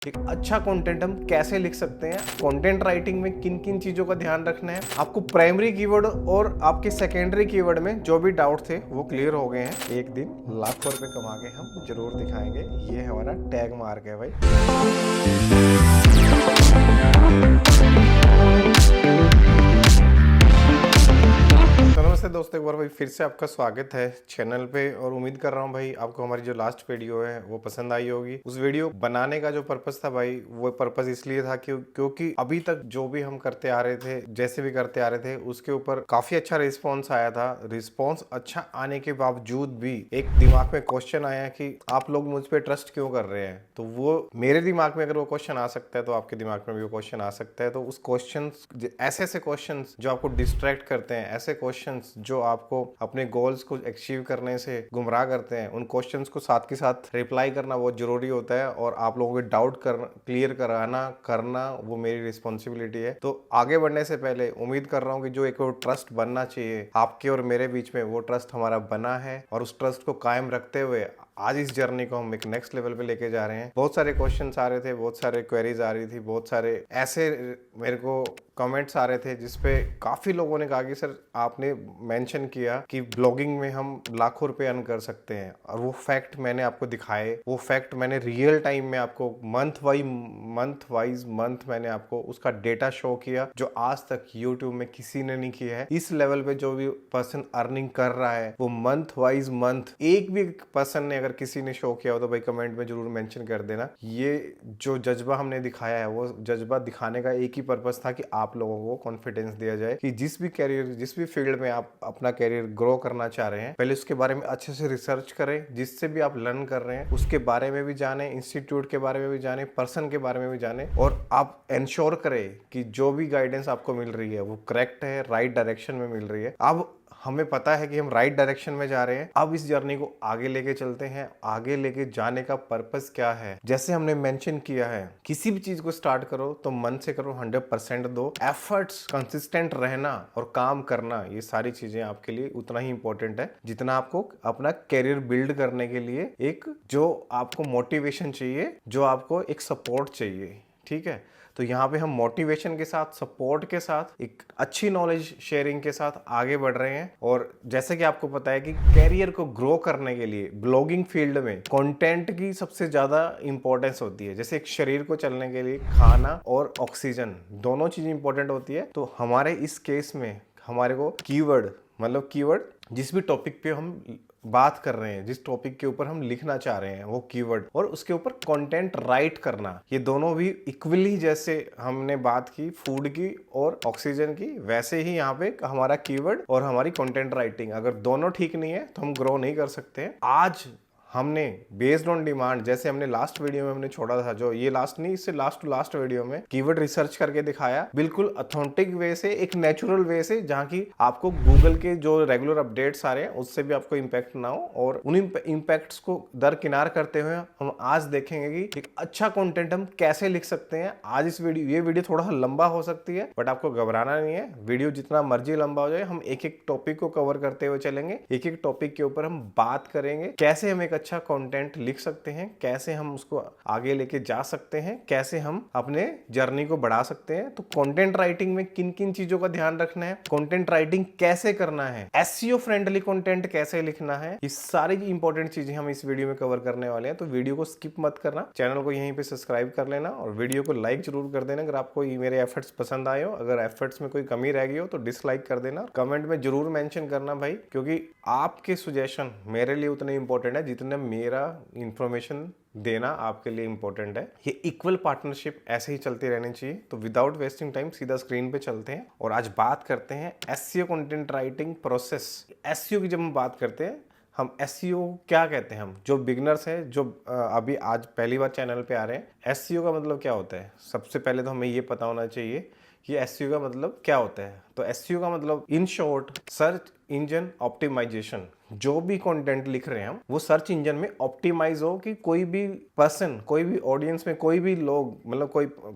एक अच्छा कंटेंट हम कैसे लिख सकते हैं, कंटेंट राइटिंग में किन किन चीजों का ध्यान रखना है। आपको प्राइमरी कीवर्ड और आपके सेकेंडरी कीवर्ड में जो भी डाउट थे वो क्लियर हो गए हैं। एक दिन लाखों रुपए कमा के हम जरूर दिखाएंगे। ये हमारा टैग मार्क है भाई। तो नमस्ते दोस्तों, एक बार भाई फिर से आपका स्वागत है चैनल पे। और उम्मीद कर रहा हूँ भाई आपको हमारी जो लास्ट वीडियो है वो पसंद आई होगी। उस वीडियो बनाने का जो पर्पस था भाई, वो पर्पस इसलिए था क्योंकि अभी तक जो भी हम करते आ रहे थे, जैसे भी करते आ रहे थे, उसके ऊपर काफी अच्छा रिस्पॉन्स आया था। रिस्पॉन्स अच्छा आने के बावजूद भी एक दिमाग में क्वेश्चन आया कि आप लोग मुझ पर ट्रस्ट क्यों कर रहे हैं। तो वो मेरे दिमाग में अगर वो क्वेश्चन आ सकता है तो आपके दिमाग में भी वो क्वेश्चन आ सकता है। तो उस क्वेश्चन, ऐसे क्वेश्चन जो आपको डिस्ट्रैक्ट करते हैं, ऐसे क्वेश्चंस जो आपको अपने गोल्स को अचीव करने से गुमराह करते हैं, उन क्वेश्चंस को साथ के साथ रिप्लाई करना बहुत जरूरी होता है। और आप लोगों के डाउट क्लियर करना वो मेरी रिस्पॉन्सिबिलिटी है। तो आगे बढ़ने से पहले उम्मीद कर रहा हूँ कि जो एक ट्रस्ट बनना चाहिए आपके और मेरे बीच में, वो ट्रस्ट हमारा बना है। और उस ट्रस्ट को कायम रखते हुए आज इस जर्नी को हम एक नेक्स्ट लेवल पे लेके जा रहे हैं। बहुत सारे क्वेश्चंस आ रहे थे, बहुत सारे क्वेरीज आ रही थी, बहुत सारे ऐसे मेरे को कमेंट्स आ रहे थे जिसपे काफी लोगों ने कहा कि सर आपने मेंशन किया कि ब्लॉगिंग में हम लाखों रुपए अर्न कर सकते हैं। और वो फैक्ट मैंने आपको दिखाए, वो फैक्ट मैंने रियल टाइम में आपको मंथ मैंने आपको उसका डेटा शो किया, जो आज तक यूट्यूब में किसी ने नहीं किया है। इस लेवल पे जो भी पर्सन अर्निंग कर रहा है वो मंथ एक भी पर्सन ने अगर किसी ने शो किया हो तो भाई कमेंट में जरूर मेंशन कर देना। ये जो जज्बा हमने दिखाया है, वो जज्बा दिखाने का एक ही पर्पस था कि आप लोगों को कॉन्फिडेंस दिया जाए कि जिस भी फील्ड में आप अपना कैरियर ग्रो करना चाह रहे हैं, पहले उसके बारे में अच्छे से रिसर्च करें। जिससे भी आप लर्न कर रहे हैं उसके बारे में भी जाने, इंस्टीट्यूट के बारे में भी जाने, पर्सन के बारे में भी जाने। और आप इंश्योर करें कि जो भी गाइडेंस आपको मिल रही है वो करेक्ट है, राइट डायरेक्शन में मिल रही है। अब हमें पता है कि हम राइट डायरेक्शन में जा रहे हैं। अब इस जर्नी को आगे लेके चलते हैं। आगे लेके जाने का पर्पस क्या है? जैसे हमने मेंशन किया है, किसी भी चीज को स्टार्ट करो तो मन से करो, 100% दो। एफर्ट्स, कंसिस्टेंट रहना और काम करना, ये सारी चीजें आपके लिए उतना ही इंपॉर्टेंट है जितना आपको अपना कैरियर बिल्ड करने के लिए एक जो आपको मोटिवेशन चाहिए, जो आपको एक सपोर्ट चाहिए। ठीक है, तो यहाँ पे हम मोटिवेशन के साथ, सपोर्ट के साथ, एक अच्छी नॉलेज शेयरिंग के साथ आगे बढ़ रहे हैं। और जैसे कि आपको पता है कि कैरियर को ग्रो करने के लिए ब्लॉगिंग फील्ड में कंटेंट की सबसे ज्यादा इंपॉर्टेंस होती है। जैसे एक शरीर को चलने के लिए खाना और ऑक्सीजन, दोनों चीज इंपॉर्टेंट होती है। तो हमारे इस केस में हमारे को कीवर्ड जिस भी टॉपिक पे हम बात कर रहे हैं, जिस टॉपिक के ऊपर हम लिखना चाह रहे हैं, वो कीवर्ड और उसके ऊपर कंटेंट राइट करना, ये दोनों भी इक्वली, जैसे हमने बात की फूड की और ऑक्सीजन की, वैसे ही यहाँ पे हमारा कीवर्ड और हमारी कंटेंट राइटिंग, अगर दोनों ठीक नहीं है तो हम ग्रो नहीं कर सकते हैं। आज हमने बेस्ड ऑन डिमांड, जैसे हमने लास्ट वीडियो में हमने छोड़ा था, जो ये लास्ट नहीं, इससे लास्ट टू लास्ट वीडियो में कीवर्ड रिसर्च करके दिखाया, बिल्कुल ऑथेंटिक वे से, एक नेचुरल वे से, जहां की आपको गूगल के जो रेगुलर अपडेट्स आ रहे हैं उससे भी आपको इंपैक्ट ना हो। और उन इंपैक्ट्स को दरकिनार करते हुए हम आज देखेंगे कि एक अच्छा कंटेंट हम कैसे लिख सकते हैं। आज ये वीडियो थोड़ा लंबा हो सकती है, बट आपको घबराना नहीं है। वीडियो जितना मर्जी लंबा हो जाए, हम एक एक टॉपिक को कवर करते हुए चलेंगे। एक एक टॉपिक के ऊपर हम बात करेंगे, कैसे हम एक अच्छा कंटेंट लिख सकते हैं, कैसे हम उसको आगे लेके जा सकते हैं, कैसे हम अपने जर्नी को बढ़ा सकते हैं। तो कंटेंट राइटिंग में किन किन चीजों का ध्यान रखना है, कंटेंट राइटिंग कैसे करना है, एसईओ फ्रेंडली कंटेंट कैसे लिखना है, ये सारी इंपॉर्टेंट चीजें हम इस वीडियो में कवर करने वाले हैं। तो वीडियो को स्किप मत करना, चैनल को यहीं पे सब्सक्राइब कर लेना और वीडियो को लाइक जरूर कर देना अगर आपको मेरे एफर्ट्स पसंद आए हो। अगर एफर्ट्स में कोई कमी रह गई हो तो डिसलाइक कर देना। कमेंट में जरूर मेंशन करना भाई, क्योंकि आपके सजेशन मेरे लिए उतने इंपॉर्टेंट है जितने मेरा इंफॉर्मेशन देना आपके लिए इंपॉर्टेंट है। ये इक्वल पार्टनरशिप ऐसे ही चलती रहनी चाहिए। तो विदाउट वेस्टिंग टाइम सीधा स्क्रीन पे चलते हैं और आज बात करते हैं SEO content writing process. SEO की जब हम बात करते हैं, हम एसईओ क्या कहते हैं? हम जो बिगनर्स हैं, जो अभी आज पहली बार चैनल पे आ रहे हैं, एसईओ का मतलब क्या होता है? सबसे पहले तो हमें ये पता होना चाहिए कि एसईओ का मतलब क्या होता है। तो एसईओ का मतलब in short search engine optimization. जो भी कंटेंट लिख रहे हैं हम, वो सर्च इंजन में ऑप्टिमाइज हो कि कोई भी पर्सन, कोई भी ऑडियंस में, कोई भी लोग, मतलब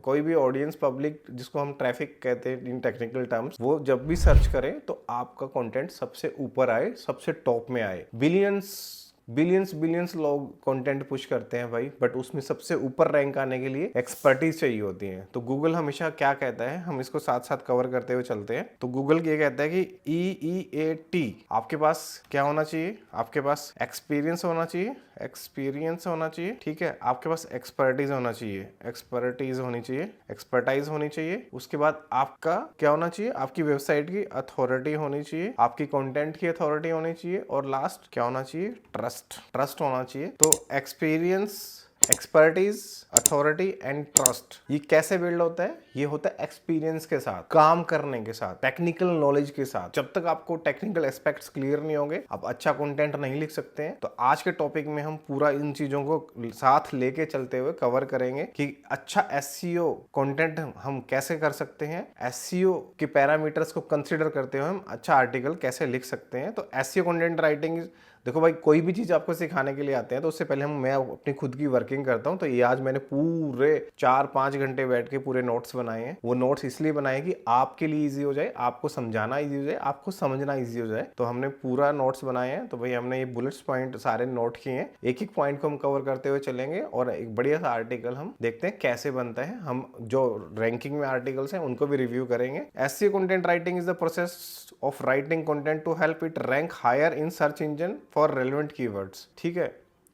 कोई भी ऑडियंस, पब्लिक, जिसको हम ट्रैफिक कहते हैं इन टेक्निकल टर्म्स, वो जब भी सर्च करें तो आपका कंटेंट सबसे ऊपर आए, सबसे टॉप में आए। बिलियंस बिलियंस बिलियंस लोग कंटेंट पुश करते हैं भाई, बट उसमें सबसे ऊपर रैंक आने के लिए एक्सपर्टीज चाहिए होती है। तो गूगल हमेशा क्या कहता है, हम इसको साथ साथ कवर करते हुए चलते हैं। तो गूगल ये कहता है कि EEAT आपके पास क्या होना चाहिए, आपके पास एक्सपीरियंस होना चाहिए, एक्सपीरियंस होना चाहिए, ठीक है, आपके पास एक्सपर्टीज होना चाहिए, एक्सपर्टीज होनी चाहिए, एक्सपर्टाइज होनी चाहिए। उसके बाद आपका क्या होना चाहिए, आपकी वेबसाइट की अथॉरिटी होनी चाहिए, आपकी कंटेंट की अथॉरिटी होनी चाहिए, और लास्ट क्या होना चाहिए, ट्रस्ट होना चाहिए। तो experience, expertise, authority and trust, ये कैसे बिल्ड होता है, ये होता है एक्सपीरियंस के साथ, काम करने के साथ, टेक्निकल नॉलेज के साथ। जब तक आपको टेक्निकल एस्पेक्ट्स क्लियर नहीं होंगे, आप अच्छा कंटेंट नहीं लिख सकते हैं। तो आज के टॉपिक में हम पूरा इन चीजों को साथ लेके चलते हुए कवर करेंगे कि अच्छा एसईओ कंटेंट हम कैसे कर सकते हैं, एसईओ के पैरामीटर्स को कंसिडर करते हुए हम अच्छा आर्टिकल कैसे लिख सकते हैं। तो एसईओ कंटेंट राइटिंग, देखो भाई, कोई भी चीज आपको सिखाने के लिए आते हैं तो उससे पहले मैं अपनी खुद की वर्किंग करता हूं। तो ये आज मैंने पूरे 4-5 घंटे बैठ के पूरे नोट्स बनाए हैं। वो नोट्स इसलिए बनाए कि आपके लिए इजी हो जाए, आपको समझाना इजी हो जाए, आपको समझना इजी हो जाए। तो हमने पूरा नोट्स बनाए हैं। तो भाई हमने ये बुलेट्स पॉइंट सारे नोट किए हैं, एक एक पॉइंट को हम कवर करते हुए चलेंगे और एक बढ़िया सा आर्टिकल हम देखते हैं कैसे बनता है। हम जो रैंकिंग में आर्टिकल्स हैं उनको भी रिव्यू करेंगे। SEO content writing is the process of writing content to help it rank higher in search engine for relevant keywords, ठीक है।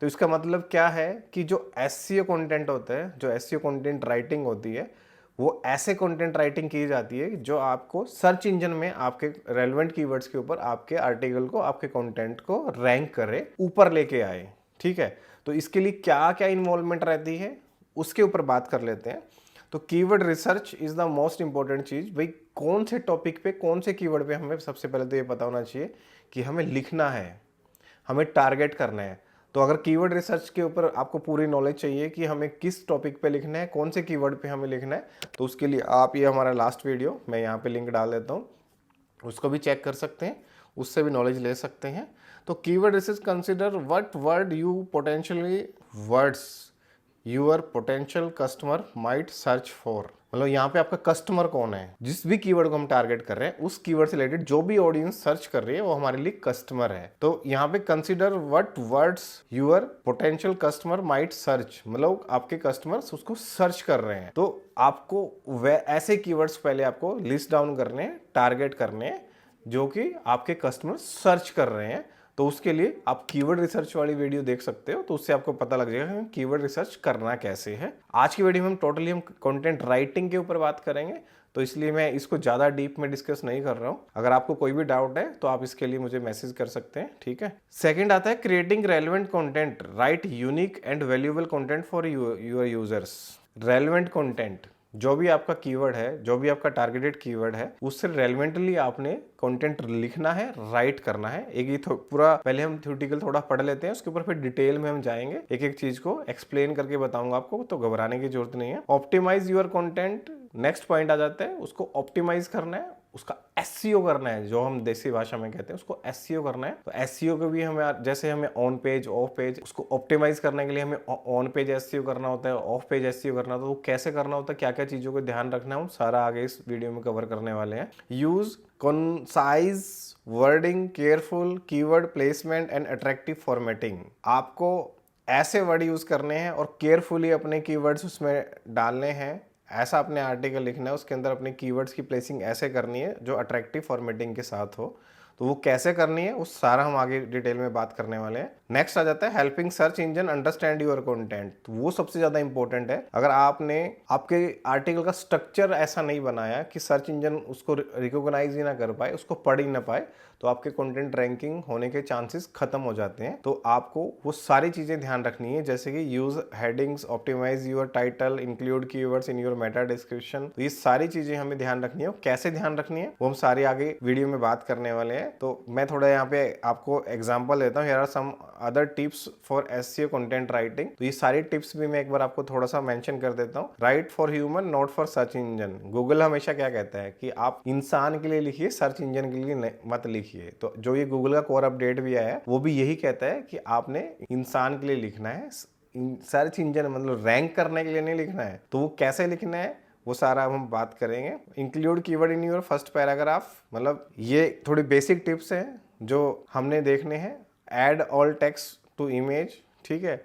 तो इसका मतलब क्या है कि जो एसईओ कंटेंट होता है, जो एसईओ कंटेंट राइटिंग होती है, वो ऐसे कंटेंट राइटिंग की जाती है जो आपको सर्च इंजन में आपके रेलेवेंट कीवर्ड्स के ऊपर आपके आर्टिकल को, आपके कंटेंट को रैंक करे, ऊपर लेके आए, ठीक है। तो इसके लिए क्या क्या इन्वॉल्वमेंट रहती है उसके ऊपर बात कर लेते हैं। तो keyword research is the most important चीज। भाई कौन से टॉपिक पे, कौन से कीवर्ड पे हमें सबसे पहले तो ये पता होना चाहिए कि हमें लिखना है, हमें टारगेट करना है। तो अगर कीवर्ड रिसर्च के ऊपर आपको पूरी नॉलेज चाहिए कि हमें किस टॉपिक पे लिखना है, कौन से कीवर्ड पे हमें लिखना है, तो उसके लिए आप ये हमारा लास्ट वीडियो, मैं यहाँ पे लिंक डाल देता हूँ, उसको भी चेक कर सकते हैं, उससे भी नॉलेज ले सकते हैं। तो keyword research consider what word you potentially words your potential customer might search for. मतलब यहाँ पे आपका कस्टमर कौन है, जिस भी कीवर्ड को हम टारगेट कर रहे हैं उस कीवर्ड से रिलेटेड जो भी ऑडियंस सर्च कर रही है वो हमारे लिए कस्टमर है। तो यहाँ पे consider what words your potential customer might search, मतलब आपके कस्टमर्स उसको सर्च कर रहे हैं। तो आपको ऐसे कीवर्ड्स पहले आपको लिस्ट डाउन करने, टारगेट करने जो कि आपके कस्टमर सर्च कर रहे हैं। तो उसके लिए आप कीवर्ड रिसर्च वाली वीडियो देख सकते हो, तो उससे आपको पता लग जाएगा कि कीवर्ड रिसर्च करना कैसे है। आज की वीडियो में हम कंटेंट राइटिंग के ऊपर बात करेंगे, तो इसलिए मैं इसको ज़्यादा डीप में डिस्कस नहीं कर रहा हूँ। अगर आपको कोई भी डाउट है तो आप इसके लिए मुझे मैसेज कर सकते हैं, ठीक है। सेकंड आता है creating relevant content, right unique and valuable content for your users. Relevant content, जो भी आपका कीवर्ड है, जो भी आपका टारगेटेड कीवर्ड है, उससे रेलेवेंटली आपने कंटेंट लिखना है, राइट करना है। एक ही पूरा पहले हम थ्योरेटिकल थोड़ा पढ़ लेते हैं, उसके ऊपर फिर डिटेल में हम जाएंगे, एक एक चीज को एक्सप्लेन करके बताऊंगा आपको, तो घबराने की जरूरत नहीं है। Optimize your content, next point आ जाता है, उसको ऑप्टिमाइज करना है, उसका एसईओ करना है, जो हम देसी भाषा में कहते हैं उसको एसईओ करना है। तो एसईओ को भी हमें, जैसे हमें ऑन पेज, ऑफ पेज, उसको ऑप्टिमाइज करने के लिए हमें ऑन पेज एसईओ करना होता है, ऑफ पेज एसईओ करना होता है। वो कैसे करना होता है, क्या क्या चीजों को ध्यान रखना है, हम सारा आगे इस वीडियो में कवर करने वाले हैं। Use concise wording, careful keyword placement and attractive formatting. आपको ऐसे वर्ड यूज करने हैं और केयरफुली अपने कीवर्ड्स उसमें डालने हैं, ऐसा अपने आर्टिकल लिखना है, उसके अंदर अपने कीवर्ड्स की प्लेसिंग ऐसे करनी है जो अट्रैक्टिव फॉर्मेटिंग के साथ हो। तो वो कैसे करनी है उस सारा हम आगे डिटेल में बात करने वाले हैं। नेक्स्ट आ जाता है helping search engine understand your content. तो वो सबसे ज्यादा इंपॉर्टेंट है। अगर आपने आपके आर्टिकल का स्ट्रक्चर ऐसा नहीं बनाया कि सर्च इंजन उसको रिकॉग्नाइज ही ना कर पाए, उसको पढ़ ही ना पाए, तो आपके कंटेंट रैंकिंग होने के चांसेस खत्म हो जाते हैं। तो आपको वो सारी चीजें ध्यान रखनी है, जैसे कि use headings, optimize your title, include keywords in your meta description. तो ये सारी चीजें हमें ध्यान रखनी है। कैसे ध्यान रखनी है वो हम सारी आगे वीडियो में बात करने वाले हैं। तो मैं थोड़ा यहाँ पे आपको एग्जाम्पल देता हूँ। Here are some other tips for SEO content writing. तो ये सारी टिप्स भी मैं एक बार आपको थोड़ा सा मेंशन कर देता हूँ। Right for human, not for search engine. Google हमेशा क्या कहता है कि आप इंसान के लिए लिखिए, सर्च इंजन के लिए मत लिखिए। तो जो ये गूगल का कोर अपडेट भी आया है वो भी यही कहता है कि आपने इंसान के लिए लिखना है, सर्च इंजन मतलब रैंक करने के लिए नहीं लिखना है। तो वो कैसे लिखना है वो सारा हम बात करेंगे। Include keyword in your first paragraph, मतलब ये थोड़ी बेसिक टिप्स हैं जो हमने देखने हैं। Add all text to image, ठीक है।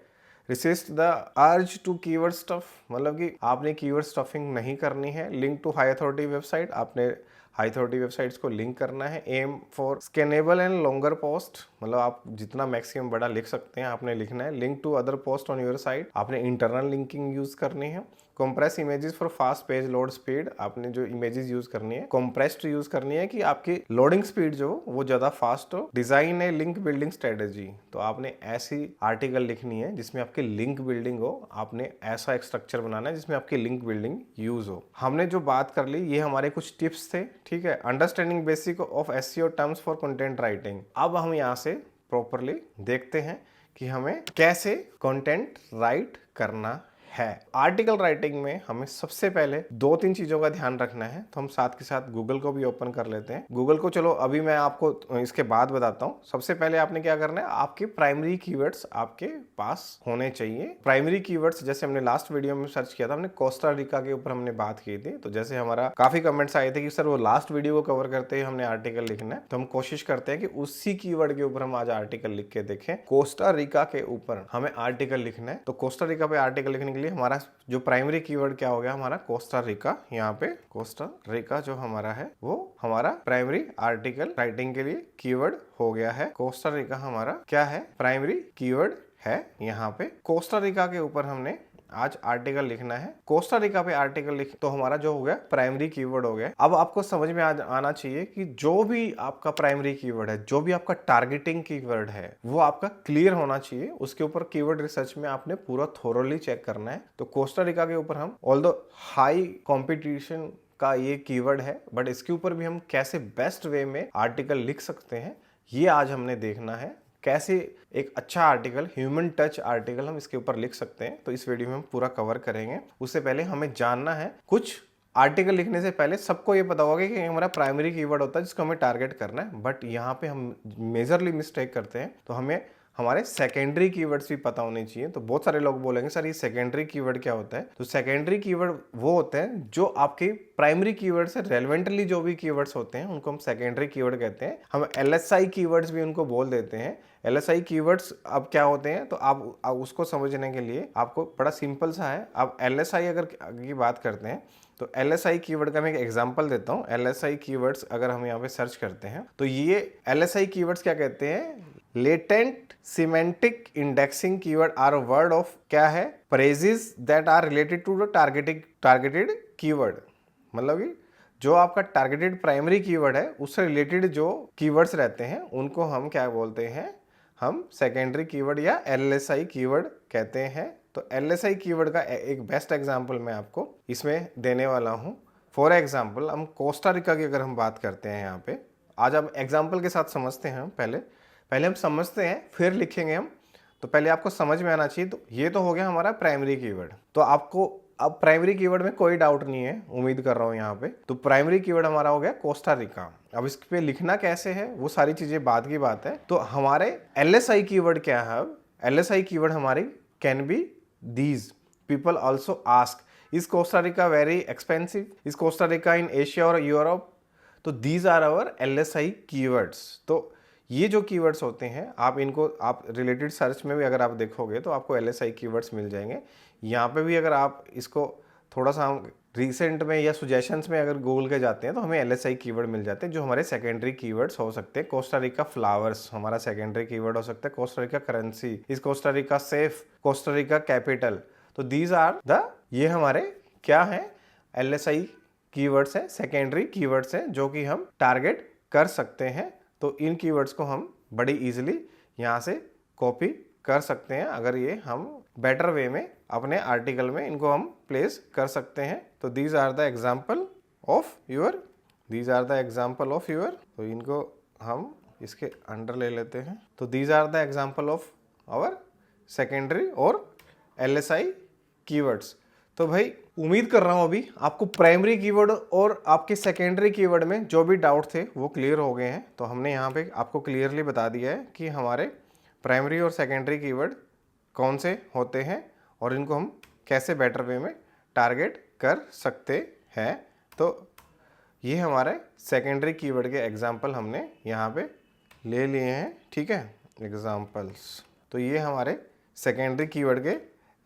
Resist the urge to keyword stuff, मतलब कि आपने कीवर्ड स्टफिंग नहीं करनी है। Link to high authority website, आपने हाई अथॉरिटी वेबसाइट्स को लिंक करना है। Aim for scannable and longer post, मतलब आप जितना मैक्सिमम बड़ा लिख सकते हैं आपने लिखना है। Link to other post on your site, आपने इंटरनल लिंकिंग यूज करनी है। Compress images for fast page load speed, आपने जो इमेजेस यूज करनी है कंप्रेस्ड यूज करनी है कि आपकी लोडिंग स्पीड जो वो ज्यादा फास्ट हो। डिजाइन है लिंक बिल्डिंग स्ट्रेटेजी, तो आपने ऐसी आर्टिकल लिखनी है जिसमें आपकी लिंक बिल्डिंग हो। आपने ऐसा एक स्ट्रक्चर बनाना है जिसमें आपकी लिंक बिल्डिंग यूज हो। हमने जो बात कर ली ये हमारे कुछ टिप्स थे, ठीक है। Understanding basic of SEO terms for content writing. अब हम यहाँ से प्रॉपरली देखते हैं कि हमें कैसे कंटेंट राइट करना है। आर्टिकल राइटिंग में हमें सबसे पहले 2-3 चीजों का ध्यान रखना है, तो हम साथ के साथ गूगल को भी ओपन कर लेते हैं। गूगल को चलो अभी मैं आपको इसके बाद बताता हूँ। सबसे पहले आपने क्या करना है, आपके प्राइमरी कीवर्ड्स आपके पास होने चाहिए। प्राइमरी कीवर्ड्स जैसे हमने लास्ट वीडियो में सर्च किया था, हमने कोस्टा रिका के ऊपर हमने बात की थी, तो जैसे हमारा काफी कमेंट्स आए थे कि सर वो लास्ट वीडियो को कवर करते हुए हमने आर्टिकल लिखना है, तो हम कोशिश करते हैं कि उसी कीवर्ड के ऊपर हम आज आर्टिकल लिख के देखें। कोस्टा रिका के ऊपर हमें आर्टिकल लिखना है, तो कोस्टा रिका पे आर्टिकल लिखने के लिए हमारा जो प्राइमरी कीवर्ड क्या हो गया, हमारा कोस्टा रिका। यहाँ पे कोस्टा रिका जो हमारा है वो हमारा प्राइमरी आर्टिकल राइटिंग के लिए कीवर्ड हो गया है। कोस्टा रिका हमारा क्या है, प्राइमरी कीवर्ड है। यहाँ पे कोस्टा रिका के ऊपर हमने आज आर्टिकल लिखना है। कोस्टा रिका पे आर्टिकल लिख तो हमारा जो हो गया प्राइमरी कीवर्ड हो गया। अब आपको समझ में आना चाहिए कि जो भी आपका प्राइमरी कीवर्ड है, जो भी आपका टारगेटिंग कीवर्ड है, वो आपका क्लियर होना चाहिए। उसके ऊपर कीवर्ड रिसर्च में आपने पूरा थोरोली चेक करना है। तो कोस्टा रिका के ऊपर हम ऑल्दो हाई कॉम्पिटिशन का ये कीवर्ड है, बट इसके ऊपर भी हम कैसे बेस्ट वे में आर्टिकल लिख सकते हैं ये आज हमने देखना है। कैसे एक अच्छा आर्टिकल, ह्यूमन टच आर्टिकल हम इसके ऊपर लिख सकते हैं, तो इस वीडियो में हम पूरा कवर करेंगे। उससे पहले हमें जानना है, कुछ आर्टिकल लिखने से पहले सबको ये पता होगा कि हमारा प्राइमरी कीवर्ड होता है जिसको हमें टारगेट करना है, बट यहाँ पे हम मेजरली मिस्टेक करते हैं। तो हमें हमारे सेकेंडरी कीवर्ड्स भी पता होने चाहिए। तो बहुत सारे लोग बोलेंगे सर ये सेकेंडरी कीवर्ड क्या होता है, तो सेकेंडरी कीवर्ड वो होते हैं जो आपके प्राइमरी कीवर्ड से रेलेवेंटली जो भी कीवर्ड्स होते हैं उनको हम सेकेंडरी कीवर्ड कहते हैं। हम एलएसआई कीवर्ड्स भी उनको बोल देते हैं। एलएसआई कीवर्ड्स अब क्या होते हैं, तो आप उसको समझने के लिए आपको बड़ा सिंपल सा है। अब एलएसआई अगर की बात करते हैं तो एलएसआई कीवर्ड का मैं एक एग्जांपल देता हूं। एलएसआई कीवर्ड्स अगर हम यहाँ पे सर्च करते हैं तो ये एलएसआई कीवर्ड्स क्या कहते हैं, latent semantic indexing keyword are word of क्या है, phrases that are related to the targeted keyword. मतलब कि जो आपका टारगेटेड प्राइमरी कीवर्ड है उससे रिलेटेड जो कीवर्ड्स रहते हैं उनको हम क्या बोलते हैं, हम सेकेंडरी कीवर्ड या एलएसआई कीवर्ड कहते हैं। तो एलएसआई कीवर्ड का एक बेस्ट एग्जांपल मैं आपको इसमें देने वाला हूं। फॉर एग्जांपल हम कोस्टा रिका की अगर हम बात करते हैं यहाँ पे, आज हम एग्जांपल के साथ समझते हैं। पहले हम समझते हैं फिर लिखेंगे हम। तो पहले आपको समझ में आना चाहिए। तो ये तो हो गया हमारा प्राइमरी कीवर्ड। तो आपको अब प्राइमरी कीवर्ड में कोई डाउट नहीं है, उम्मीद कर रहा हूं यहाँ पे। तो प्राइमरी कीवर्ड हमारा हो गया कोस्टा रिका। अब इस पे लिखना कैसे है वो सारी चीजें बाद की बात है। तो हमारे एलएसआई कीवर्ड क्या है, अब एलएसआई कीवर्ड हमारी can be these, people also ask, is Costa Rica very expensive, is Costa Rica in Asia और यूरोप। तो these are our LSI keywords. तो ये जो कीवर्ड्स होते हैं आप इनको आप रिलेटेड सर्च में भी अगर आप देखोगे तो आपको एलएसआई कीवर्ड्स मिल जाएंगे। यहाँ पे भी अगर आप इसको थोड़ा सा हम रिसेंट में या सुजेशंस में अगर गूगल के जाते हैं तो हमें एलएसआई कीवर्ड मिल जाते हैं जो हमारे सेकेंडरी कीवर्ड्स हो सकते हैं। कोस्टा रिका फ्लावर्स हमारा सेकेंडरी कीवर्ड हो सकता है। Costa Rica currency, is Costa Rica safe, Costa Rica capital. तो दीज आर द, ये हमारे क्या है, एलएसआई कीवर्ड्स है, सेकेंडरी कीवर्ड्स है जो कि हम टारगेट कर सकते हैं। तो इन कीवर्ड्स को हम बड़ी इजीली यहाँ से कॉपी कर सकते हैं अगर ये हम बेटर वे में अपने आर्टिकल में इनको हम प्लेस कर सकते हैं। तो these are the example of your, these are the example of your. तो इनको हम इसके अंडर ले लेते हैं। तो these are the example of our secondary और एलएसआई कीवर्ड्स। तो भाई उम्मीद कर रहा हूं अभी आपको प्राइमरी कीवर्ड और आपके सेकेंडरी कीवर्ड में जो भी डाउट थे वो क्लियर हो गए हैं। तो हमने यहाँ पे आपको क्लियरली बता दिया है कि हमारे प्राइमरी और सेकेंडरी कीवर्ड कौन से होते हैं और इनको हम कैसे बेटर वे में टारगेट कर सकते हैं। तो ये हमारे सेकेंडरी कीवर्ड के एग्जाम्पल हमने यहाँ पे ले लिए हैं, ठीक है, एग्जाम्पल्स। तो ये हमारे सेकेंडरी कीवर्ड के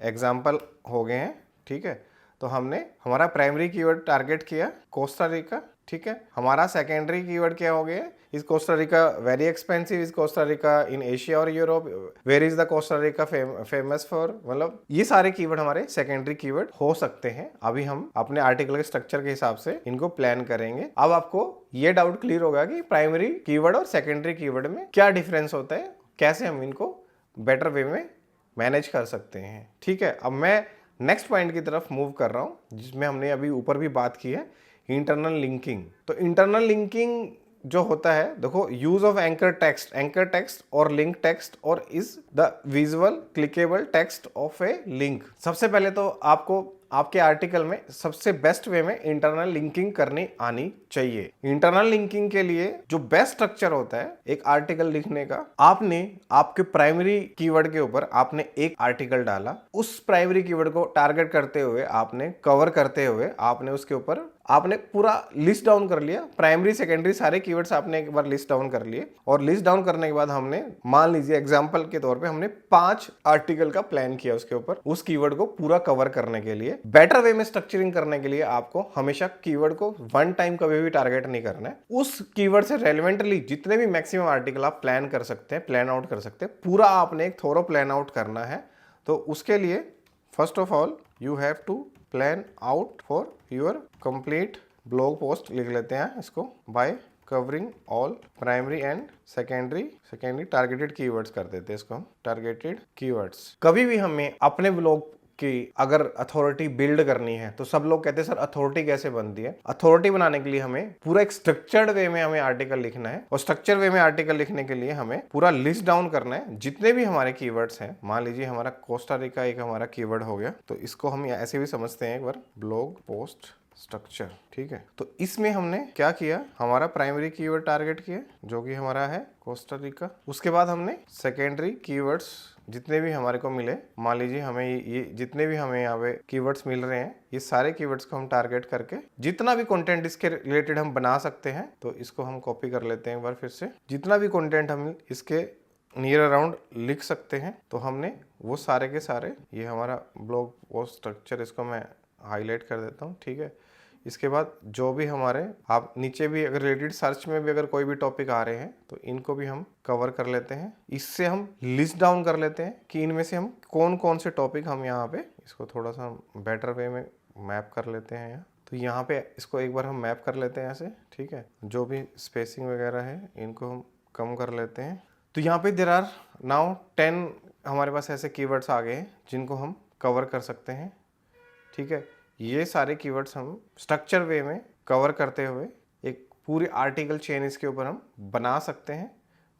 एग्जाम्पल हो गए हैं। ठीक है, तो हमने हमारा प्राइमरी कीवर्ड टारगेट किया कोस्टा रिका। ठीक है, हमारा सेकेंडरी कीवर्ड क्या हो गया? Is Costa Rica very expensive? Is Costa Rica in Asia और Europe? Where is the Costa Rica famous for? मतलब ये सारे कीवर्ड हमारे सेकेंडरी कीवर्ड हो सकते हैं। अभी हम अपने आर्टिकल के स्ट्रक्चर के हिसाब से इनको प्लान करेंगे। अब आपको ये डाउट क्लियर होगा कि प्राइमरी कीवर्ड और सेकेंडरी कीवर्ड में क्या डिफरेंस होता है, कैसे हम इनको बेटर वे में मैनेज कर सकते हैं। ठीक है, अब मैं नेक्स्ट पॉइंट की तरफ मूव कर रहा हूं, जिसमें हमने अभी ऊपर भी बात की है, इंटरनल लिंकिंग। तो इंटरनल लिंकिंग जो होता है, देखो, यूज ऑफ एंकर टेक्स्ट और लिंक टेक्स्ट और is the visual clickable text of A link. सबसे पहले तो आपको आपके आर्टिकल में सबसे बेस्ट वे में इंटरनल लिंकिंग करनी आनी चाहिए। इंटरनल लिंकिंग के लिए जो बेस्ट स्ट्रक्चर होता है एक आर्टिकल लिखने का, आपने आपके प्राइमरी कीवर्ड के ऊपर आपने एक आर्टिकल डाला, उस प्राइमरी कीवर्ड को टारगेट करते हुए आपने कवर करते हुए आपने उसके ऊपर आपने पूरा लिस्ट डाउन कर लिया, प्राइमरी सेकेंडरी सारे कीवर्ड्स आपने एक बार लिस्ट डाउन कर लिए। और लिस्ट डाउन करने के बाद हमने, मान लीजिए एग्जांपल के तौर पे, हमने 5 आर्टिकल का प्लान किया उसके ऊपर, उस कीवर्ड को पूरा कवर करने के लिए। बेटर वे में स्ट्रक्चरिंग करने के लिए आपको हमेशा कीवर्ड को वन टाइम कभी भी टारगेट नहीं करना है। उस कीवर्ड से रेलेवेंटली जितने भी मैक्सिमम आर्टिकल आप प्लान कर सकते हैं, प्लान आउट कर सकते हैं, पूरा आपने एक थोरो प्लान आउट करना है। तो उसके लिए first of all you have to plan out for your complete blog post. लिख लेते हैं इसको, by covering all primary and secondary targeted keywords कर देते हैं इसको हम, टारगेटेड कीवर्ड्स। कभी भी हमें अपने ब्लॉग की अगर अथॉरिटी बिल्ड करनी है, तो सब लोग कहते हैं सर अथॉरिटी कैसे बनती है? अथॉरिटी बनाने के लिए हमें पूरा एक स्ट्रक्चर्ड वे में हमें आर्टिकल लिखना है, और स्ट्रक्चर वे में आर्टिकल लिखने के लिए हमें पूरा लिस्ट डाउन करना है जितने भी हमारे कीवर्ड्स हैं। मान लीजिए हमारा कोस्टा रिका एक हमारा कीवर्ड हो गया, तो इसको हम ऐसे भी समझते हैं एक बार, ब्लॉग पोस्ट स्ट्रक्चर। ठीक है, तो इसमें हमने क्या किया, हमारा प्राइमरी कीवर्ड टारगेट किया जो कि हमारा है कोस्टा रिका। उसके बाद हमने सेकेंडरी कीवर्ड्स जितने भी हमारे को मिले, मान लीजिए हमें ये जितने भी हमें यहाँ पे कीवर्ड्स मिल रहे हैं, ये सारे कीवर्ड्स को हम टारगेट करके जितना भी कंटेंट इसके रिलेटेड हम बना सकते हैं, तो इसको हम कॉपी कर लेते हैं एक बार फिर से। जितना भी कंटेंट हम इसके नियर अराउंड लिख सकते हैं, तो हमने वो सारे के सारे, ये हमारा ब्लॉग पोस्ट स्ट्रक्चर, इसको मैं हाईलाइट कर देता हूँ। ठीक है, इसके बाद जो भी हमारे, आप नीचे भी अगर रिलेटेड सर्च में भी अगर कोई भी टॉपिक आ रहे हैं, तो इनको भी हम कवर कर लेते हैं। इससे हम लिस्ट डाउन कर लेते हैं कि इनमें से हम कौन कौन से टॉपिक हम यहाँ पे, इसको थोड़ा सा बेटर वे में मैप कर लेते हैं यहाँ। तो यहाँ पे इसको एक बार हम मैप कर लेते हैं ऐसे। ठीक है, जो भी स्पेसिंग वगैरह है इनको हम कम कर लेते हैं। तो यहाँ पे देयर आर नाउ 10 हमारे पास ऐसे कीवर्ड्स आ गए हैं जिनको हम कवर कर सकते हैं। ठीक है, ये सारे कीवर्ड्स हम स्ट्रक्चर वे में कवर करते हुए एक पूरी आर्टिकल चेन इसके ऊपर हम बना सकते हैं,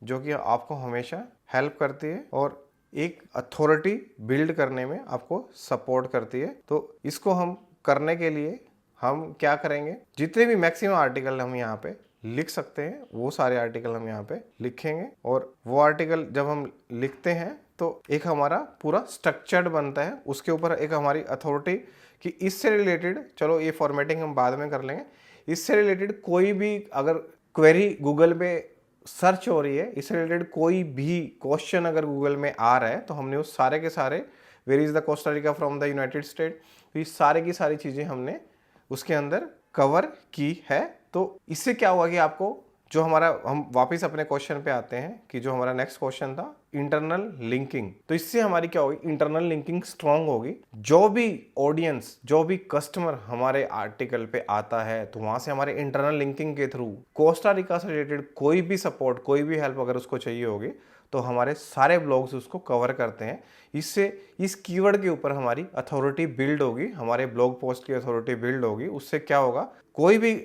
जो कि आपको हमेशा हेल्प करती है और एक अथॉरिटी बिल्ड करने में आपको सपोर्ट करती है। तो इसको हम करने के लिए हम क्या करेंगे, जितने भी मैक्सिमम आर्टिकल हम यहाँ पे लिख सकते हैं वो सारे आर्टिकल हम यहाँ पे लिखेंगे। और वो आर्टिकल जब हम लिखते हैं तो एक हमारा पूरा स्ट्रक्चर्ड बनता है, उसके ऊपर एक हमारी अथॉरिटी कि इससे रिलेटेड, चलो ये फॉर्मेटिंग हम बाद में कर लेंगे, इससे रिलेटेड कोई भी अगर क्वेरी गूगल पे सर्च हो रही है, इससे रिलेटेड कोई भी क्वेश्चन अगर गूगल में आ रहा है, तो हमने उस सारे के सारे, where is the Costa Rica from the United State, तो ये सारे की सारी चीज़ें हमने उसके अंदर कवर की है। तो इससे क्या हुआ कि आपको जो हमारा, हम वापस अपने क्वेश्चन पे आते हैं कि जो हमारा नेक्स्ट क्वेश्चन था इंटरनल लिंकिंग, तो इससे हमारी क्या होगी, इंटरनल लिंकिंग स्ट्रांग होगी। जो भी ऑडियंस, जो भी कस्टमर हमारे आर्टिकल पे आता है, तो वहां से हमारे इंटरनल लिंकिंग के थ्रू कोस्टा रिका से रिलेटेड कोई भी सपोर्ट, कोई भी हेल्प अगर उसको चाहिए होगी, तो हमारे सारे ब्लॉग्स उसको कवर करते हैं। इससे इस कीवर्ड के ऊपर हमारी अथॉरिटी बिल्ड होगी, हमारे ब्लॉग पोस्ट की अथॉरिटी बिल्ड होगी। उससे क्या होगा, कोई भी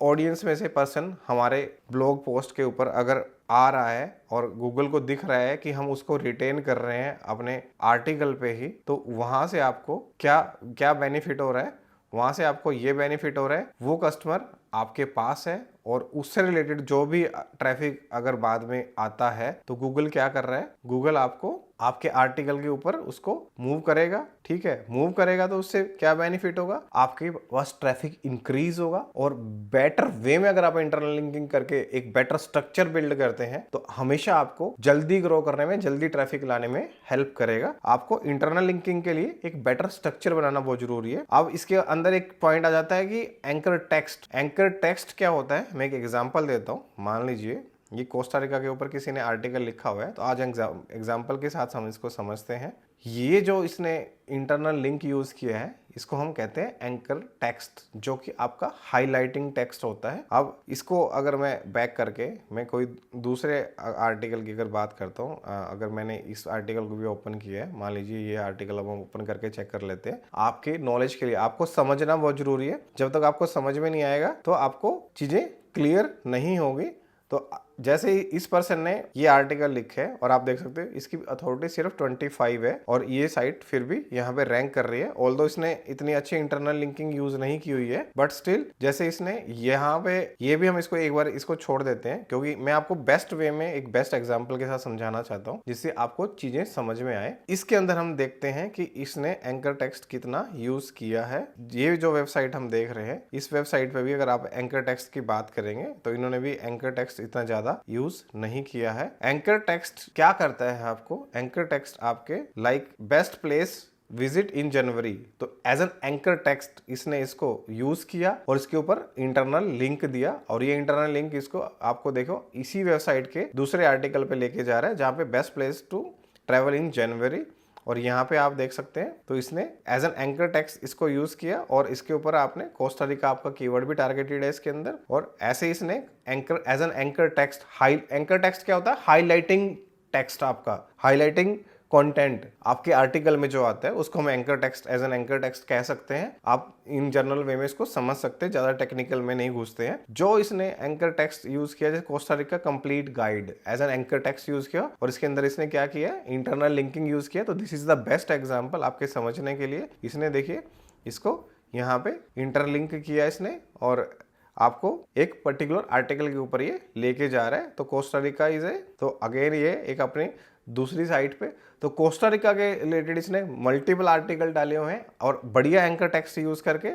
ऑडियंस में से पर्सन हमारे ब्लॉग पोस्ट के ऊपर अगर आ रहा है और गूगल को दिख रहा है कि हम उसको रिटेन कर रहे हैं अपने आर्टिकल पे ही, तो वहाँ से आपको क्या क्या बेनिफिट हो रहा है, वहाँ से आपको ये बेनिफिट हो रहा है, वो कस्टमर आपके पास है और उससे रिलेटेड जो भी ट्रैफिक अगर बाद में आता है तो गूगल क्या कर रहा है, गूगल आपको आपके आर्टिकल के ऊपर उसको मूव करेगा। ठीक है, मूव करेगा तो उससे क्या बेनिफिट होगा, आपके पास ट्रैफिक इंक्रीज होगा और बेटर वे में अगर आप इंटरनल लिंकिंग करके एक बेटर स्ट्रक्चर बिल्ड करते हैं तो हमेशा आपको जल्दी ग्रो करने में, जल्दी ट्रैफिक लाने में हेल्प करेगा। आपको इंटरनल लिंकिंग के लिए एक बेटर स्ट्रक्चर बनाना बहुत जरूरी है। अब इसके अंदर एक पॉइंट आ जाता है कि एंकर टेक्स्ट। एंकर टेक्स्ट क्या होता है, मैं एक एग्जांपल देता हूं। मान लीजिए ये कोस्टा रिका के ऊपर किसी ने आर्टिकल लिखा हुआ है, तो आज एग्जाम्पल के साथ हम इसको समझते हैं। ये जो इसने इंटरनल लिंक यूज किया है इसको हम कहते हैं एंकर टेक्स्ट, जो कि आपका हाईलाइटिंग टेक्स्ट होता है। अब इसको अगर मैं बैक करके मैं कोई दूसरे आर्टिकल की अगर बात करता हूँ, अगर मैंने इस आर्टिकल को भी ओपन किया है, मान लीजिए ये आर्टिकल अब हम ओपन करके चेक कर लेते हैं। आपके नॉलेज के लिए आपको समझना बहुत जरूरी है। जब तक आपको समझ में नहीं आएगा तो आपको चीजें क्लियर नहीं होगी। तो जैसे ही इस पर्सन ने ये आर्टिकल लिखे है और आप देख सकते हो इसकी अथॉरिटी सिर्फ 25 है और ये साइट फिर भी यहाँ पे रैंक कर रही है। ऑल्दो इसने इतनी अच्छी इंटरनल लिंकिंग यूज नहीं की हुई है, बट स्टिल जैसे इसने यहाँ पे ये भी हम इसको एक बार इसको छोड़ देते हैं, क्योंकि मैं आपको बेस्ट वे में एक बेस्ट एग्जाम्पल के साथ समझाना चाहता हूँ जिससे आपको चीजें समझ में आए। इसके अंदर हम देखते हैं कि इसने एंकर टेक्स्ट कितना यूज किया है। ये जो वेबसाइट हम देख रहे हैं, इस वेबसाइट पे भी अगर आप एंकर टेक्स्ट की बात करेंगे तो इन्होंने भी एंकर टेक्स्ट इतना ज्यादा यूज नहीं किया है। एंकर टेक्स्ट क्या करता है आपको, एंकर टेक्स्ट आपके like best place visit in January, तो एज एन एंकर टेक्स्ट इसने इसको यूज किया और इसके ऊपर इंटरनल लिंक दिया और ये इंटरनल लिंक इसको आपको देखो इसी वेबसाइट के दूसरे आर्टिकल पे लेके जा रहा है जहां पे best place to travel in January, और यहाँ पे आप देख सकते हैं तो इसने एज एन एंकर टेक्स्ट इसको यूज किया और इसके ऊपर आपने कोस्टा रिका आपका कीवर्ड भी टारगेटेड है इसके अंदर। और ऐसे इसने anchor as an anchor text, anchor text क्या होता है, हाईलाइटिंग टेक्स्ट, आपका हाईलाइटिंग कंटेंट आपके आर्टिकल में जो आता है उसको हम anchor text, as an anchor text कह सकते हैं। आप इन जनरल वे में इसको समझ सकते हैं, ज्यादा टेक्निकल में नहीं घुसते हैं। जो इसने एंकर टेक्स्ट यूज किया जैसे Costa Rica complete guide as an anchor text use किया और इसके अंदर इसने क्या किया, इंटरनल लिंकिंग यूज किया। तो this is the best example आपके समझने के लिए। इसने देखिए इसको यहाँ पे इंटरलिंक किया इसने और आपको एक पर्टिकुलर आर्टिकल के ऊपर ये लेके जा रहा है। तो कोस्टा रिका इज है, तो अगेन ये एक अपने दूसरी साइट पे, तो कोस्टा रिका के रिलेटेड इसने मल्टीपल आर्टिकल डाले हुए हैं और बढ़िया एंकर टेक्स्ट यूज करके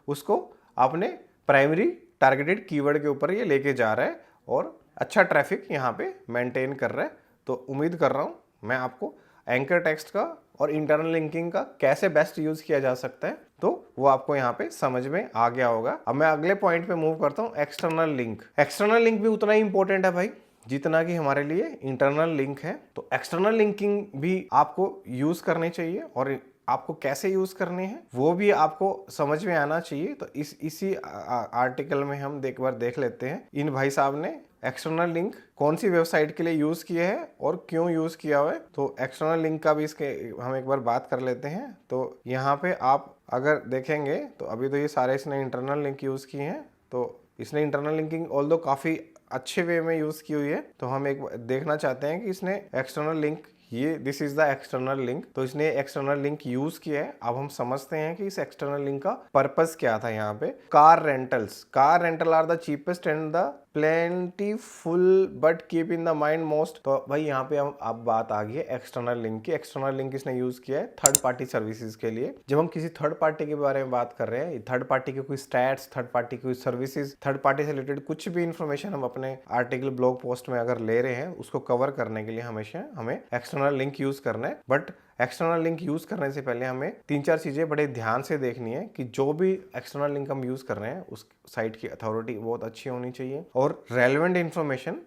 उसको अपने प्राइमरी टारगेटेड कीवर्ड के ऊपर ये लेके जा रहा है और अच्छा ट्रैफिक यहाँ पे मेंटेन कर रहा है। तो उम्मीद कर रहा हूँ मैं आपको एंकर टेक्स्ट का और इंटरनल लिंकिंग का कैसे बेस्ट यूज किया जा सकता है तो वो आपको यहाँ पे समझ में आ गया होगा। अब मैं अगले पॉइंट पे मूव करता हूँ, एक्सटर्नल लिंक। एक्सटर्नल लिंक भी उतना ही इंपॉर्टेंट है भाई जितना कि हमारे लिए इंटरनल लिंक है। तो एक्सटर्नल लिंकिंग भी आपको यूज करनी चाहिए और आपको कैसे यूज करने हैं वो भी आपको समझ में आना चाहिए। तो इसी आर्टिकल में हम एक बार देख लेते हैं इन भाई साहब ने एक्सटर्नल लिंक कौन सी वेबसाइट के लिए यूज किया है और क्यों यूज किया हुआ है। तो एक्सटर्नल लिंक का भी इसके हम एक बार बात कर लेते हैं। तो यहाँ पे आप अगर देखेंगे तो अभी तो ये सारे इसने इंटरनल लिंक यूज किए हैं। तो इसने इंटरनल लिंकिंग ऑल्दो काफी अच्छे वे में यूज की हुई है। तो हम एक देखना चाहते हैं कि इसने एक्सटर्नल लिंक, ये this is the external link, तो इसने एक्सटर्नल लिंक यूज किया है। अब हम समझते हैं कि इस एक्सटर्नल लिंक का पर्पस क्या था। यहाँ पे car rentals, car rental are the cheapest and the plentiful but keep in the mind most. तो भाई यहाँ पे हम अब बात आ गई है एक्सटर्नल लिंक की। एक्सटर्नल लिंक इसने यूज किया है थर्ड पार्टी सर्विसेज के लिए। जब हम किसी थर्ड पार्टी के बारे में बात कर रहे हैं, थर्ड पार्टी के कोई स्टैट्स, थर्ड पार्टी की कोई सर्विसेज, थर्ड पार्टी से रिलेटेड कुछ भी इंफॉर्मेशन हम अपने आर्टिकल ब्लॉग पोस्ट में अगर ले रहे हैं उसको कवर करने के लिए हमेशा हमें एक्सटर्नल लिंक यूज करना है। बट एक्सटर्नल लिंक यूज करने से पहले हमें 3-4 चीजें बड़े ध्यान से देखनी है कि जो भी एक्सटर्नल लिंक हम यूज कर रहे हैं उस साइट की अथॉरिटी बहुत अच्छी होनी चाहिए और रेलेवेंट इंफॉर्मेशन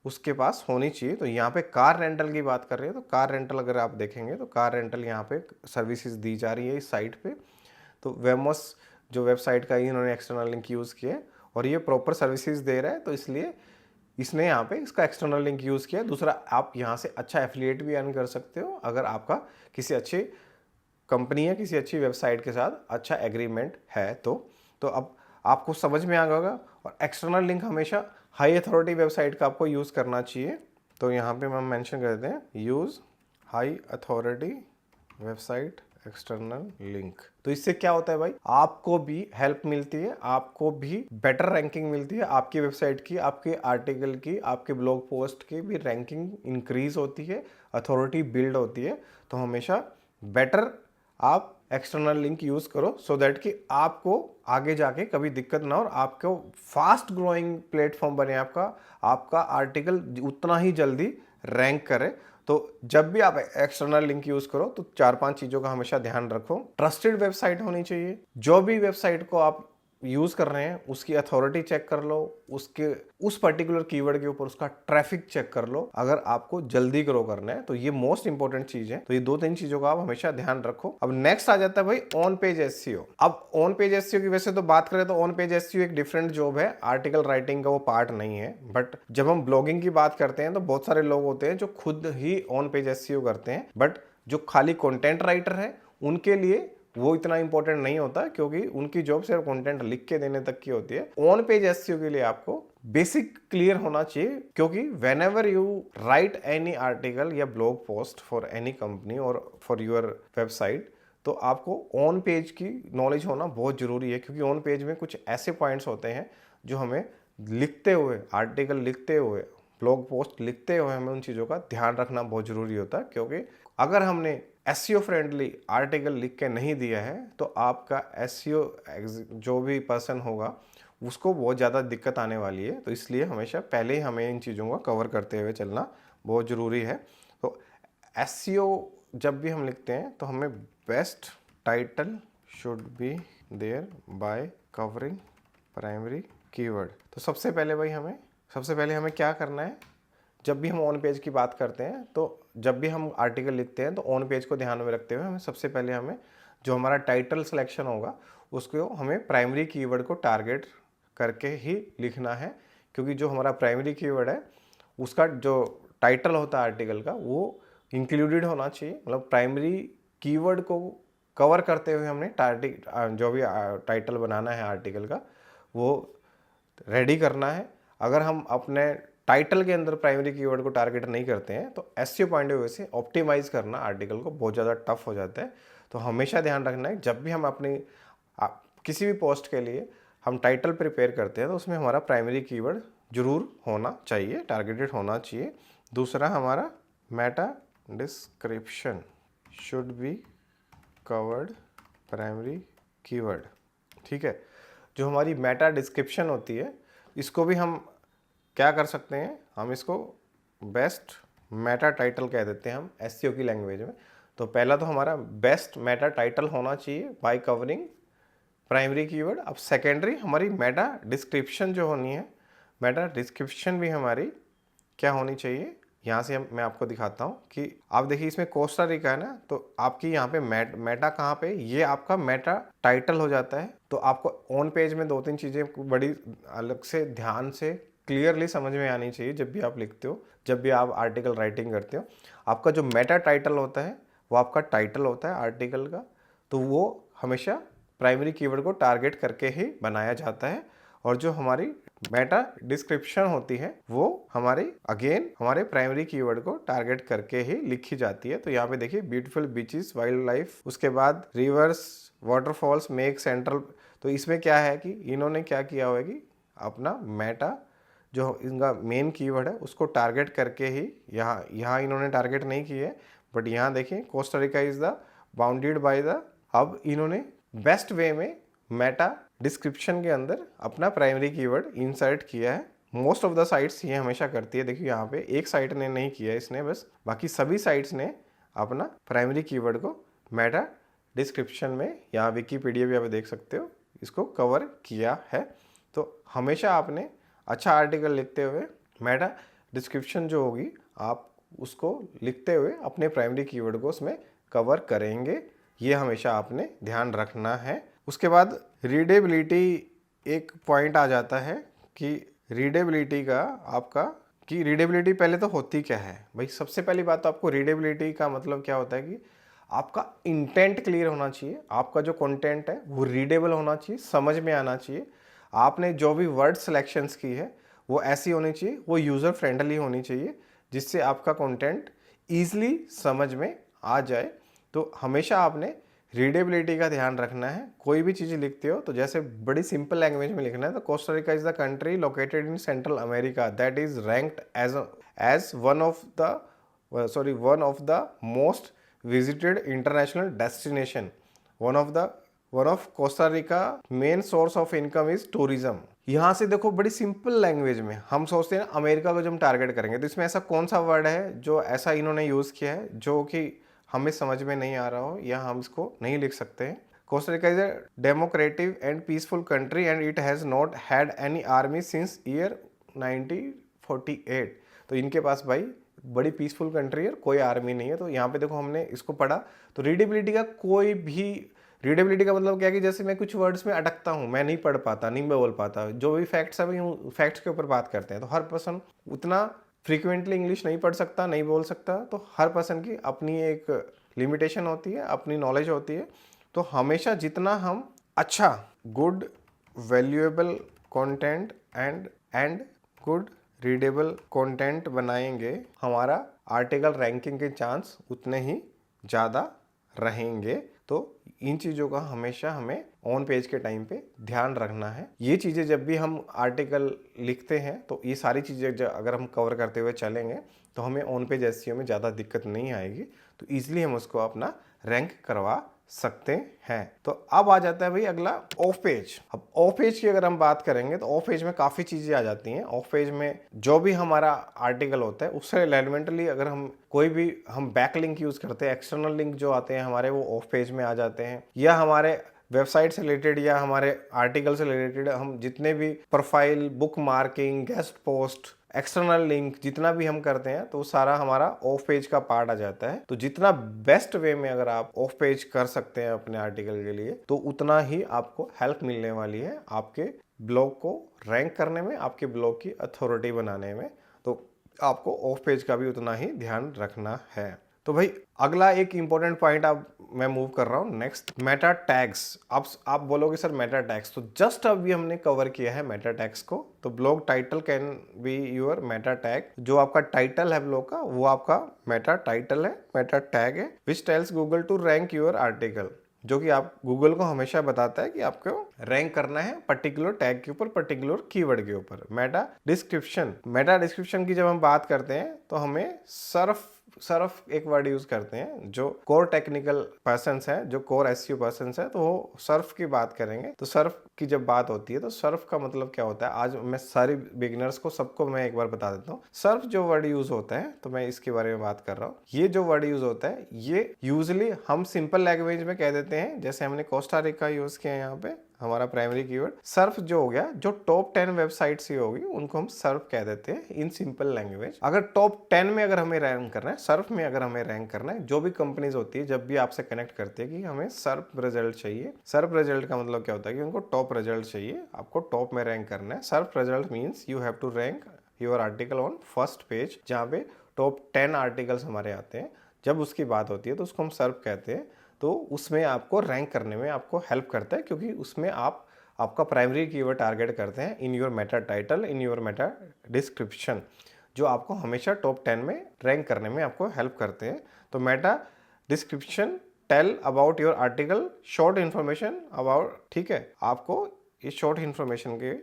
उसके पास होनी चाहिए। तो यहाँ पे कार रेंटल की बात कर रहे हैं, तो कार रेंटल अगर आप देखेंगे तो कार रेंटल यहाँ पे सर्विसेज दी जा रही है इस साइट पे। तो वेमोस जो वेबसाइट का इन्होंने एक्सटर्नल लिंक यूज किया है और ये प्रॉपर सर्विसेज दे रहा है, तो इसलिए इसने यहाँ पे इसका एक्सटर्नल लिंक यूज किया। दूसरा, आप यहाँ से अच्छा एफिलिएट भी अर्न कर सकते हो अगर आपका किसी अच्छी कंपनी या किसी अच्छी वेबसाइट के साथ अच्छा एग्रीमेंट है। तो अब आपको समझ में आ गया होगा। और एक्सटर्नल लिंक हमेशा हाई अथॉरिटी वेबसाइट का आपको यूज करना चाहिए। तो यहाँ पे हम मेंशन कर देते हैं use high authority website external link. तो इससे क्या होता है भाई, आपको भी हेल्प मिलती है, आपको भी बेटर रैंकिंग मिलती है, आपकी वेबसाइट की, आपके आर्टिकल की, आपके ब्लॉग पोस्ट की भी रैंकिंग इंक्रीज होती है, अथॉरिटी बिल्ड होती है। तो हमेशा बेटर आप एक्सटर्नल लिंक यूज करो सो दैट कि आपको आगे जाके कभी दिक्कत ना हो और आपको फास्ट ग्रोइंग प्लेटफॉर्म बने आपका, आपका आर्टिकल उतना ही जल्दी रैंक करे। तो जब भी आप एक्सटर्नल लिंक यूज करो तो 4-5 चीजों का हमेशा ध्यान रखो। ट्रस्टेड वेबसाइट होनी चाहिए, जो भी वेबसाइट को आप यूज कर रहे हैं उसकी अथॉरिटी चेक कर लो, उसके उस पर्टिकुलर कीवर्ड के ऊपर उसका ट्रैफिक चेक कर लो, अगर आपको जल्दी ग्रो करना है तो ये मोस्ट इंपॉर्टेंट चीज है। तो ये 2-3 चीजों का आप हमेशा ध्यान रखो। अब नेक्स्ट आ जाता है भाई ऑन पेज एसईओ। अब ऑन पेज एसईओ की वैसे तो बात करें तो ऑन पेज एसईओ एक डिफरेंट जॉब है, आर्टिकल राइटिंग का वो पार्ट नहीं है। बट जब हम ब्लॉगिंग की बात करते हैं तो बहुत सारे लोग होते हैं जो खुद ही ऑन पेज एसईओ करते हैं, बट जो खाली कंटेंट राइटर है उनके लिए वो इतना इंपॉर्टेंट नहीं होता, क्योंकि उनकी जॉब सिर्फ कंटेंट लिख के देने तक की होती है। ऑन पेज एसईओ के लिए आपको बेसिक क्लियर होना चाहिए, क्योंकि whenever you write any article या blog post for any company और फॉर योर वेबसाइट, तो आपको ऑन पेज की नॉलेज होना बहुत जरूरी है। क्योंकि ऑन पेज में कुछ ऐसे पॉइंट्स होते हैं जो हमें लिखते हुए, आर्टिकल लिखते हुए, ब्लॉग पोस्ट लिखते हुए हमें उन चीज़ों का ध्यान रखना बहुत ज़रूरी होता है। क्योंकि अगर हमने एसईओ फ्रेंडली आर्टिकल लिख के नहीं दिया है तो आपका एसईओ जो भी पर्सन होगा उसको बहुत ज़्यादा दिक्कत आने वाली है। तो इसलिए हमेशा पहले ही हमें इन चीज़ों का कवर करते हुए चलना बहुत ज़रूरी है। तो एसईओ जब भी हम लिखते हैं तो हमें best title should be there by covering primary keyword. तो सबसे पहले हमें क्या करना है, जब भी हम ऑन पेज की बात करते हैं तो जब भी हम आर्टिकल लिखते हैं तो ऑन पेज को ध्यान में रखते हुए हमें सबसे पहले हमें जो हमारा टाइटल सिलेक्शन होगा उसको हमें प्राइमरी कीवर्ड को टारगेट करके ही लिखना है। क्योंकि जो हमारा प्राइमरी कीवर्ड है उसका जो टाइटल होता है आर्टिकल का वो इंक्लूडेड होना चाहिए। मतलब प्राइमरी कीवर्ड को कवर करते हुए हमने जो भी टाइटल बनाना है आर्टिकल का वो रेडी करना है। अगर हम अपने टाइटल के अंदर प्राइमरी कीवर्ड को टारगेट नहीं करते हैं तो एसईओ पॉइंट ऑफ व्यू से ऑप्टिमाइज करना आर्टिकल को बहुत ज़्यादा टफ हो जाता है। तो हमेशा ध्यान रखना है जब भी हम अपनी किसी भी पोस्ट के लिए हम टाइटल प्रिपेयर करते हैं तो उसमें हमारा प्राइमरी कीवर्ड जरूर होना चाहिए, टारगेटेड होना चाहिए। दूसरा हमारा Meta description should be covered primary keyword. ठीक है, जो हमारी मेटा डिस्क्रिप्शन होती है इसको भी हम क्या कर सकते हैं, हम इसको बेस्ट मेटा टाइटल कह देते हैं हम एसईओ की लैंग्वेज में। तो पहला तो हमारा बेस्ट मेटा टाइटल होना चाहिए बाय कवरिंग प्राइमरी कीवर्ड। अब सेकेंडरी हमारी मेटा डिस्क्रिप्शन जो होनी है, मेटा डिस्क्रिप्शन भी हमारी क्या होनी चाहिए, यहाँ से मैं आपको दिखाता हूँ कि आप देखिए इसमें कोस्टा रिका है ना, तो आपकी यहाँ पे मेटा कहाँ पे, ये आपका मेटा टाइटल हो जाता है। तो आपको ऑन पेज में 2-3 चीज़ें बड़ी अलग से ध्यान से क्लियरली समझ में आनी चाहिए जब भी आप लिखते हो, जब भी आप आर्टिकल राइटिंग करते हो। आपका जो मेटा टाइटल होता है वो आपका टाइटल होता है आर्टिकल का, तो वो हमेशा प्राइमरी कीवर्ड को टारगेट करके ही बनाया जाता है। और जो हमारी मेटा डिस्क्रिप्शन होती है वो हमारे प्राइमरी कीवर्ड को टारगेट करके ही लिखी जाती है। तो यहाँ पे देखिए ब्यूटीफुल बीचेस, वाइल्ड लाइफ, उसके बाद रिवर्स, वाटरफॉल्स, मेक सेंट्रल। तो इसमें क्या है कि इन्होंने क्या किया हुआ है कि अपना मेटा जो इनका मेन कीवर्ड है उसको टारगेट करके ही यहाँ इन्होंने टारगेट नहीं किए है, बट यहाँ देखिए Costa Rica is the bounded by the. अब इन्होंने बेस्ट वे में मेटा डिस्क्रिप्शन के अंदर अपना प्राइमरी कीवर्ड इंसर्ट किया है। मोस्ट ऑफ द साइट्स ये हमेशा करती है। देखिए यहाँ पे एक साइट ने नहीं किया इसने, बस बाकी सभी साइट्स ने अपना प्राइमरी कीवर्ड को मेटा डिस्क्रिप्शन में, यहाँ विकीपीडिया भी आप देख सकते हो, इसको कवर किया है। तो हमेशा आपने अच्छा आर्टिकल लिखते हुए मेटा डिस्क्रिप्शन जो होगी आप उसको लिखते हुए अपने प्राइमरी कीवर्ड को उसमें कवर करेंगे, ये हमेशा आपने ध्यान रखना है। उसके बाद रीडेबिलिटी एक पॉइंट आ जाता है कि रीडेबिलिटी का आपका कि रीडेबिलिटी पहले तो होती क्या है भाई। सबसे पहली बात तो आपको रीडेबिलिटी का मतलब क्या होता है कि आपका इंटेंट क्लियर होना चाहिए, आपका जो कंटेंट है वो रीडेबल होना चाहिए, समझ में आना चाहिए। आपने जो भी वर्ड सिलेक्शंस की है वो ऐसी होनी चाहिए, वो यूज़र फ्रेंडली होनी चाहिए, जिससे आपका कंटेंट ईजिली समझ में आ जाए। तो हमेशा आपने रीडेबिलिटी का ध्यान रखना है। कोई भी चीज़ लिखते हो तो जैसे बड़ी सिंपल लैंग्वेज में लिखना है। तो Costa Rica is the country located in Central America that is ranked as one of the most visited international destination. One of Costa Rica main source of income is tourism. यहाँ से देखो बड़ी simple language में हम सोचते हैं America को जब हम टारगेट करेंगे तो इसमें ऐसा कौन सा वर्ड है जो ऐसा इन्होंने यूज़ किया है जो कि हमें समझ में नहीं आ रहा हो या हम इसको नहीं लिख सकते हैं। Costa Rica is a democratic and peaceful country and it has not had any army since year 1948। तो इनके पास भाई बड़ी पीसफुल कंट्री है, कोई आर्मी नहीं है। तो यहाँ पे देखो हमने इसको पढ़ा। तो रीडेबिलिटी का कोई भी, रीडेबिलिटी का मतलब क्या है कि जैसे मैं कुछ वर्ड्स में अटकता हूँ, मैं नहीं पढ़ पाता, नहीं बोल पाता, जो भी फैक्ट्स है भाई फैक्ट्स के ऊपर बात करते हैं। तो हर पर्सन उतना फ्रीक्वेंटली इंग्लिश नहीं पढ़ सकता, नहीं बोल सकता। तो हर पर्सन की अपनी एक लिमिटेशन होती है, अपनी नॉलेज होती है। तो हमेशा जितना हम अच्छा good valuable content and good readable content बनाएंगे, हमारा आर्टिकल रैंकिंग के चांस उतने ही ज़्यादा रहेंगे। तो इन चीज़ों का हमेशा हमें ऑन पेज के टाइम पे ध्यान रखना है। ये चीज़ें जब भी हम आर्टिकल लिखते हैं तो ये सारी चीज़ें अगर हम कवर करते हुए चलेंगे तो हमें ऑन पेज एसईओ में ज़्यादा दिक्कत नहीं आएगी। तो ईजिली हम उसको अपना रैंक करवा सकते हैं। तो अब आ जाता है भाई अगला ऑफ पेज। अब ऑफ पेज की अगर हम बात करेंगे तो ऑफ पेज में काफ़ी चीज़ें आ जाती हैं। ऑफ पेज में जो भी हमारा आर्टिकल होता है उससे रिलेवेंटली अगर हम कोई भी हम बैक लिंक यूज़ करते हैं, एक्सटर्नल लिंक जो आते हैं हमारे वो ऑफ पेज में आ जाते हैं। या हमारे वेबसाइट से रिलेटेड या हमारे आर्टिकल से रिलेटेड हम जितने भी profile, book marking, guest post, external link जितना भी हम करते हैं तो सारा हमारा ऑफ पेज का पार्ट आ जाता है। तो जितना बेस्ट वे में अगर आप ऑफ पेज कर सकते हैं अपने आर्टिकल के लिए तो उतना ही आपको हेल्प मिलने वाली है आपके ब्लॉग को रैंक करने में, आपके ब्लॉग की अथॉरिटी बनाने में। तो आपको ऑफ पेज का भी उतना ही ध्यान रखना है। तो भाई अगला एक इंपॉर्टेंट पॉइंट अब मैं मूव कर रहा हूँ नेक्स्ट, मेटा टैग्स। अब आप बोलोगे सर मेटा टैग्स, तो जस्ट अभी हमने कवर किया है मेटा टैग्स को। तो blog title can be your meta tag. जो आपका टाइटल है ब्लॉग का वो आपका मेटा टाइटल है, मेटा टैग है, which tells Google to rank your article. जो कि आप गूगल को हमेशा बताता है कि आपको रैंक करना है पर्टिकुलर टैग के ऊपर, पर्टिकुलर कीवर्ड के ऊपर। मेटा डिस्क्रिप्शन की जब हम बात करते हैं तो हमें सर्फ एक वर्ड यूज करते हैं। जो कोर टेक्निकल पर्सन्स हैं, जो कोर एसईओ पर्सन्स हैं, तो वो सर्फ की बात करेंगे। तो सर्फ की जब बात होती है तो सर्फ का मतलब क्या होता है, आज मैं सारी बिगिनर्स को सबको मैं एक बार बता देता हूँ। सर्फ जो वर्ड यूज होता है तो मैं इसके बारे में बात कर रहा हूँ। ये जो वर्ड यूज होता है ये यूजली हम सिंपल लैंग्वेज में कह देते हैं। जैसे हमने कोस्टा रिका यूज किया यहाँ पे हमारा प्राइमरी कीवर्ड। सर्फ जो हो गया, जो टॉप 10 वेबसाइट्स ही होगी उनको हम सर्फ कह देते हैं इन सिंपल लैंग्वेज। अगर टॉप 10 में अगर हमें रैंक करना है, सर्फ में अगर हमें रैंक करना है, जो भी कंपनीज होती है जब भी आपसे कनेक्ट करती है कि हमें सर्फ रिजल्ट चाहिए। सर्फ रिजल्ट का मतलब क्या होता है कि उनको टॉप रिजल्ट चाहिए, आपको टॉप में रैंक करना है। SERP result means you have to rank your article on first page, जहाँ पे टॉप 10 आर्टिकल्स हमारे आते हैं। जब उसकी बात होती है तो उसको हम सर्फ कहते हैं। तो उसमें आपको रैंक करने में आपको हेल्प करता है, क्योंकि उसमें आपका प्राइमरी कीवर्ड टारगेट करते हैं इन your Meta title, in your meta description, जो आपको हमेशा टॉप 10 में रैंक करने में आपको हेल्प करते हैं। तो meta description tell about your article, short information about, ठीक है, आपको इस शॉर्ट इन्फॉर्मेशन के,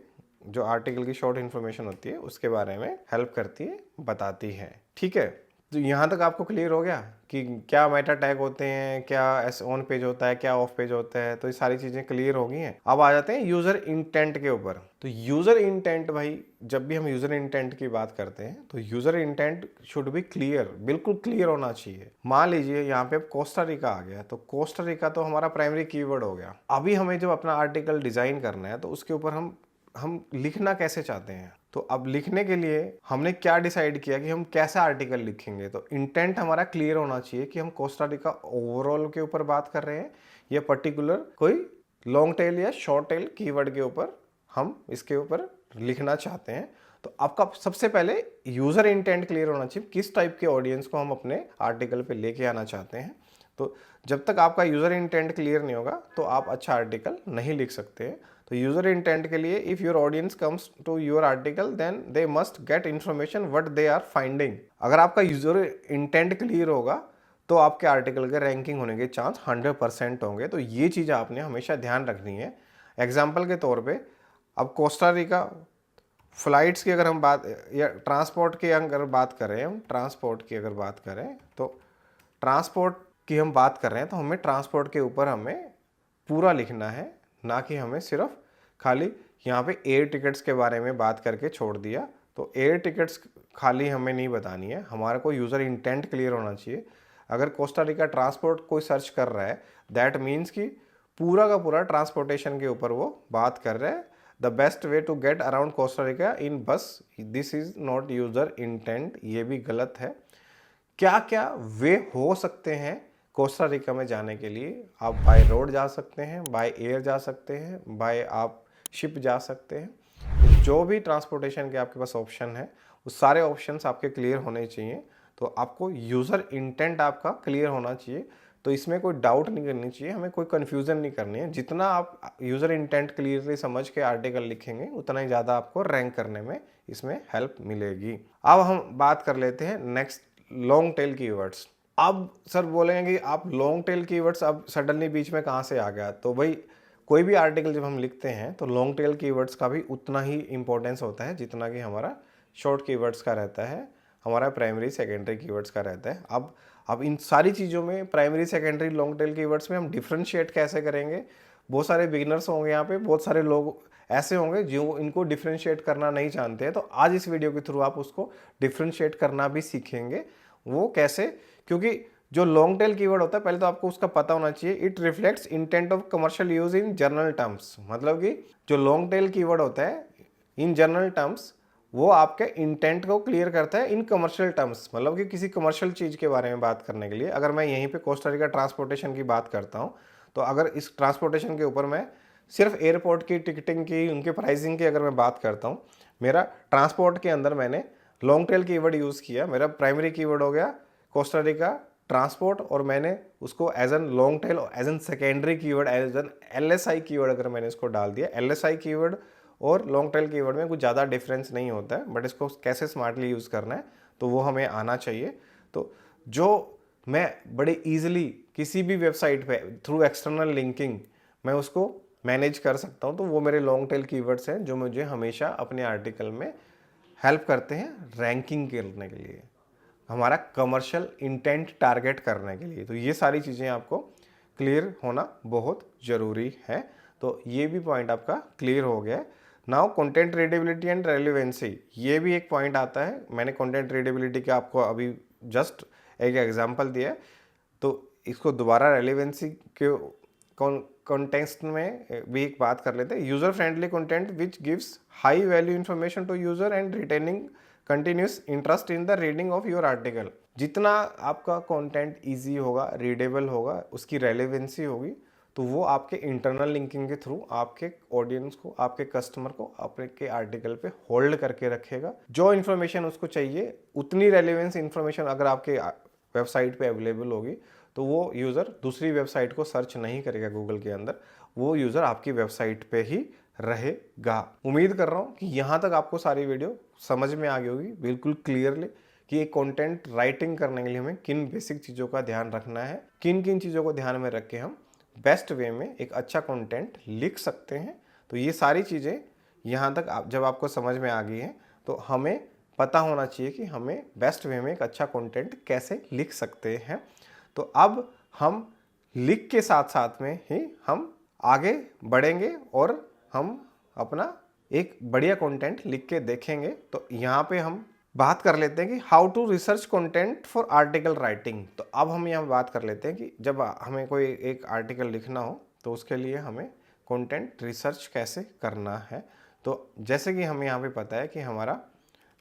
जो आर्टिकल की शॉर्ट इन्फॉर्मेशन होती है उसके बारे में हेल्प करती है, बताती है। ठीक है, तो यहाँ तक आपको क्लियर हो गया कि क्या मेटा टैग होते हैं, क्या ऑन पेज होता है, क्या ऑफ पेज होता है। तो ये सारी चीज़ें क्लियर हो गई हैं। अब आ जाते हैं यूज़र इंटेंट के ऊपर। तो यूज़र इंटेंट भाई, जब भी हम यूज़र इंटेंट की बात करते हैं तो user intent should be clear, बिल्कुल क्लियर होना चाहिए। मान लीजिए यहाँ पे कोस्टा रिका आ गया, तो कोस्टा रिका तो हमारा प्राइमरी कीवर्ड हो गया। अभी हमें जब अपना आर्टिकल डिज़ाइन करना है तो उसके ऊपर हम लिखना कैसे चाहते हैं। तो अब लिखने के लिए हमने क्या डिसाइड किया कि हम कैसा आर्टिकल लिखेंगे। तो इंटेंट हमारा क्लियर होना चाहिए कि हम कोस्टा रिका ओवरऑल के ऊपर बात कर रहे हैं या पर्टिकुलर कोई लॉन्ग टेल या शॉर्ट टेल कीवर्ड के ऊपर हम इसके ऊपर लिखना चाहते हैं। तो आपका सबसे पहले यूज़र इंटेंट क्लियर होना चाहिए, किस टाइप के ऑडियंस को हम अपने आर्टिकल पे लेके आना चाहते हैं। तो जब तक आपका यूज़र इंटेंट क्लियर नहीं होगा तो आप अच्छा आर्टिकल नहीं लिख सकते हैं। तो यूज़र इंटेंट के लिए, if your audience comes to your article then they must get information what they are finding. अगर आपका यूज़र इंटेंट क्लियर होगा तो आपके आर्टिकल के रैंकिंग होने के चांस 100% होंगे। तो ये चीज़ आपने हमेशा ध्यान रखनी है। एग्जाम्पल के तौर पे अब कोस्टा रिका फ्लाइट्स की अगर हम बात या ट्रांसपोर्ट की अगर बात करें, हम ट्रांसपोर्ट की अगर बात करें तो ट्रांसपोर्ट की हम बात कर रहे हैं तो हमें ट्रांसपोर्ट के ऊपर हमें पूरा लिखना है, ना कि हमें सिर्फ खाली यहाँ पे एयर टिकट्स के बारे में बात करके छोड़ दिया। तो एयर टिकट्स खाली हमें नहीं बतानी है, हमारा को यूज़र इंटेंट क्लियर होना चाहिए। अगर कोस्टा रिका ट्रांसपोर्ट कोई सर्च कर रहा है, दैट मीन्स कि पूरा का पूरा ट्रांसपोर्टेशन के ऊपर वो बात कर रहा है। The best way to get around Costa Rica in bus, this is not user intent, ये भी गलत है। क्या क्या वे हो सकते हैं कोस्टा रिका में जाने के लिए? आप बाय रोड जा सकते हैं, बाय एयर जा सकते हैं, बाय आप शिप जा सकते हैं। जो भी ट्रांसपोर्टेशन के आपके पास ऑप्शन है, वो सारे ऑप्शंस आपके क्लियर होने चाहिए। तो आपको यूज़र इंटेंट आपका क्लियर होना चाहिए। तो इसमें कोई डाउट नहीं करनी चाहिए, हमें कोई कन्फ्यूज़न नहीं करनी है। जितना आप यूज़र इंटेंट क्लियरली समझ के आर्टिकल लिखेंगे, उतना ही ज़्यादा आपको रैंक करने में इसमें हेल्प मिलेगी। अब हम बात कर लेते हैं नेक्स्ट, लॉन्ग टेल कीवर्ड्स। अब सर बोलेंगे कि आप लॉन्ग टेल कीवर्ड्स अब सडनली बीच में कहाँ से आ गया? तो भाई कोई भी आर्टिकल जब हम लिखते हैं तो लॉन्ग टेल कीवर्ड्स का भी उतना ही इंपॉर्टेंस होता है जितना कि हमारा शॉर्ट कीवर्ड्स का रहता है, हमारा प्राइमरी सेकेंडरी कीवर्ड्स का रहता है। अब इन सारी चीज़ों में primary secondary long tail keywords में हम डिफ्रेंशिएट कैसे करेंगे? बहुत सारे बिगिनर्स होंगे यहाँ पे, बहुत सारे लोग ऐसे होंगे जो इनको डिफ्रेंशिएट करना नहीं जानते हैं। तो आज इस वीडियो के थ्रू आप उसको डिफ्रेंशिएट करना भी सीखेंगे। वो कैसे? क्योंकि जो लॉन्ग टेल कीवर्ड होता है, पहले तो आपको उसका पता होना चाहिए, it reflects intent of commercial use in general terms. मतलब कि जो लॉन्ग टेल कीवर्ड होता है इन जनरल टर्म्स, वो आपके इंटेंट को क्लियर करता है इन कमर्शियल टर्म्स। मतलब कि किसी कमर्शियल चीज़ के बारे में बात करने के लिए, अगर मैं यहीं पे कोस्टा रिका ट्रांसपोर्टेशन की बात करता हूँ, तो अगर इस ट्रांसपोर्टेशन के ऊपर मैं सिर्फ एयरपोर्ट की टिकटिंग की, उनके प्राइसिंग की अगर मैं बात करता हूँ, मेरा ट्रांसपोर्ट के अंदर मैंने लॉन्ग टेल कीवर्ड यूज़ किया, मेरा प्राइमरी कीवर्ड हो गया कोस्टा रिका ट्रांसपोर्ट, और मैंने उसको as an long tail, as an secondary keyword, as an LSI keyword अगर मैंने इसको डाल दिया। LSI कीवर्ड और लॉन्ग टेल कीवर्ड में कुछ ज़्यादा डिफरेंस नहीं होता है, बट इसको कैसे स्मार्टली यूज़ करना है तो वो हमें आना चाहिए। तो जो मैं बड़े ईजिली किसी भी वेबसाइट पे थ्रू एक्सटर्नल लिंकिंग मैं उसको मैनेज कर सकता हूँ, तो वो मेरे लॉन्ग टेल कीवर्ड्स हैं जो मुझे हमेशा अपने आर्टिकल में हेल्प करते हैं रैंकिंग करने के लिए, हमारा कमर्शियल इंटेंट टारगेट करने के लिए। तो ये सारी चीज़ें आपको क्लियर होना बहुत ज़रूरी है। तो ये भी पॉइंट आपका क्लियर हो गया है। Now content readability and relevancy, ये भी एक पॉइंट आता है। मैंने कंटेंट रीडेबिलिटी का आपको अभी जस्ट एक एग्जांपल दिया है, तो इसको दोबारा रेलिवेंसी के कॉन्टेक्स्ट में भी एक बात कर लेते हैं। User friendly content which gives high value information to user and retaining continuous interest in the reading of your article. जितना आपका कंटेंट इजी होगा, रीडेबल होगा, उसकी रेलेवेंसी होगी, तो वो आपके इंटरनल लिंकिंग के थ्रू आपके ऑडियंस को, आपके कस्टमर को आपके आर्टिकल पे होल्ड करके रखेगा। जो इन्फॉर्मेशन उसको चाहिए, उतनी रेलेवेंस इन्फॉर्मेशन अगर आपके वेबसाइट पे अवेलेबल होगी, तो वो यूज़र दूसरी वेबसाइट को सर्च नहीं करेगा गूगल के अंदर, वो यूज़र आपकी वेबसाइट पे ही रहेगा। उम्मीद कर रहा हूँ कि यहाँ तक आपको सारी वीडियो समझ में आ गई होगी बिल्कुल क्लियरली, कि एक कंटेंट राइटिंग करने के लिए हमें किन बेसिक चीज़ों का ध्यान रखना है, किन किन चीज़ों को ध्यान में रख के हम बेस्ट वे में एक अच्छा कंटेंट लिख सकते हैं। तो ये सारी चीज़ें यहाँ तक जब आपको समझ में आ गई हैं, तो हमें पता होना चाहिए कि हमें बेस्ट वे में एक अच्छा कंटेंट कैसे लिख सकते हैं। तो अब हम लिख के साथ साथ में ही हम आगे बढ़ेंगे और हम अपना एक बढ़िया कंटेंट लिख के देखेंगे। तो यहाँ पे हम बात कर लेते हैं कि how to research content for article writing. तो अब हम यहाँ बात कर लेते हैं कि जब हमें कोई एक आर्टिकल लिखना हो तो उसके लिए हमें कंटेंट रिसर्च कैसे करना है। तो जैसे कि हमें यहाँ पे पता है कि हमारा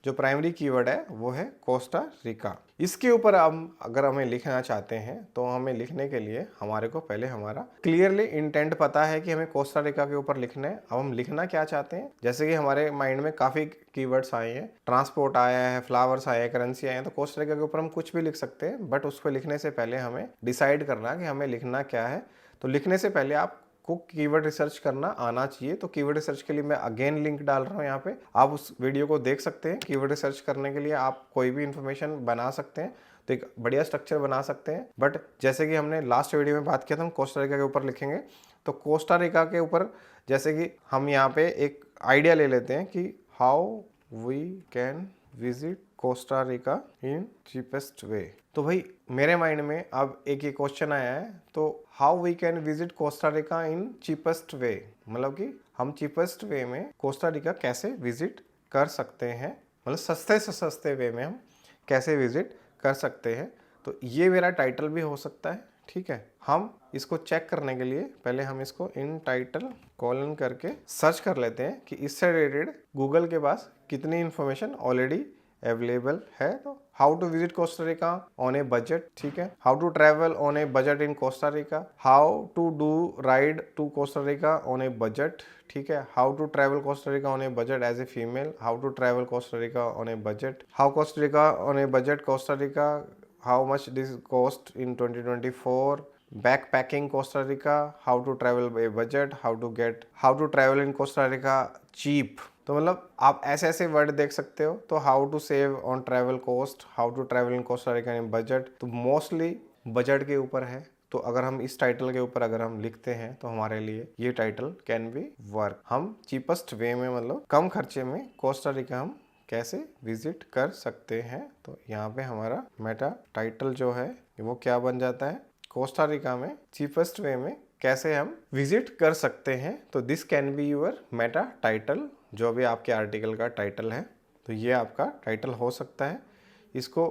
जो प्राइमरी कीवर्ड है वो है कोस्टा रिका। इसके ऊपर हम अगर हमें लिखना चाहते हैं तो हमें लिखने के लिए हमारे को पहले हमारा क्लियरली इंटेंट पता है कि हमें कोस्टा रिका के ऊपर लिखना है। अब हम लिखना क्या चाहते हैं, जैसे कि हमारे माइंड में काफ़ी कीवर्ड्स आए हैं, ट्रांसपोर्ट आया है, फ्लावर्स आए हैं, करेंसी आए हैं, तो कोस्टा रिका के ऊपर हम कुछ भी लिख सकते हैं। बट उसको लिखने से पहले हमें डिसाइड करना कि हमें लिखना क्या है। तो लिखने से पहले आप को कीवर्ड रिसर्च करना आना चाहिए। तो कीवर्ड रिसर्च के लिए मैं अगेन लिंक डाल रहा हूँ यहाँ पे, आप उस वीडियो को देख सकते हैं। कीवर्ड रिसर्च करने के लिए आप कोई भी इंफॉर्मेशन बना सकते हैं। तो एक बढ़िया स्ट्रक्चर बना सकते हैं। बट जैसे कि हमने लास्ट वीडियो में बात किया था, हम कोस्टा रिका के ऊपर लिखेंगे, तो कोस्टा रिका के ऊपर जैसे कि हम यहाँ पे एक आइडिया ले लेते हैं कि how we can visit Costa Rica in cheapest way. तो भाई मेरे माइंड में अब एक ये क्वेश्चन आया है, तो how we can visit Costa Rica in cheapest way, मतलब कि हम चीपेस्ट वे में कोस्टा रिका कैसे विजिट कर सकते हैं, मतलब सस्ते से सस्ते वे में हम कैसे विजिट कर सकते हैं। तो ये मेरा टाइटल भी हो सकता है, ठीक है। हम इसको चेक करने के लिए पहले हम इसको इन टाइटल कॉलन करके सर्च कर लेते हैं कि इससे रिलेटेड गूगल के पास कितनी इंफॉर्मेशन ऑलरेडी अवेलेबल है। तो how to visit Costa Rica on a budget, ठीक है। How to travel on a budget in Costa Rica, how to do ride to Costa Rica on a budget, ठीक है। How to travel Costa Rica on a budget as a female, how to travel Costa Rica on a budget, how Costa Rica on a budget Costa Rica, how much this cost in 2024, backpacking Costa Rica, how to travel by budget, how to travel in Costa Rica cheap। तो मतलब आप ऐसे ऐसे word देख सकते हो। तो how to save on travel cost, how to travel in Costa Rica in budget, तो मोस्टली बजट के ऊपर है। तो अगर हम इस टाइटल के ऊपर अगर हम लिखते हैं तो हमारे लिए ये टाइटल कैन बी वर्क। हम चीपेस्ट वे में, मतलब कम खर्चे में कोस्टा रिका हम कैसे विजिट कर सकते हैं। तो यहाँ पे हमारा मेटा टाइटल जो है वो क्या बन जाता है, कोस्टा रिका में चीपेस्ट वे में कैसे हम विजिट कर सकते हैं। तो this can be your meta title, जो भी आपके आर्टिकल का टाइटल है। तो ये आपका टाइटल हो सकता है। इसको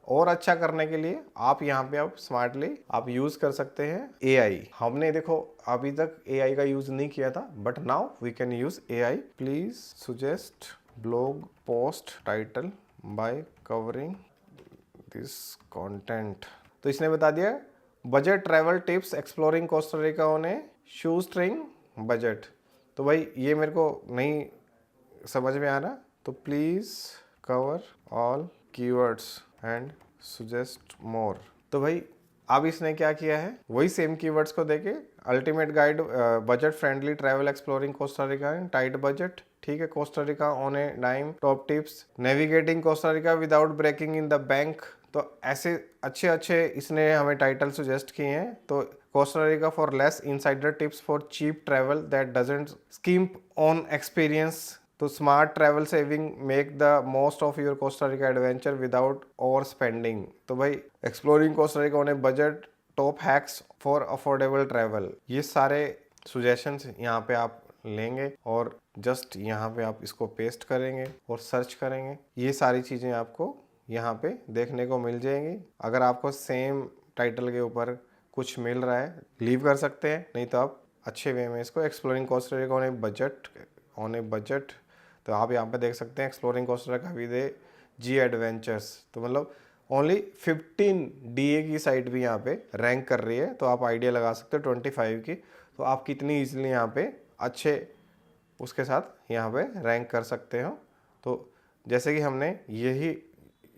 और अच्छा करने के लिए आप यहाँ पे आप स्मार्टली आप यूज़ कर सकते हैं एआई। हमने देखो अभी तक एआई का यूज़ नहीं किया था, but now we can use AI. Please suggest blog post title by covering this content. तो इसने बता दिया budget travel tips exploring Costa Rica on a shoestring budget. तो भाई ये मेरे को नहीं समझ में आ रहा, तो please cover all keywords and suggest more. तो भाई अब इसने क्या किया है, वही सेम कीवर्ड्स को देके ultimate guide budget friendly travel exploring Costa Rica in tight budget, ठीक है। Costa Rica on a dime, top tips, navigating Costa Rica without breaking in the bank. तो ऐसे अच्छे अच्छे इसने हमें टाइटल सजेस्ट किए हैं। तो Costa Rica for less insider tips for cheap travel that doesn't skimp on experience. तो smart travel saving make the most of your Costa Rica adventure without over spending. तो भाई exploring Costa Rica on a budget, top hacks for affordable travel, ये सारे suggestions यहाँ पे आप लेंगे और जस्ट यहाँ पे आप इसको पेस्ट करेंगे और सर्च करेंगे। ये सारी चीज़ें आपको यहाँ पे देखने को मिल जाएंगी। अगर आपको सेम टाइटल के ऊपर कुछ मिल रहा है लीव कर सकते हैं, नहीं तो आप अच्छे वे में इसको exploring Costa Rica on a budget. तो आप यहाँ पे देख सकते हैं exploring Costa Rica with a G Adventures. तो मतलब ओनली 15 डीए की साइट भी यहाँ पे रैंक कर रही है। तो आप आइडिया लगा सकते हो 25 की, तो आप कितनी ईजिली यहाँ पे अच्छे उसके साथ यहाँ पे रैंक कर सकते हो। तो जैसे कि हमने यही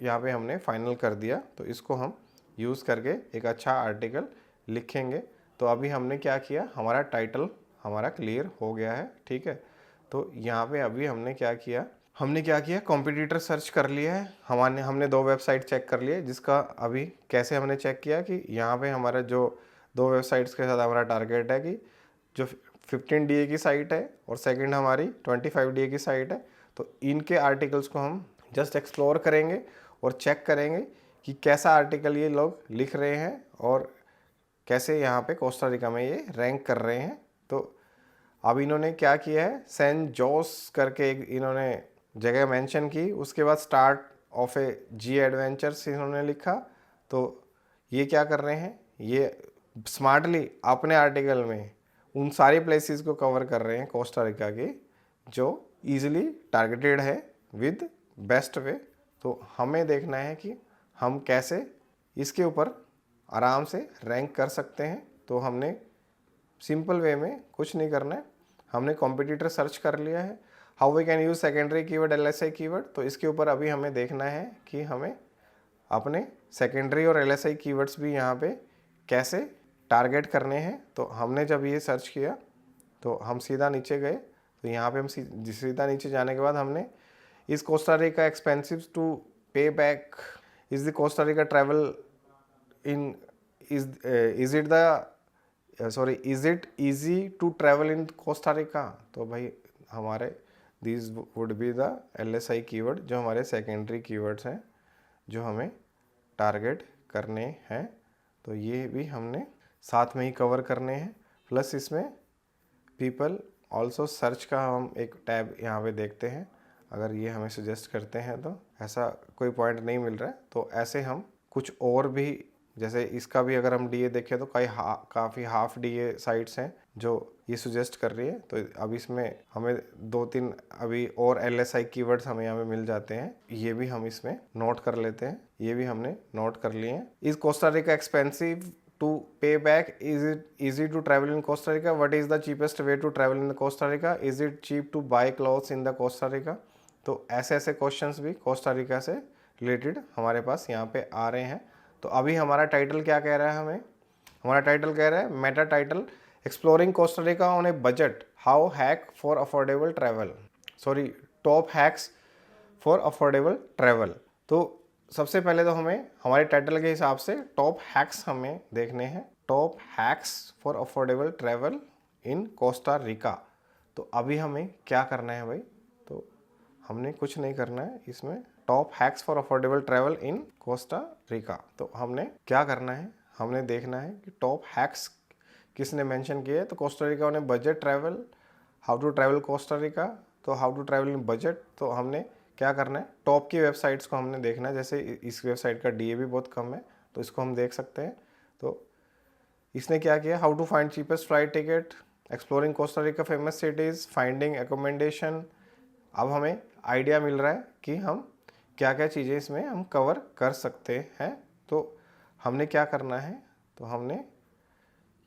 यहाँ पे हमने फाइनल कर दिया, तो इसको हम यूज़ करके एक अच्छा आर्टिकल लिखेंगे। तो अभी हमने क्या किया, हमारा टाइटल हमारा क्लियर हो गया है, ठीक है। तो यहाँ पे अभी हमने क्या किया कॉम्पिटिटर सर्च कर लिया है। हमने 2 वेबसाइट चेक कर लिए, जिसका अभी कैसे हमने चेक किया कि यहाँ पे हमारा जो 2 वेबसाइट्स के साथ हमारा टारगेट है कि जो 15 डीए की साइट है और सेकंड हमारी 25 डीए की साइट है। तो इनके आर्टिकल्स को हम जस्ट एक्सप्लोर करेंगे और चेक करेंगे कि कैसा आर्टिकल ये लोग लिख रहे हैं और कैसे यहाँ पे कोस्टा रिका में ये रैंक कर रहे हैं। तो अब इन्होंने क्या किया है, सैन जोस करके एक इन्होंने जगह मेंशन की, उसके बाद start of a G Adventures इन्होंने लिखा। तो ये क्या कर रहे हैं, ये स्मार्टली अपने आर्टिकल में उन सारी प्लेसेस को कवर कर रहे हैं कोस्टा रिका के, जो ईजिली टारगेटेड है विद बेस्ट वे। तो हमें देखना है कि हम कैसे इसके ऊपर आराम से रैंक कर सकते हैं। तो हमने सिंपल वे में कुछ नहीं करना है, हमने कॉम्पिटिटर सर्च कर लिया है। How we can use secondary keyword, LSI keyword. तो इसके ऊपर अभी हमें देखना है कि हमें अपने सेकेंडरी और एलएसआई कीवर्ड्स भी यहाँ पे कैसे टारगेट करने हैं। तो हमने जब ये सर्च किया तो हम सीधा नीचे गए। तो यहाँ पे हम सीधा नीचे जाने के बाद हमने इस Costa Rica expensive to pay back, is the Costa Rica travel in is it the sorry is it easy to travel in Costa Rica. तो भाई हमारे these would be the LSI keyword, जो हमारे सेकेंडरी कीवर्ड्स हैं जो हमें target करने हैं। तो ये भी हमने साथ में ही कवर करने हैं। प्लस इसमें पीपल ऑल्सो सर्च का हम एक टैब यहाँ पे देखते हैं, अगर ये हमें सजेस्ट करते हैं तो ऐसा कोई पॉइंट नहीं मिल रहा है। तो ऐसे हम कुछ और भी, जैसे इसका भी अगर हम DA देखें तो काफ़ी हाफ DA साइट्स हैं जो ये सुजेस्ट कर रही है। तो अब इसमें हमें 2-3 अभी और LSI कीवर्ड्स हमें यहाँ पे मिल जाते हैं, ये भी हम इसमें नोट कर लेते हैं। ये भी हमने नोट कर लिए हैं। Is Costa Rica expensive to pay back? Is it easy to travel in Costa Rica? What is the cheapest way to travel in Costa Rica? Is it cheap to buy clothes in the Costa Rica? तो ऐसे ऐसे questions भी Costa Rica से related हमारे पास यहाँ पे आ रहे हैं। तो अभी हमारा टाइटल क्या कह रहा है हमें? हमारा टाइटल कह रहा है, Meta title, exploring Costa Rica on a budget, how hack for affordable travel, sorry top hacks for affordable travel. तो सबसे पहले तो हमें हमारे टाइटल के हिसाब से टॉप हैक्स हमें देखने हैं, top hacks for affordable travel in Costa Rica. तो अभी हमें क्या करना है भाई? तो हमने कुछ नहीं करना है इसमें, top hacks for affordable travel in Costa Rica. तो हमने क्या करना है, हमने देखना है कि टॉप हैक्स किसने मेंशन किए। तो कोस्टा रिका ने budget travel, how to travel Costa Rica, तो how to travel in budget. तो हमने क्या करना है, टॉप की वेबसाइट्स को हमने देखना है। जैसे इस वेबसाइट का DA भी बहुत कम है तो इसको हम देख सकते हैं। तो इसने क्या किया, how to find cheapest flight ticket, exploring Costa Rica famous cities, finding accommodation. अब हमें आइडिया मिल रहा है कि हम क्या क्या चीज़ें इसमें हम कवर कर सकते हैं। तो हमने क्या करना है, तो हमने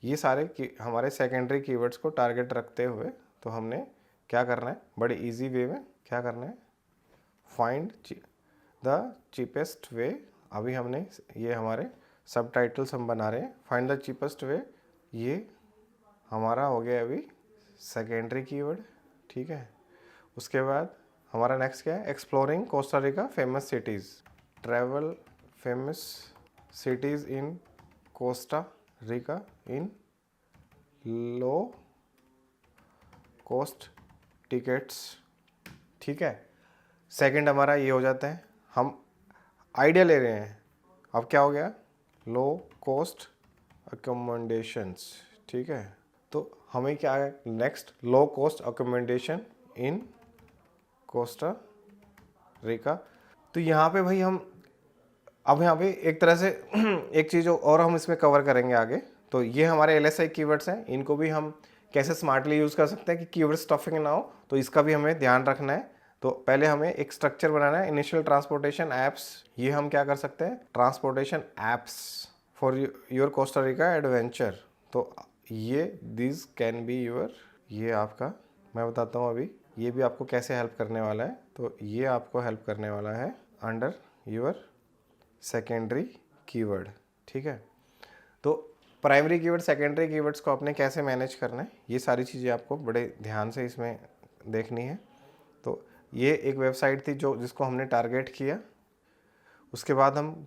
ये सारे हमारे सेकेंडरी कीवर्ड्स को टारगेट रखते हुए तो हमने क्या करना है, बड़े इजी वे में क्या करना है, फाइंड द चीपेस्ट वे। अभी हमने ये हमारे सब टाइटल्स हम बना रहे हैं, फाइंड द चीपेस्ट वे, ये हमारा हो गया अभी सेकेंडरी कीवर्ड, ठीक है। उसके बाद हमारा नेक्स्ट क्या है, exploring Costa Rica famous cities, travel famous cities in Costa Rica in low cost tickets, ठीक है। सेकंड हमारा ये हो जाता है, हम आइडिया ले रहे हैं। अब क्या हो गया, लो कॉस्ट अकोमोडेशंस, ठीक है। तो हमें क्या है नेक्स्ट, लो कॉस्ट अकोमोडेशन इन कोस्टा रिका। तो यहाँ पे भाई हम अब यहाँ पे एक तरह से एक चीज़ और हम इसमें कवर करेंगे आगे। तो ये हमारे LSI कीवर्ड्स हैं, इनको भी हम कैसे स्मार्टली यूज़ कर सकते हैं कि कीवर्ड स्टफिंग ना हो, तो इसका भी हमें ध्यान रखना है। तो पहले हमें एक स्ट्रक्चर बनाना है, इनिशियल ट्रांसपोर्टेशन एप्स। ये हम क्या कर सकते हैं, transportation apps for your Costa Rica adventure. तो ये दिस कैन बी योर, ये आपका मैं बताता हूँ अभी, ये भी आपको कैसे हेल्प करने वाला है। तो ये आपको हेल्प करने वाला है अंडर योर सेकेंडरी कीवर्ड, ठीक है। तो प्राइमरी कीवर्ड, सेकेंडरी कीवर्ड्स को आपने कैसे मैनेज करना है, ये सारी चीज़ें आपको बड़े ध्यान से इसमें देखनी है। तो ये एक वेबसाइट थी जिसको हमने टारगेट किया। उसके बाद हम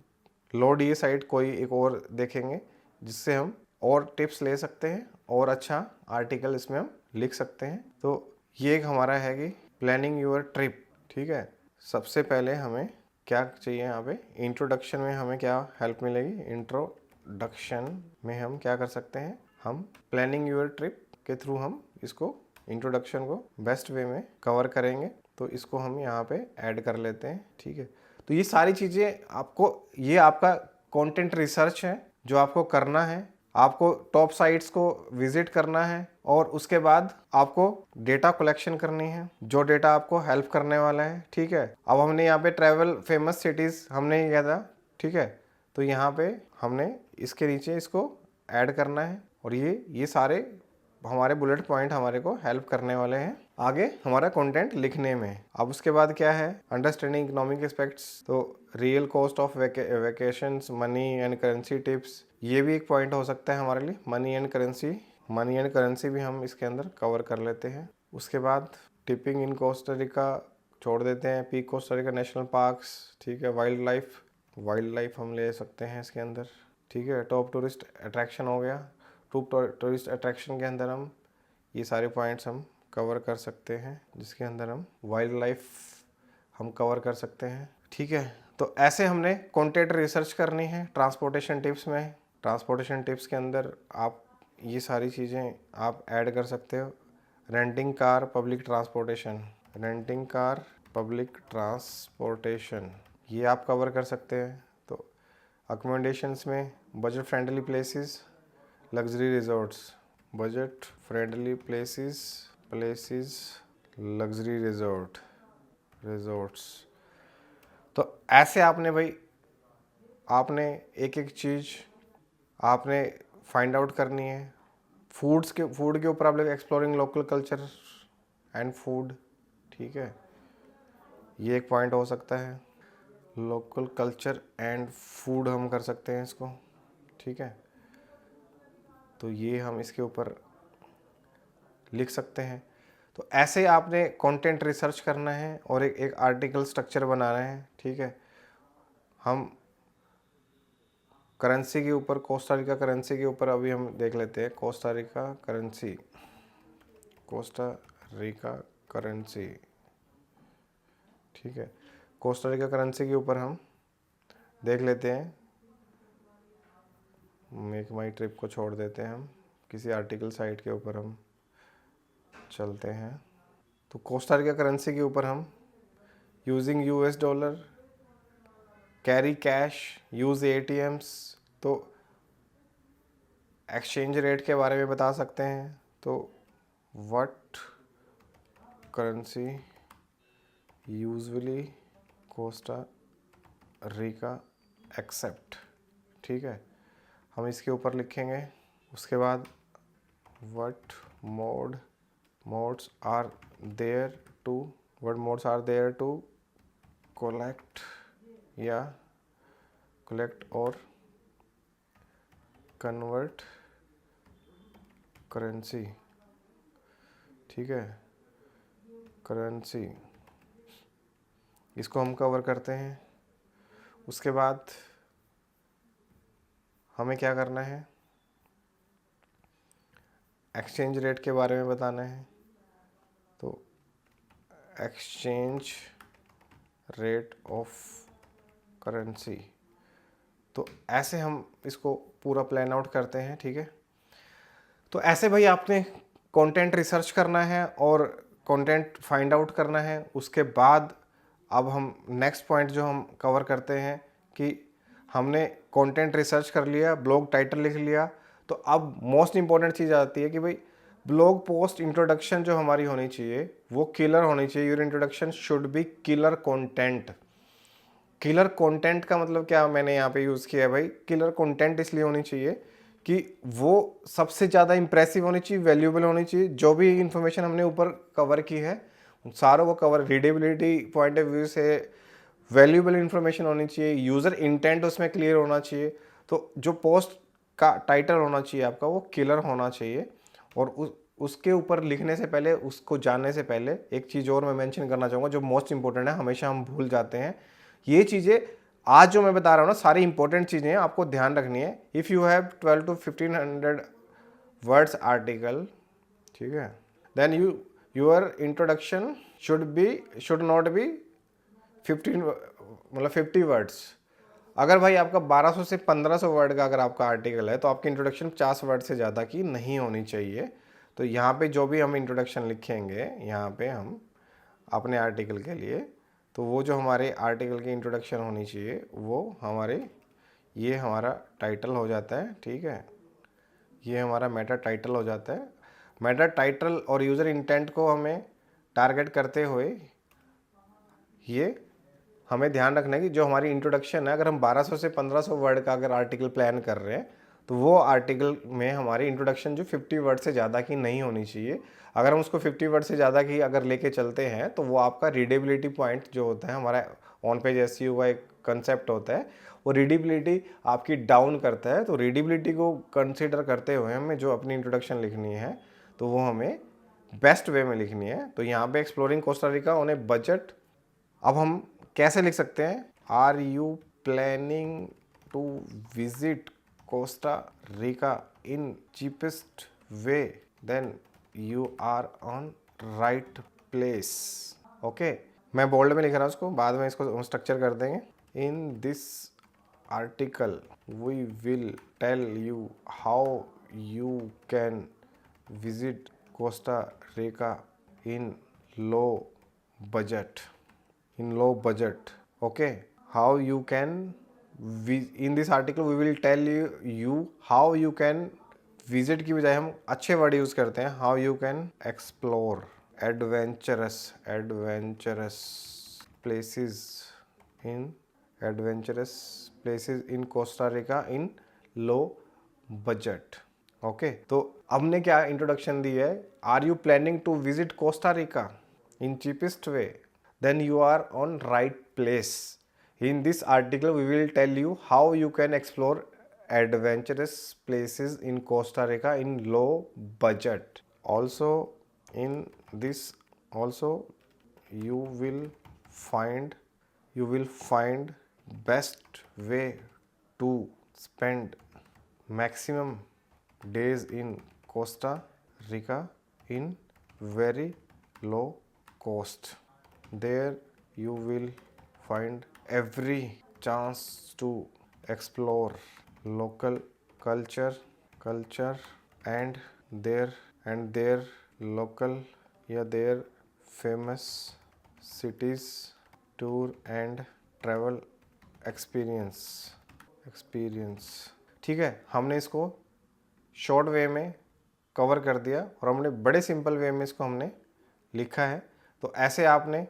लोड ये साइट कोई एक और देखेंगे जिससे हम और टिप्स ले सकते हैं और अच्छा आर्टिकल इसमें हम लिख सकते हैं। तो ये एक हमारा है कि प्लानिंग योर ट्रिप, ठीक है। सबसे पहले हमें क्या चाहिए, यहाँ पे इंट्रोडक्शन में हमें क्या हेल्प मिलेगी, इंट्रोडक्शन में हम क्या कर सकते हैं, हम प्लानिंग योर ट्रिप के थ्रू हम इसको इंट्रोडक्शन को बेस्ट वे में कवर करेंगे। तो इसको हम यहाँ पे ऐड कर लेते हैं, ठीक है। तो ये सारी चीज़ें आपको, ये आपका कंटेंट रिसर्च है जो आपको करना है। आपको टॉप साइट्स को विजिट करना है और उसके बाद आपको डेटा कलेक्शन करनी है, जो डेटा आपको हेल्प करने वाला है, ठीक है। अब हमने यहाँ पे ट्रैवल फेमस सिटीज़ हमने किया था, ठीक है। तो यहाँ पे हमने इसके नीचे इसको ऐड करना है और ये सारे हमारे बुलेट पॉइंट हमारे को हेल्प करने वाले हैं आगे हमारा कंटेंट लिखने में। अब उसके बाद क्या है, अंडरस्टैंडिंग इकोनॉमिक एस्पेक्ट्स, तो real cost of vacations, money and currency tips, ये भी एक पॉइंट हो सकता है हमारे लिए। मनी एंड करेंसी भी हम इसके अंदर कवर कर लेते हैं। उसके बाद टिपिंग इन कोस्टा रिका छोड़ देते हैं, peak Costa Rica national parks, ठीक है, वाइल्ड लाइफ वाइल्ड लाइफ हम ले सकते हैं इसके अंदर, ठीक है। टॉप टूरिस्ट अट्रैक्शन हो गया। टॉप टूरिस्ट अट्रैक्शन के अंदर हम ये सारे पॉइंट्स हम कवर कर सकते हैं, जिसके अंदर हम वाइल्ड लाइफ हम कवर कर सकते हैं, ठीक है। तो ऐसे हमने कंटेंट रिसर्च करनी है ट्रांसपोर्टेशन टिप्स में। ट्रांसपोर्टेशन टिप्स के अंदर आप ये सारी चीज़ें आप ऐड कर सकते हो। Renting car public transportation, renting car public transportation ये आप कवर कर सकते हैं। तो अकोमोडेशंस में budget friendly places, luxury resorts, budget friendly places, luxury resorts. तो ऐसे आपने भाई आपने एक एक चीज़ आपने फाइंड आउट करनी है। फूड के ऊपर आप लोग exploring local culture and food, ठीक है, ये एक पॉइंट हो सकता है। लोकल कल्चर एंड फूड हम कर सकते हैं इसको, ठीक है। तो ये हम इसके ऊपर लिख सकते हैं। तो ऐसे आपने कंटेंट रिसर्च करना है और एक आर्टिकल स्ट्रक्चर बनाना है, ठीक है। हम करेंसी के ऊपर, कोस्टा रिका करेंसी के ऊपर अभी हम देख लेते हैं। कोस्टा रिका करेंसी, ठीक है। कोस्टा रिका करेंसी के ऊपर हम देख लेते हैं। मेक माई ट्रिप को छोड़ देते हैं, हम किसी आर्टिकल साइट के ऊपर हम चलते हैं। तो कोस्टा रिका करेंसी के ऊपर हम using US dollar, carry cash, use ATMs, तो एक्सचेंज रेट के बारे में बता सकते हैं। तो what currency usually Costa Rica accept, ठीक है, हम इसके ऊपर लिखेंगे। उसके बाद what modes are there to collect और कन्वर्ट करेंसी, ठीक है, करेंसी इसको हम कवर करते हैं। उसके बाद हमें क्या करना है, एक्सचेंज रेट के बारे में बताना है। तो एक्सचेंज रेट ऑफ करेंसी, तो ऐसे हम इसको पूरा प्लान आउट करते हैं, ठीक है। तो ऐसे भाई आपने कंटेंट रिसर्च करना है और कंटेंट फाइंड आउट करना है। उसके बाद अब हम नेक्स्ट पॉइंट जो हम कवर करते हैं कि हमने कंटेंट रिसर्च कर लिया, ब्लॉग टाइटल लिख लिया, तो अब मोस्ट इंपॉर्टेंट चीज़ आती है कि भाई ब्लॉग पोस्ट इंट्रोडक्शन जो हमारी होनी चाहिए वो किलर होनी चाहिए। Your introduction should be killer content. Killer content का मतलब क्या मैंने यहाँ पे यूज़ किया है भाई, किलर कंटेंट इसलिए होनी चाहिए कि वो सबसे ज़्यादा इंप्रेसिव होनी चाहिए, वैल्यूएबल होनी चाहिए। जो भी इंफॉर्मेशन हमने ऊपर कवर की है उन सारों को cover, readability point of view से वैल्यूएबल इंफॉर्मेशन होनी चाहिए, यूज़र इंटेंट उसमें क्लियर होना चाहिए। तो जो पोस्ट का टाइटल होना चाहिए आपका वो किलर होना चाहिए। और उसके ऊपर लिखने से पहले, उसको जानने से पहले एक चीज़ और मैं मेंशन करना चाहूँगा जो मोस्ट इंपॉर्टेंट है, हमेशा हम भूल जाते हैं। ये चीज़ें आज जो मैं बता रहा हूँ ना, सारी इंपॉर्टेंट चीज़ें हैं, आपको ध्यान रखनी है। If you have 12 to 1500 words article, ठीक है, then your introduction should not be 50 words. अगर भाई आपका 1200 से 1500 वर्ड का अगर आपका आर्टिकल है तो आपकी इंट्रोडक्शन 50 वर्ड से ज़्यादा की नहीं होनी चाहिए। तो यहाँ पे जो भी हम इंट्रोडक्शन लिखेंगे यहाँ पे हम अपने आर्टिकल के लिए, तो वो जो हमारे आर्टिकल की इंट्रोडक्शन होनी चाहिए वो ये हमारा टाइटल हो जाता है, ठीक है, ये हमारा मेटा टाइटल हो जाता है। मेटा टाइटल और यूज़र इंटेंट को हमें टारगेट करते हुए ये हमें ध्यान रखना है कि जो हमारी इंट्रोडक्शन है, अगर हम 1200 से 1500 वर्ड का अगर आर्टिकल प्लान कर रहे हैं तो वो आर्टिकल में हमारी इंट्रोडक्शन जो 50 वर्ड से ज़्यादा की नहीं होनी चाहिए। अगर हम उसको 50 वर्ड से ज़्यादा की अगर लेके चलते हैं तो वो आपका रीडेबिलिटी पॉइंट जो होता है, हमारा ऑन पेज एसईओ का एक कंसेप्ट होता है, वो रीडेबिलिटी आपकी डाउन करता है। तो रीडेबिलिटी को कंसिडर करते हुए हमें जो अपनी इंट्रोडक्शन लिखनी है तो वो हमें बेस्ट वे में लिखनी है। तो यहाँ पे exploring Costa Rica on a budget, अब हम कैसे लिख सकते हैं, planning to visit Costa Rica in cheapest way, then you are on right place. Okay, मैं बोल्ड में लिख रहा हूँ उसको, बाद में इसको स्ट्रक्चर कर देंगे. In this article we will tell you how you can visit Costa Rica in low budget. Okay, how you can in this article we will tell you how you can visit की बजाय हम अच्छे word use करते हैं. how you can explore adventurous places in Costa Rica in low budget. Okay, तो हमने क्या introduction दी है. Are you planning to visit Costa Rica in cheapest way, then you are on right place. In this article we will tell you how you can explore adventurous places in Costa Rica in low budget. Also in this you will find best way to spend maximum days in Costa Rica in very low cost. There you will find every chance to explore local culture and their local their famous cities, tour and travel experience. ठीक है, हमने इसको short way में cover कर दिया और हमने बड़े सिंपल वे में इसको हमने लिखा है. तो ऐसे आपने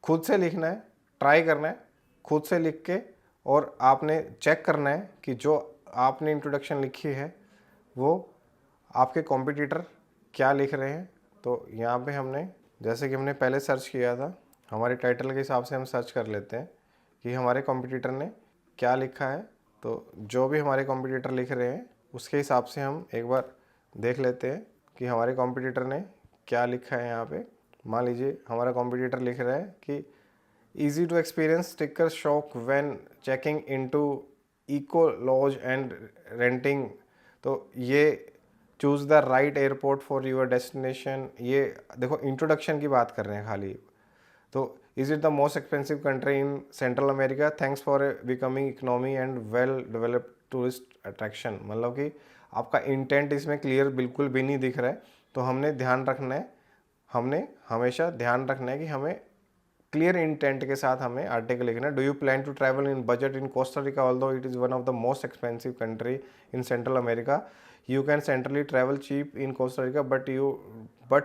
खुद से लिखना है, ट्राई करना है खुद से लिख के, और आपने चेक करना है कि जो आपने इंट्रोडक्शन लिखी है वो आपके कॉम्पिटिटर क्या लिख रहे हैं. तो यहाँ पे हमने, जैसे कि हमने पहले सर्च किया था, हमारे टाइटल के हिसाब से हम सर्च कर लेते हैं कि हमारे कॉम्पिटिटर ने क्या लिखा है. तो जो भी हमारे कॉम्पिटिटर लिख रहे हैं उसके हिसाब से हम एक बार देख लेते हैं कि हमारे कॉम्पिटिटर ने क्या लिखा है. यहाँ पे मान लीजिए हमारा कॉम्पिटिटर लिख रहा है कि easy to experience sticker shock when checking into eco lodge and renting. तो ये choose the right airport for your destination. ये देखो इंट्रोडक्शन की बात कर रहे हैं खाली. तो is it the most expensive country in Central America? Thanks for becoming economy and well developed tourist attraction. मतलब कि आपका इंटेंट इसमें क्लियर बिल्कुल भी नहीं दिख रहा है. तो हमने ध्यान रखना है, हमने हमेशा ध्यान रखना है कि हमें क्लियर इंटेंट के साथ हमें आर्टिकल लिखना है. Do you plan to travel in budget in Costa Rica although it is one of the most expensive country in Central America. You can centrally travel cheap in Costa Rica but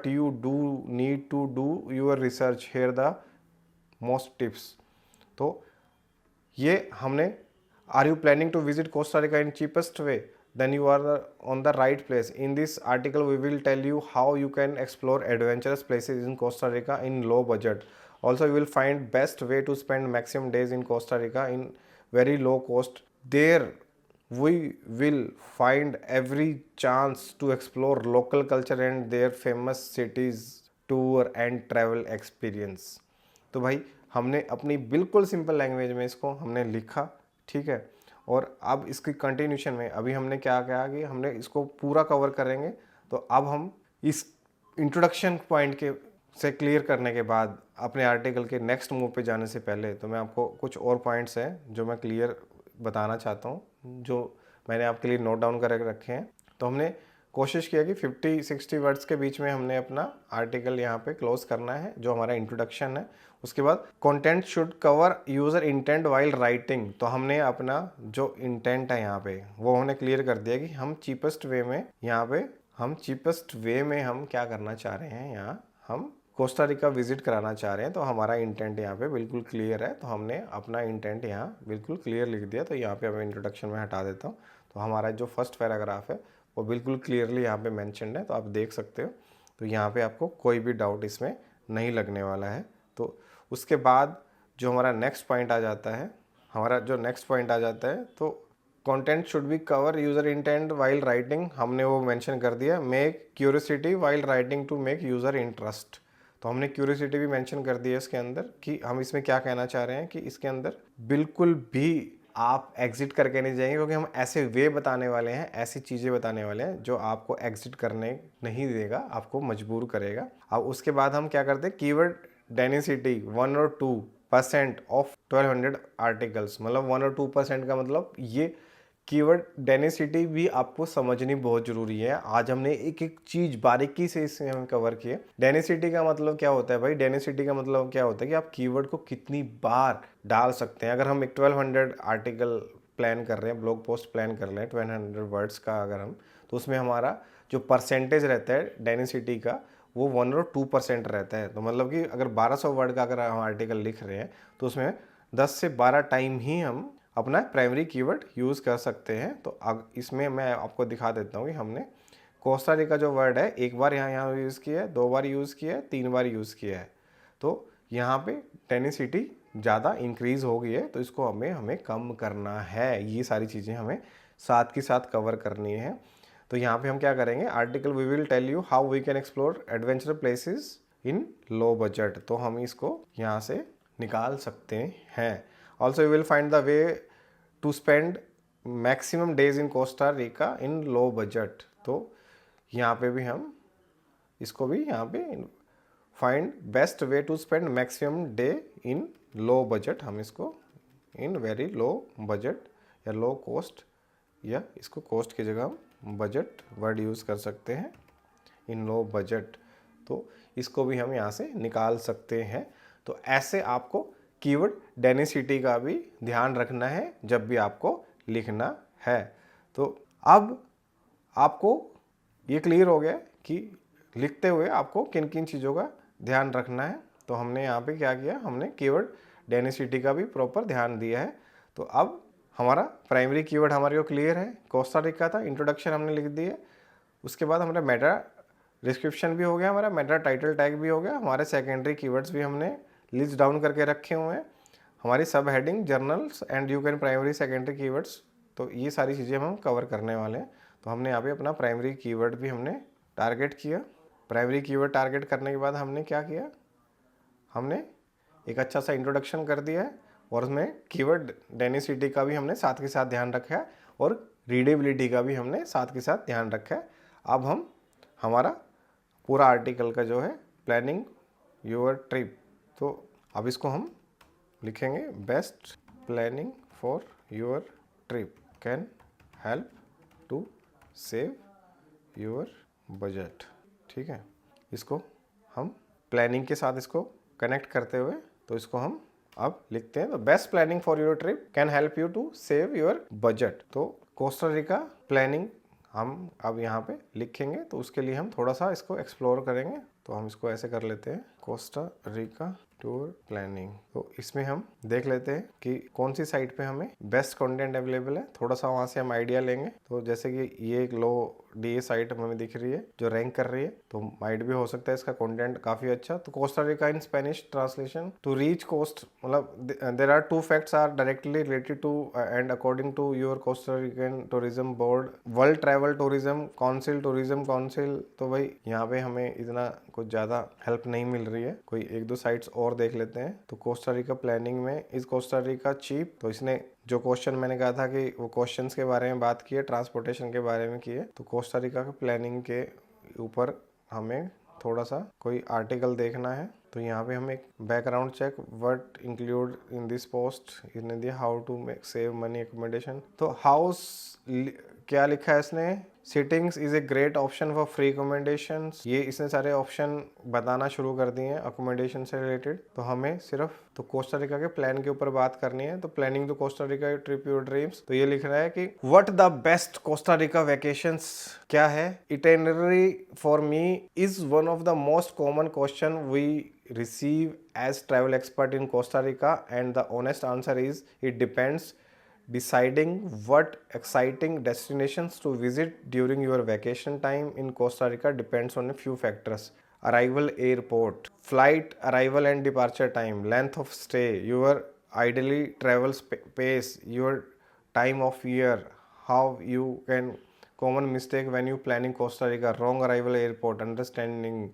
you do need to do your research. Here the most tips. तो ये हमने, are you planning to visit Costa Rica in cheapest way, then you are on the right place. In this article we will tell you how you can explore adventurous places in Costa Rica in low budget. Also you will find best way to spend maximum days in Costa Rica in very low cost. There we will find every chance to explore local culture and their famous cities, tour and travel experience. तो भाई हमने अपनी बिल्कुल simple language में इसको हमने लिखा, ठीक है. और अब इसकी कंटिन्यूशन में अभी हमने क्या किया कि हमने इसको पूरा कवर करेंगे. तो अब हम इस इंट्रोडक्शन पॉइंट के से क्लियर करने के बाद अपने आर्टिकल के नेक्स्ट मूव पे जाने से पहले तो मैं आपको कुछ और पॉइंट्स हैं जो मैं क्लियर बताना चाहता हूँ, जो मैंने आपके लिए नोट डाउन करके रखे हैं. तो हमने कोशिश किया कि 50-60 वर्ड्स के बीच में हमने अपना आर्टिकल यहाँ पे क्लोज करना है, जो हमारा इंट्रोडक्शन है. उसके बाद content should cover user intent while writing. तो हमने अपना जो इंटेंट है यहाँ पे वो हमने क्लियर कर दिया कि हम चीपेस्ट वे में यहाँ पे हम क्या करना चाह रहे हैं. यहाँ हम कोस्टा रिका विजिट कराना चाह रहे हैं. तो हमारा इंटेंट यहाँ पे बिल्कुल क्लियर है. तो हमने अपना इंटेंट यहाँ बिल्कुल क्लियर लिख दिया. तो यहाँ पे मैं इंट्रोडक्शन में हटा देता हूँ. तो हमारा जो फर्स्ट पैराग्राफ है वो बिल्कुल क्लियरली यहाँ पे मेंशन्ड है. तो आप देख सकते हो. तो यहाँ पे आपको कोई भी डाउट इसमें नहीं लगने वाला है. तो उसके बाद जो हमारा नेक्स्ट पॉइंट आ जाता है, तो content should be cover user intent while writing. हमने वो मेंशन कर दिया. Make curiosity while writing to make user interest. तो हमने क्यूरियोसिटी भी मेंशन कर दी है इसके अंदर कि हम इसमें क्या कहना चाह रहे हैं कि इसके अंदर बिल्कुल भी आप एग्जिट करके नहीं जाएंगे, क्योंकि हम ऐसे वे बताने वाले हैं, ऐसी चीज़ें बताने वाले हैं जो आपको एग्जिट करने नहीं देगा, आपको मजबूर करेगा। अब उसके बाद हम क्या करते हैं, कीवर्ड डेंसिटी 1 और 2% ऑफ 1200 आर्टिकल्स, मतलब 1 और 2% का मतलब ये कीवर्ड डेंसिटी भी आपको समझनी बहुत जरूरी है। आज हमने एक एक चीज बारीकी से इसे हम कवर किए। डेंसिटी का मतलब क्या होता है भाई, डेंसिटी का मतलब क्या होता है कि आप कीवर्ड को कितनी बार डाल सकते हैं। अगर हम एक 1200 आर्टिकल प्लान कर रहे हैं, ब्लॉग पोस्ट प्लान कर रहे हैं 1200 वर्ड्स का, अगर हम, तो उसमें हमारा जो परसेंटेज रहता है डेंसिटी का वो 1 और 2% रहता है। तो मतलब कि अगर 1200 वर्ड का अगर हम आर्टिकल लिख रहे हैं तो उसमें 10 से 12 टाइम ही हम अपना प्राइमरी कीवर्ड यूज़ कर सकते हैं। तो इसमें मैं आपको दिखा देता हूँ कि हमने कोस्टा रिका जो वर्ड है एक बार यहाँ यूज़ किया है, 2 बार यूज़ किया है, 3 बार यूज़ किया है। तो यहाँ पे डेंसिटी ज़्यादा इंक्रीज़ हो गई है, तो इसको हमें कम करना है। ये सारी चीज़ें हमें साथ के साथ कवर करनी है। तो यहाँ पे हम क्या करेंगे, article we will tell you how we can explore adventure places in low budget. तो हम इसको यहाँ से निकाल सकते हैं। Also you will find the way to spend maximum days in Costa Rica in low budget. तो यहाँ पे भी हम इसको भी यहाँ पे find best way to spend maximum day in low budget, हम इसको इन वेरी लो बजट या लो कॉस्ट, या इसको कॉस्ट की जगह हम बजट वर्ड यूज़ कर सकते हैं, इन लो बजट। तो इसको भी हम यहाँ से निकाल सकते हैं। तो ऐसे आपको कीवर्ड डेंसिटी का भी ध्यान रखना है जब भी आपको लिखना है। तो अब आपको ये क्लियर हो गया कि लिखते हुए आपको किन किन चीज़ों का ध्यान रखना है। तो हमने यहाँ पे क्या किया, हमने कीवर्ड डेंसिटी का भी प्रॉपर ध्यान दिया है। तो अब हमारा प्राइमरी कीवर्ड हमारे को क्लियर है, कोस्टा रिका था, इंट्रोडक्शन हमने लिख दिया। उसके बाद हमारा मेटा डिस्क्रिप्शन भी हो गया, हमारा मेटा टाइटल टैग भी हो गया, हमारे सेकेंडरी कीवर्ड्स भी हमने लिस्ट डाउन करके रखे हुए हैं, हमारी सब heading journals and you can primary secondary keywords. तो ये सारी चीज़ें हम कवर करने वाले हैं। तो हमने यहाँ पे अपना प्राइमरी कीवर्ड भी हमने टारगेट किया। प्राइमरी कीवर्ड टारगेट करने के बाद हमने क्या किया, हमने एक अच्छा सा इंट्रोडक्शन कर दिया है और उसमें कीवर्ड डेंसिटी का भी हमने साथ के साथ ध्यान रखा है और रीडेबिलिटी का भी हमने साथ के साथ ध्यान रखा है। अब हम हमारा पूरा आर्टिकल का जो है प्लानिंग योर ट्रिप, तो अब इसको हम लिखेंगे, best planning for your trip can help to save your budget. ठीक है, इसको हम प्लानिंग के साथ इसको कनेक्ट करते हुए तो इसको हम अब लिखते हैं। तो best planning for your trip can help you to save your budget. तो कोस्टा रिका प्लानिंग हम अब यहाँ पे लिखेंगे, तो उसके लिए हम थोड़ा सा इसको एक्सप्लोर करेंगे। तो हम इसको ऐसे कर लेते हैं, कोस्टा रिका टूर प्लानिंग। तो इसमें हम देख लेते हैं कि कौन सी साइट पे हमें बेस्ट कंटेंट अवेलेबल है, थोड़ा सा वहाँ से हम आइडिया लेंगे। तो जैसे कि ये एक लो DA साइट हमें दिख रही है जो रैंक कर रही है, तो माइट भी हो सकता है इसका कंटेंट काफ़ी अच्छा। तो Costa Rica in Spanish translation to reach coast, मतलब there are 2 facts are directly related to and according to your Costa Rican tourism board, world travel tourism council, tourism council. तो भाई यहाँ पे हमें इतना कुछ ज़्यादा हेल्प नहीं मिल रही है, कोई 1-2 साइट्स और देख लेते हैं। तो कोस्टा रिका प्लानिंग में इज कोस्टा रिका चीप, तो इसने जो क्वेश्चन मैंने कहा था कि वो क्वेश्चंस के बारे में बात की है, ट्रांसपोर्टेशन के बारे में की है। तो कोस्टा रिका के प्लानिंग के ऊपर हमें थोड़ा सा कोई आर्टिकल देखना है। तो यहाँ पे हम एक background check what include in this post, इसने दिया how to make save money accommodation. तो हाउस क्या लिखा है इसने, sittings is a great option for free accommodations. ये इसने सारे ऑप्शन बताना शुरू कर दिए हैं अकोमोडेशन से रिलेटेड। तो हमें सिर्फ तो कोस्टा रिका के प्लान के ऊपर बात करनी है। तो planning to Costa Rica trip your dreams, तो ये लिख रहा है कि what the best Costa Rica vacations क्या है, itinerary for me is one of the most common question we receive as travel expert in Costa Rica, and the honest answer is it depends. Deciding what exciting destinations to visit during your vacation time in Costa Rica depends on a few factors: arrival airport, flight arrival and departure time, length of stay, your ideally travel pace, your time of year, how you can common mistake when you planning Costa Rica, wrong arrival airport, understanding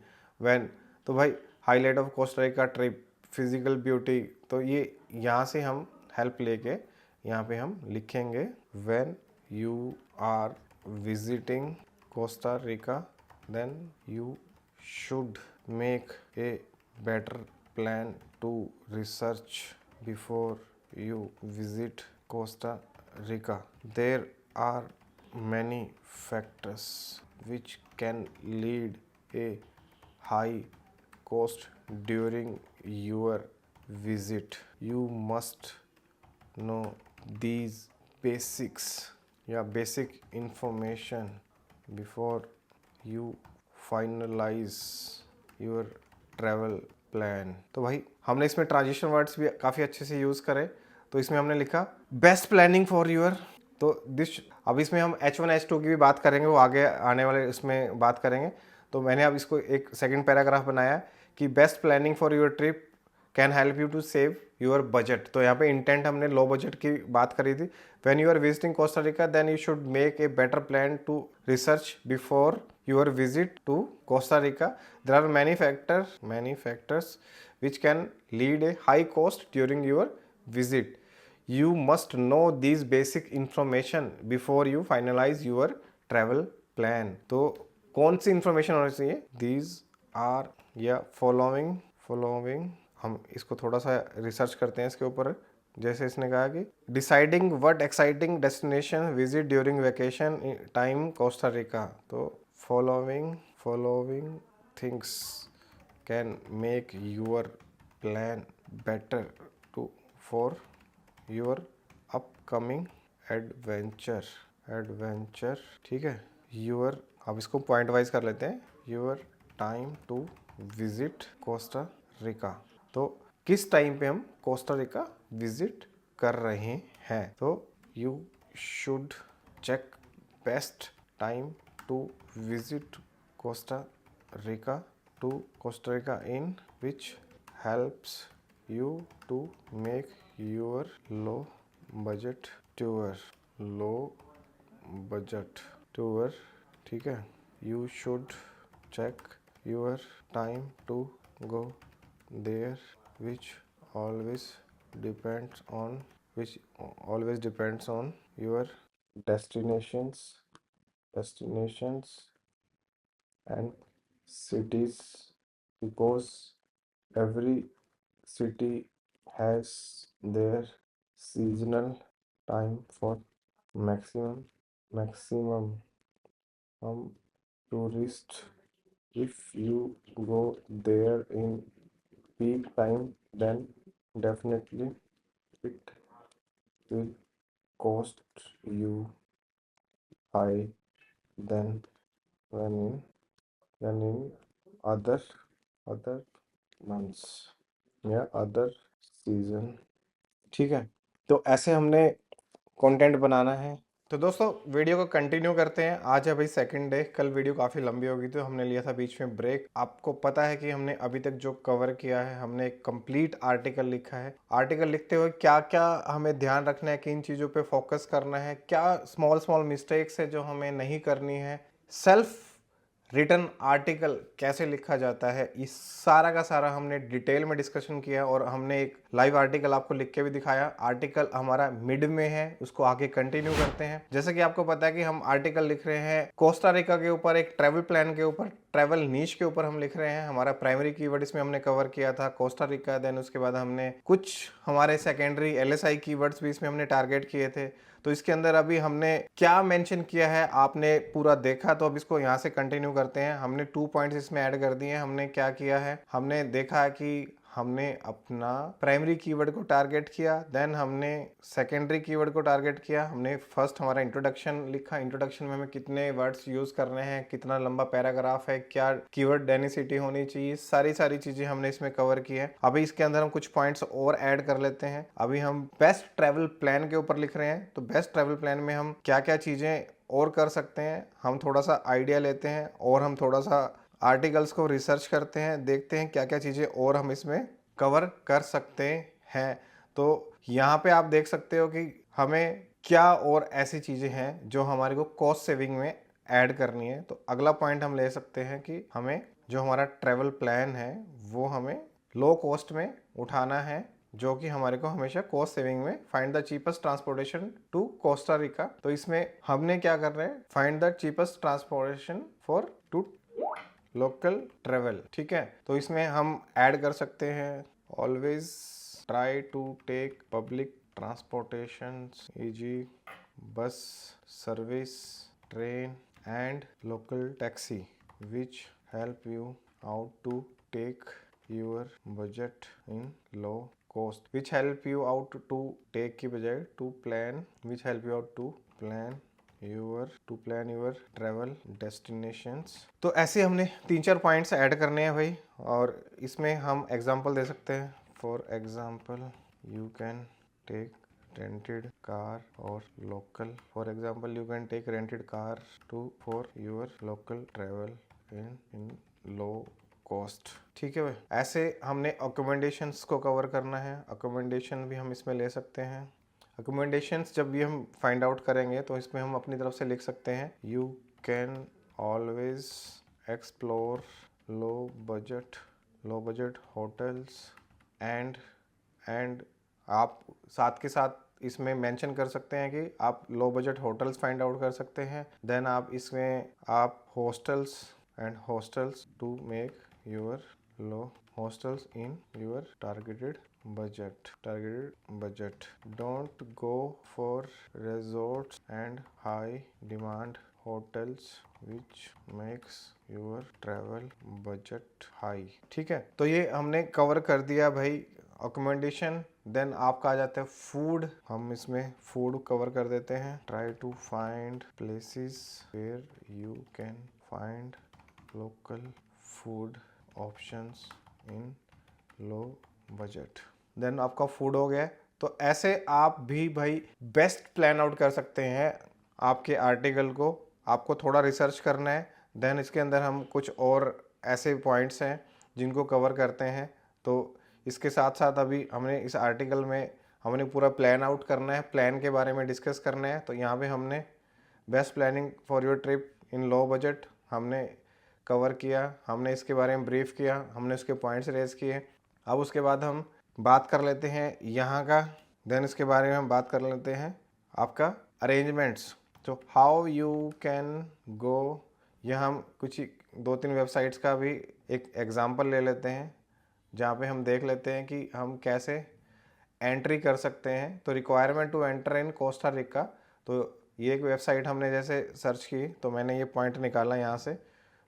when। तो भाई highlight of Costa Rica trip, physical beauty, तो ये यहाँ से हम help लेके यहाँ पे हम लिखेंगे when you are visiting Costa Rica then you should make a better plan to research before you visit Costa Rica. There are many factors which can lead a high cost during your visit. You must know these basics या basic information before you finalize your travel plan. तो भाई हमने इसमें transition words भी काफ़ी अच्छे से use करे। तो इसमें हमने लिखा बेस्ट प्लानिंग फॉर योर, तो दिस, अब इसमें हम H1 H2 की भी बात करेंगे, वो आगे आने वाले इसमें बात करेंगे। तो मैंने अब इसको एक सेकंड पैराग्राफ बनाया कि best planning for your trip can help you to save your budget. तो यहाँ पे इंटेंट हमने लो बजट की बात करी थी। When you are visiting Costa Rica then you should make a better plan to research before your visit to Costa Rica. There are many factors which can lead a high cost during your visit. You must know these basic information before you finalize your travel plan. तो कौन सी information होनी चाहिए? These are या following हम इसको थोड़ा सा research करते हैं इसके ऊपर। जैसे इसने कहा कि deciding what exciting destination visit during vacation time Costa Rica. तो following things can make your plan better for your upcoming adventure। ठीक है, your, अब इसको पॉइंट वाइज कर लेते हैं। your time to visit Costa Rica. तो किस टाइम पे हम कोस्टा रिका विजिट कर रहे हैं? तो you should check best time to visit Costa Rica in which helps you to make your low budget tour। ठीक है, you should check your time to go there which always depends on your destinations and cities, because every city has their seasonal time for maximum tourist. If you go there in peak time then definitely it will cost you high than when in other months या other season. ठीक है, तो ऐसे हमने content बनाना है। तो दोस्तों video को कंटिन्यू करते हैं। आज है भाई सेकंड डे। कल वीडियो काफ़ी लंबी हो गई तो हमने लिया था बीच में ब्रेक। आपको पता है कि हमने अभी तक जो कवर किया है, हमने एक कंप्लीट आर्टिकल लिखा है। आर्टिकल लिखते हुए क्या क्या हमें ध्यान रखना है, किन चीज़ों पे फोकस करना है, क्या स्मॉल मिस्टेक्स है जो हमें नहीं करनी है, सेल्फ रिटन आर्टिकल कैसे लिखा जाता है, इस सारा का सारा हमने डिटेल में डिस्कशन किया और हमने एक लाइव आर्टिकल आपको लिख के भी दिखाया। आर्टिकल हमारा मिड में है, उसको आगे कंटिन्यू करते हैं। जैसे कि आपको पता है कि हम आर्टिकल लिख रहे हैं कोस्टा रिका के ऊपर, एक ट्रैवल प्लान के ऊपर, ट्रैवल नीश के ऊपर हम लिख रहे हैं। हमारा प्राइमरी कीवर्ड इसमें हमने कवर किया था कोस्टा रिका। देन उसके बाद हमने कुछ हमारे सेकेंडरी LSI कीवर्ड्स भी इसमें हमने टारगेट किए थे। तो इसके अंदर अभी हमने क्या मेंशन किया है आपने पूरा देखा, तो अब इसको यहाँ से कंटिन्यू करते हैं। हमने 2 पॉइंट्स इसमें ऐड कर दिए हैं। हमने क्या किया है, हमने देखा कि हमने अपना प्राइमरी कीवर्ड को टारगेट किया, देन हमने सेकेंडरी कीवर्ड को टारगेट किया। हमने फर्स्ट हमारा इंट्रोडक्शन लिखा, इंट्रोडक्शन में हमें कितने वर्ड्स यूज करने हैं, कितना लंबा पैराग्राफ है, क्या कीवर्ड डेंसिटी होनी चाहिए, सारी चीजें हमने इसमें कवर की है। अभी इसके अंदर हम कुछ पॉइंट्स और ऐड कर लेते हैं। अभी हम बेस्ट ट्रैवल प्लान के ऊपर लिख रहे हैं। तो बेस्ट ट्रैवल प्लान में हम क्या क्या चीजें और कर सकते हैं, हम थोड़ा सा आइडिया लेते हैं और हम थोड़ा सा आर्टिकल्स को रिसर्च करते हैं, देखते हैं क्या क्या चीज़ें और हम इसमें कवर कर सकते हैं। तो यहाँ पे आप देख सकते हो कि हमें क्या और ऐसी चीज़ें हैं जो हमारे को कॉस्ट सेविंग में ऐड करनी है। तो अगला पॉइंट हम ले सकते हैं कि हमें जो हमारा ट्रैवल प्लान है वो हमें लो कॉस्ट में उठाना है, जो कि हमारे को हमेशा कॉस्ट सेविंग में find the cheapest transportation to Costa Rica. तो इसमें हमने क्या कर रहे हैं, find the cheapest transportation for to local travel. ठीक है, तो इसमें हम ऐड कर सकते हैं always try to take public transportation e.g. Bus service, train and local taxi which help you out to take your budget in low cost, which help you out to take की बजाय to plan, which help you out to plan your travel destinations। तो ऐसे हमने 3-4 points add करने हैं भाई, और इसमें हम एग्जांपल दे सकते हैं। For example you can take rented car or local, for example you can take rented car to for your local travel in low cost। ठीक है भाई, ऐसे हमने अकोमोडेशंस को कवर करना है। अकोमोडेशन भी हम इसमें ले सकते हैं। अकोमोडेशंस जब भी हम फाइंड आउट करेंगे तो इसमें हम अपनी तरफ से लिख सकते हैं you can always explore low budget hotels and आप साथ के साथ इसमें मेंशन कर सकते हैं कि आप low budget hotels find out कर सकते हैं। देन आप इसमें आप hostels to make your low hostels इन योर targeted budget. Don't go for resorts and high demand hotels which makes your travel budget high. ठीक है, तो ये हमने कवर कर दिया भाई अकोमोडेशन। देन आपका आ जाता है फूड, हम इसमें फूड कवर कर देते हैं। Try to find places where you can find local food options in low budget. Then आपका फूड हो गया। तो ऐसे आप भी भाई बेस्ट प्लान आउट कर सकते हैं आपके आर्टिकल को। आपको थोड़ा रिसर्च करना है, देन इसके अंदर हम कुछ और ऐसे पॉइंट्स हैं जिनको कवर करते हैं। तो इसके साथ साथ अभी हमने इस आर्टिकल में हमने पूरा प्लान आउट करना है, प्लान के बारे में डिस्कस करना है। तो यहाँ पे हमने best planning for your trip in low budget हमने कवर किया, हमने इसके बारे में ब्रीफ किया, हमने उसके पॉइंट्स रेज किए। अब उसके बाद हम बात कर लेते हैं यहाँ का, देन इसके बारे में हम बात कर लेते हैं आपका अरेंजमेंट्स। तो हाउ यू कैन गो, यहाँ हम कुछ 2-3 वेबसाइट्स का भी एक एग्जांपल ले लेते हैं जहाँ पे हम देख लेते हैं कि हम कैसे एंट्री कर सकते हैं। तो requirement to enter in Costa Rica, तो ये एक वेबसाइट हमने जैसे सर्च की तो मैंने ये पॉइंट निकाला यहाँ से।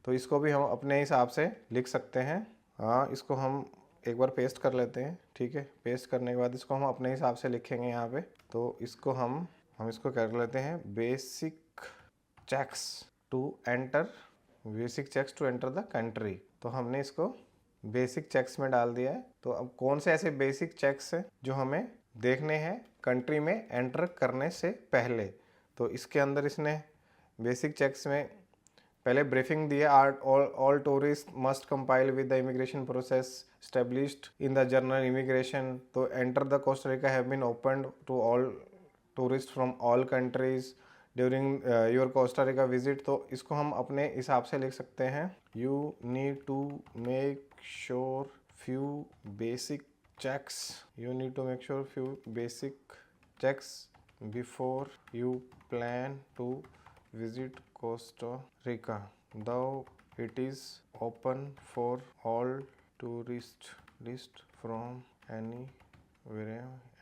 तो इसको भी हम अपने हिसाब से लिख सकते हैं। हाँ, इसको हम एक बार पेस्ट कर लेते हैं। ठीक है, पेस्ट करने के बाद इसको हम अपने हिसाब से लिखेंगे यहाँ पे। तो इसको हम इसको कर लेते हैं basic checks to enter the country. तो हमने इसको बेसिक चेक्स में डाल दिया है। तो अब कौन से ऐसे बेसिक चेक्स हैं जो हमें देखने हैं कंट्री में एंटर करने से पहले। तो इसके अंदर इसने बेसिक चेक्स में पहले ब्रीफिंग दिया, all tourist must compile with the immigration process established in the journal immigration। तो enter the Costa Rica have been opened to all tourist from all countries during your Costa Rica visit. तो इसको हम अपने हिसाब से लिख सकते हैं you need to make sure few basic checks before you plan to visit Costa Rica, though it is open for all tourists from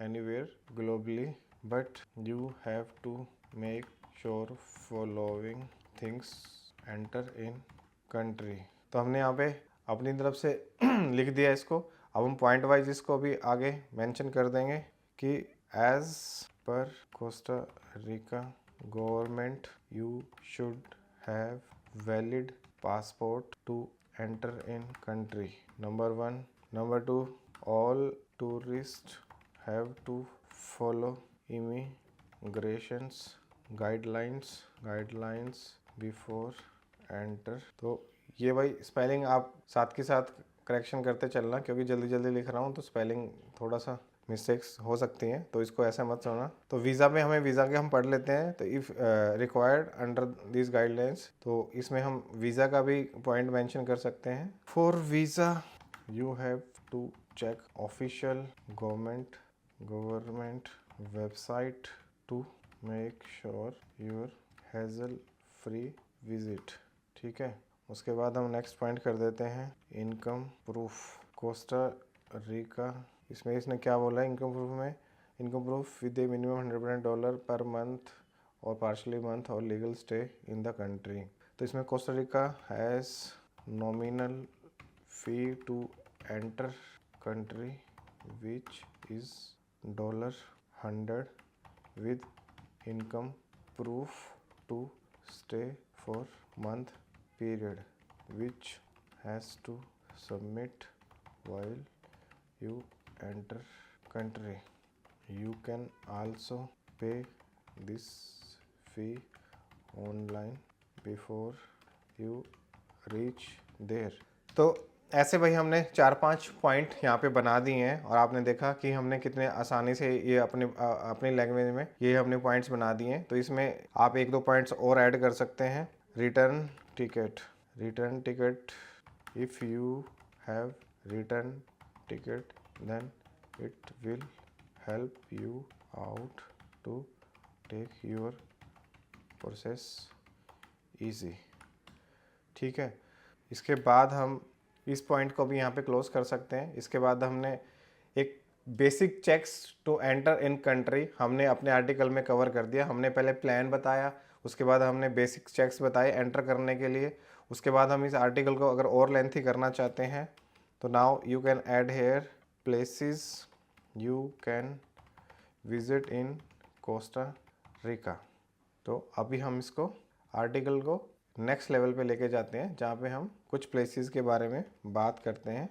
anywhere globally, but you have to make sure following things enter in country। तो हमने यहाँ पे अपनी तरफ से लिख दिया इसको। अब हम पॉइंट वाइज इसको भी आगे मेंशन कर देंगे कि एज पर Costa Rica government you should have valid passport to enter in country, number 1। Number 2, all tourist have to follow immigrations guidelines before enter. तो ये भाई स्पेलिंग आप साथ के साथ करेक्शन करते चलना, क्योंकि जल्दी जल्दी लिख रहा हूँ तो स्पेलिंग थोड़ा सा मिस्टेक्स हो सकती हैं, तो इसको ऐसा मत समझना। तो वीज़ा में हमें वीज़ा के हम पढ़ लेते हैं। तो if required under this guidelines, तो इसमें हम वीज़ा का भी पॉइंट मेंशन कर सकते हैं। For visa you have to check official government website to make sure your hassle free visit। ठीक है, उसके बाद हम नेक्स्ट पॉइंट कर देते हैं इनकम प्रूफ। कोस्टा रिका, इसमें इसने क्या बोला है इनकम प्रूफ में, income proof with a minimum $100 per month और पार्शली मंथ और legal stay in the country. तो इसमें Costa Rica has nominal fee to enter country which is $100 with income proof to stay for month period which has to submit while you enter country। You can also pay this fee online before you reach there। तो ऐसे भाई हमने 4-5 point यहाँ पे बना दिए हैं और आपने देखा कि हमने कितने आसानी से ये अपनी लैंग्वेज में ये हमने पॉइंट्स बना दिए हैं। तो इसमें आप 1-2 पॉइंट्स और ऐड कर सकते हैं। Return ticket, if you have return ticket then it will help you out to take your process easy. ठीक है, इसके बाद हम इस पॉइंट को भी यहाँ पे क्लोज कर सकते हैं। इसके बाद हमने एक basic checks to enter in country हमने अपने आर्टिकल में कवर कर दिया। हमने पहले प्लान बताया, उसके बाद हमने बेसिक चेक्स बताए एंटर करने के लिए। उसके बाद हम इस आर्टिकल को अगर और लेंथी करना चाहते हैं तो now you can add here places you can visit in Costa Rica. तो अभी हम इसको आर्टिकल को नेक्स्ट लेवल पे लेके जाते हैं जहाँ पे हम कुछ प्लेसेस के बारे में बात करते हैं।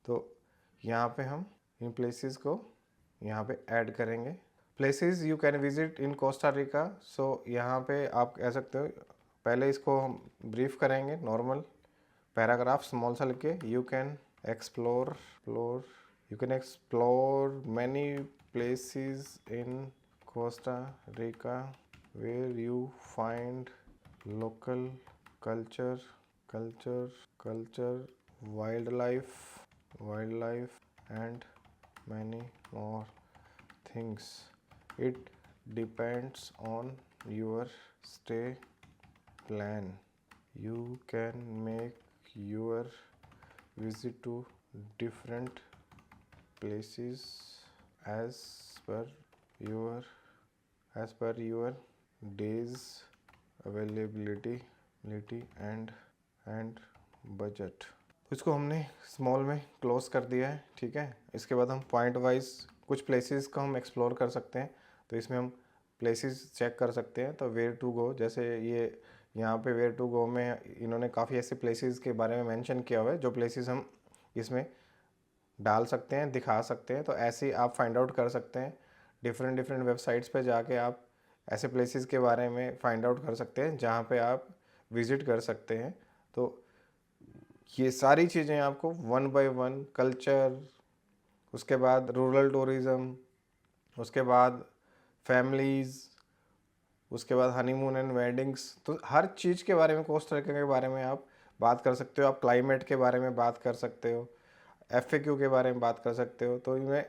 तो यहाँ पे हम इन प्लेसेस को यहाँ पे ऐड करेंगे। Places you can visit in Costa Rica. So यहाँ पे आप कह सकते हो, पहले इसको हम ब्रीफ करेंगे, नॉर्मल पैराग्राफ स्मॉल सा लिख के। You can explore many places in Costa Rica where you find local culture, wildlife and many more things। It depends on your stay plan। You can make your visit to different places as per your days availability and budget. इसको हमने small में close कर दिया है। ठीक है, इसके बाद हम पॉइंट वाइज कुछ प्लेसेस को हम एक्सप्लोर कर सकते हैं। तो इसमें हम प्लेसेस चेक कर सकते हैं। तो वेयर टू गो, जैसे ये यहाँ पे वेयर टू गो में इन्होंने काफ़ी ऐसे प्लेसेस के बारे में मेंशन किया हुआ है जो प्लेसेस हम इसमें डाल सकते हैं, दिखा सकते हैं। तो ऐसे ही आप फाइंड आउट कर सकते हैं। डिफरेंट वेबसाइट्स पे जाके आप ऐसे प्लेसेस के बारे में फाइंड आउट कर सकते हैं जहाँ पे आप विज़िट कर सकते हैं। तो ये सारी चीज़ें आपको 1 by 1 कल्चर, उसके बाद रूरल टूरिज़्म, उसके बाद फैमिलीज़, उसके बाद हनीमून एंड वेडिंग्स, तो हर चीज़ के बारे में, कोस्टा रिका के बारे में आप बात कर सकते हो। आप क्लाइमेट के बारे में बात कर सकते हो, FAQ के बारे में बात कर सकते हो। तो इनमें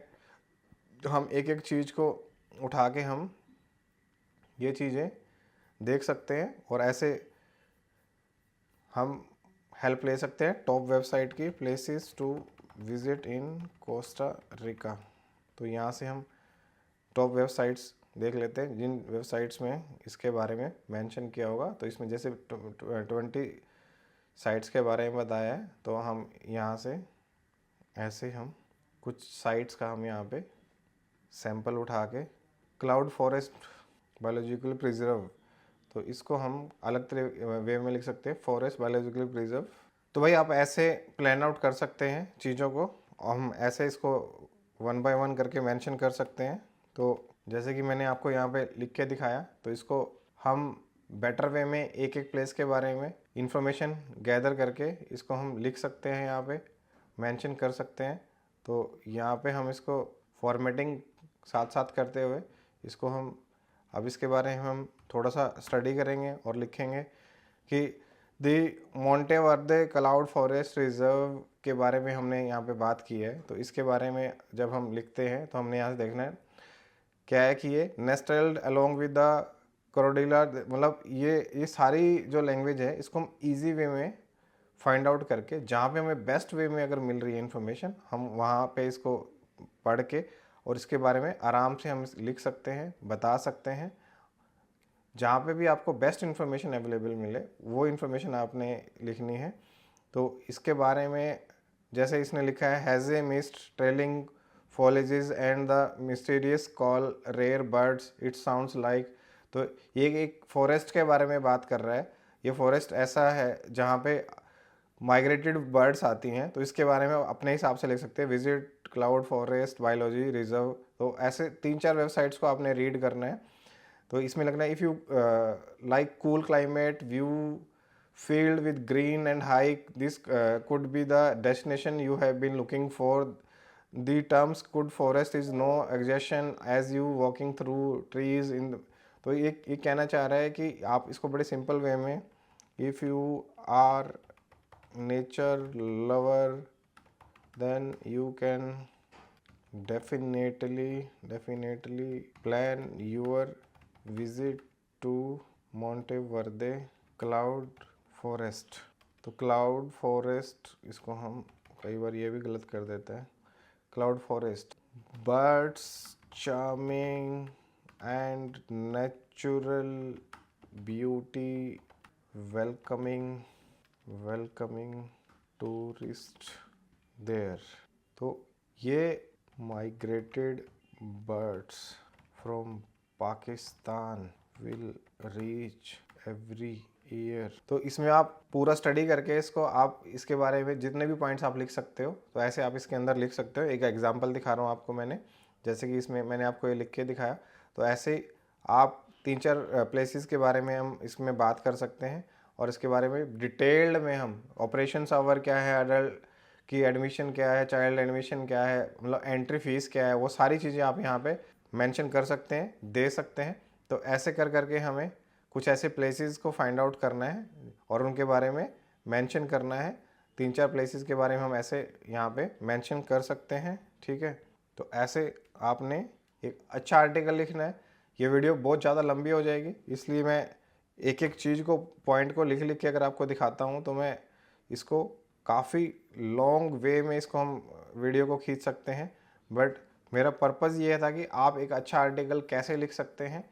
हम एक एक चीज़ को उठा के हम ये चीज़ें देख सकते हैं और ऐसे हम हेल्प ले सकते हैं टॉप वेबसाइट की, places to visit in Costa Rica. तो यहाँ से हम टॉप वेबसाइट्स देख लेते हैं जिन वेबसाइट्स में इसके बारे में मेंशन किया होगा। तो इसमें जैसे 20 साइट्स के बारे में बताया है, तो हम यहाँ से ऐसे हम कुछ साइट्स का हम यहाँ पे सैंपल उठा के, क्लाउड फॉरेस्ट बायोलॉजिकल प्रिजर्व, तो इसको हम अलग तरह वे में लिख सकते हैं, फॉरेस्ट बायोलॉजिकल प्रिजर्व। तो भाई आप ऐसे प्लान आउट कर सकते हैं चीज़ों को और हम ऐसे इसको 1 by 1 करके मेंशन कर सकते हैं। तो जैसे कि मैंने आपको यहाँ पे लिख के दिखाया, तो इसको हम बेटर वे में एक एक प्लेस के बारे में इंफॉर्मेशन गैदर करके इसको हम लिख सकते हैं, यहाँ पे मेंशन कर सकते हैं। तो यहाँ पे हम इसको फॉर्मेटिंग साथ साथ करते हुए इसको हम अब इसके बारे में हम थोड़ा सा स्टडी करेंगे और लिखेंगे कि दी मोंटेवर्दे क्लाउड फॉरेस्ट रिजर्व के बारे में हमने यहाँ पे बात की है। तो इसके बारे में जब हम लिखते हैं तो हमने यहाँ से देखना है क्या है कि ये नेस्टेल्ड अलोंग विद द क्रोकोडाइल, मतलब ये सारी जो लैंग्वेज है इसको हम इजी वे में फाइंड आउट करके, जहाँ पे हमें बेस्ट वे में अगर मिल रही है इन्फॉर्मेशन, हम वहाँ पे इसको पढ़ के और इसके बारे में आराम से हम लिख सकते हैं, बता सकते हैं। जहाँ पे भी आपको बेस्ट इन्फॉर्मेशन अवेलेबल मिले वो इन्फॉर्मेशन आपने लिखनी है। तो इसके बारे में जैसे इसने लिखा है, has a mist trailing foliages and the mysterious call rare birds it sounds like। तो ये एक फॉरेस्ट के बारे में बात कर रहा है। ये फॉरेस्ट ऐसा है जहाँ पे माइग्रेटेड बर्ड्स आती हैं, तो इसके बारे में अपने हिसाब से लिख सकते हैं। Visit cloud forest biology reserve. तो ऐसे 3-4 वेबसाइट्स को आपने रीड करना है। तो इसमें लगना है, if you like cool climate view filled with green and hike, this could be the destination you have been looking for। The terms good forest is no exaggeration as you walking through trees in the, तो ये कहना चाह रहा है कि आप इसको बड़े सिंपल वे में, if you are nature lover then you can definitely plan your visit to Monteverde cloud forest. तो क्लाउड फॉरेस्ट, इसको हम कई बार ये भी गलत कर देते हैं। Cloud forest, birds charming and natural beauty welcoming tourist there. तो ये migrated birds from Pakistan will reach every year. तो इसमें आप पूरा स्टडी करके इसको, आप इसके बारे में जितने भी पॉइंट्स आप लिख सकते हो तो ऐसे आप इसके अंदर लिख सकते हो। एक एग्जांपल दिखा रहा हूँ आपको मैंने, जैसे कि इसमें मैंने आपको ये लिख के दिखाया। तो ऐसे आप 3-4 प्लेसेस के बारे में हम इसमें बात कर सकते हैं और इसके बारे में डिटेल्ड में हम ऑपरेशंस आवर क्या है, अडल्ट की एडमिशन क्या है, चाइल्ड एडमिशन क्या है, मतलब एंट्री फीस क्या है, वो सारी चीज़ें आप यहाँ पे मेंशन कर सकते हैं, दे सकते हैं। तो ऐसे कर करके हमें कुछ ऐसे प्लेसेस को फाइंड आउट करना है और उनके बारे में मेंशन करना है। 3-4 प्लेसेस के बारे में हम ऐसे यहाँ पे मेंशन कर सकते हैं, ठीक है। तो ऐसे आपने एक अच्छा आर्टिकल लिखना है। ये वीडियो बहुत ज़्यादा लंबी हो जाएगी, इसलिए मैं एक एक चीज़ को, पॉइंट को लिख लिख के अगर आपको दिखाता हूँ तो मैं इसको काफ़ी लॉन्ग वे में इसको हम वीडियो को खींच सकते हैं। बट मेरा पर्पज़ ये था कि आप एक अच्छा आर्टिकल कैसे लिख सकते हैं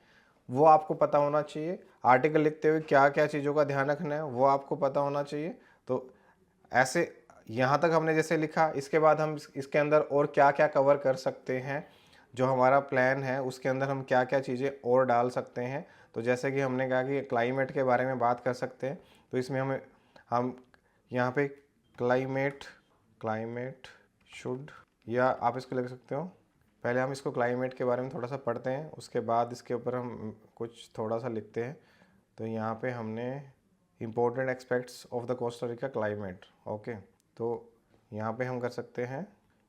वो आपको पता होना चाहिए। आर्टिकल लिखते हुए क्या क्या चीज़ों का ध्यान रखना है वो आपको पता होना चाहिए। तो ऐसे यहाँ तक हमने जैसे लिखा, इसके बाद हम इसके अंदर और क्या क्या कवर कर सकते हैं, जो हमारा प्लान है उसके अंदर हम क्या क्या चीज़ें और डाल सकते हैं। तो जैसे कि हमने कहा कि क्लाइमेट के बारे में बात कर सकते हैं, तो इसमें हम यहाँ पे क्लाइमेट शुड, या आप इसको लिख सकते हो। पहले हम इसको क्लाइमेट के बारे में थोड़ा सा पढ़ते हैं, उसके बाद इसके ऊपर हम कुछ थोड़ा सा लिखते हैं। तो यहाँ पे हमने important aspects of the Costa Rica climate, okay. तो यहाँ पे हम कर सकते हैं,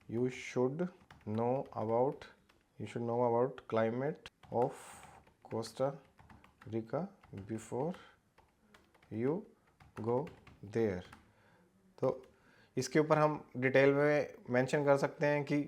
you should know about climate of Costa Rica before you go there. तो इसके ऊपर हम डिटेल में मेंशन कर सकते हैं कि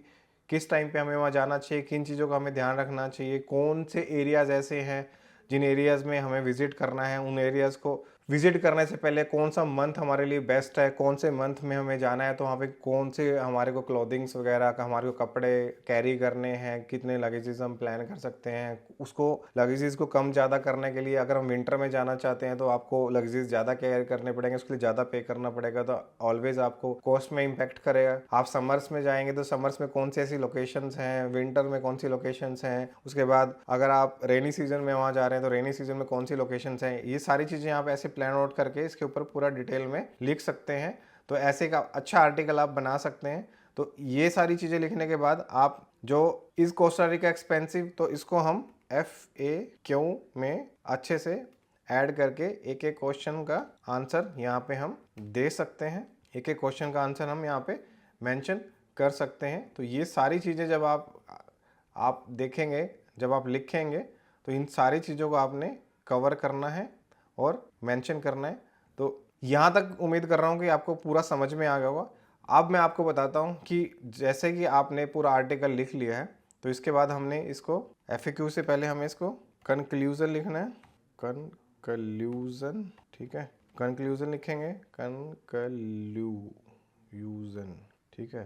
किस टाइम पे हमें वहाँ जाना चाहिए, किन चीज़ों का हमें ध्यान रखना चाहिए, कौन से एरियाज़ ऐसे हैं जिन एरियाज़ में हमें विज़िट करना है, उन एरियाज़ को विज़िट करने से पहले कौन सा मंथ हमारे लिए बेस्ट है, कौन से मंथ में हमें जाना है, तो वहाँ पे कौन से हमारे को क्लोथिंग्स वगैरह का, हमारे को कपड़े कैरी करने हैं, कितने लगेजेस हम प्लान कर सकते हैं। उसको लगेजेस को कम ज़्यादा करने के लिए अगर हम विंटर में जाना चाहते हैं तो आपको लगेजेस ज़्यादा कैरी करने पड़ेंगे, उसके लिए ज़्यादा पे करना पड़ेगा, तो ऑलवेज आपको कॉस्ट में इम्पैक्ट करेगा। आप समर्स में जाएंगे तो समर्स में कौन सी ऐसी लोकेशंस हैं, विंटर में कौन सी लोकेशंस हैं, उसके बाद अगर आप रेनी सीजन में वहाँ जा रहे हैं तो रेनी सीजन में कौन सी लोकेशंस हैं। ये सारी चीज़ें आप ऐसे प्लान आउट करके इसके ऊपर पूरा डिटेल में लिख सकते हैं। तो ऐसे का अच्छा आर्टिकल आप बना सकते हैं। तो ये सारी चीज़ें लिखने के बाद आप जो इस कोस्टा रिका एक्सपेंसिव, तो इसको हम FAQ में अच्छे से ऐड करके एक एक क्वेश्चन का आंसर यहाँ पे हम दे सकते हैं, एक एक क्वेश्चन का आंसर हम यहाँ पे मेंशन कर सकते हैं। तो ये सारी चीज़ें जब आप देखेंगे, जब आप लिखेंगे, तो इन सारी चीज़ों को आपने कवर करना है और मेंशन करना है। तो यहाँ तक उम्मीद कर रहा हूँ कि आपको पूरा समझ में आ गया होगा। अब मैं आपको बताता हूँ कि जैसे कि आपने पूरा आर्टिकल लिख लिया है, तो इसके बाद हमने इसको FAQ से पहले हमें इसको कंक्लूजन लिखना है। कंक्लूजन, ठीक है, कंक्लूजन लिखेंगे, कंक्लूजन, ठीक है,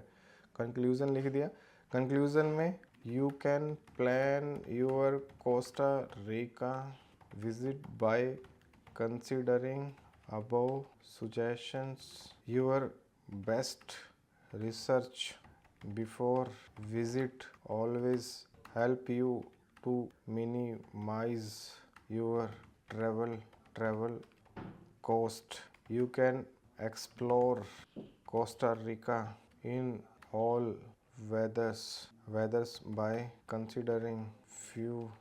कंक्लूजन लिख दिया। कंक्लूजन में you can plan your Costa Rica visit by considering above suggestions. Your best research before visit always help you to minimize your travel cost. You can explore Costa Rica in all weathers by considering few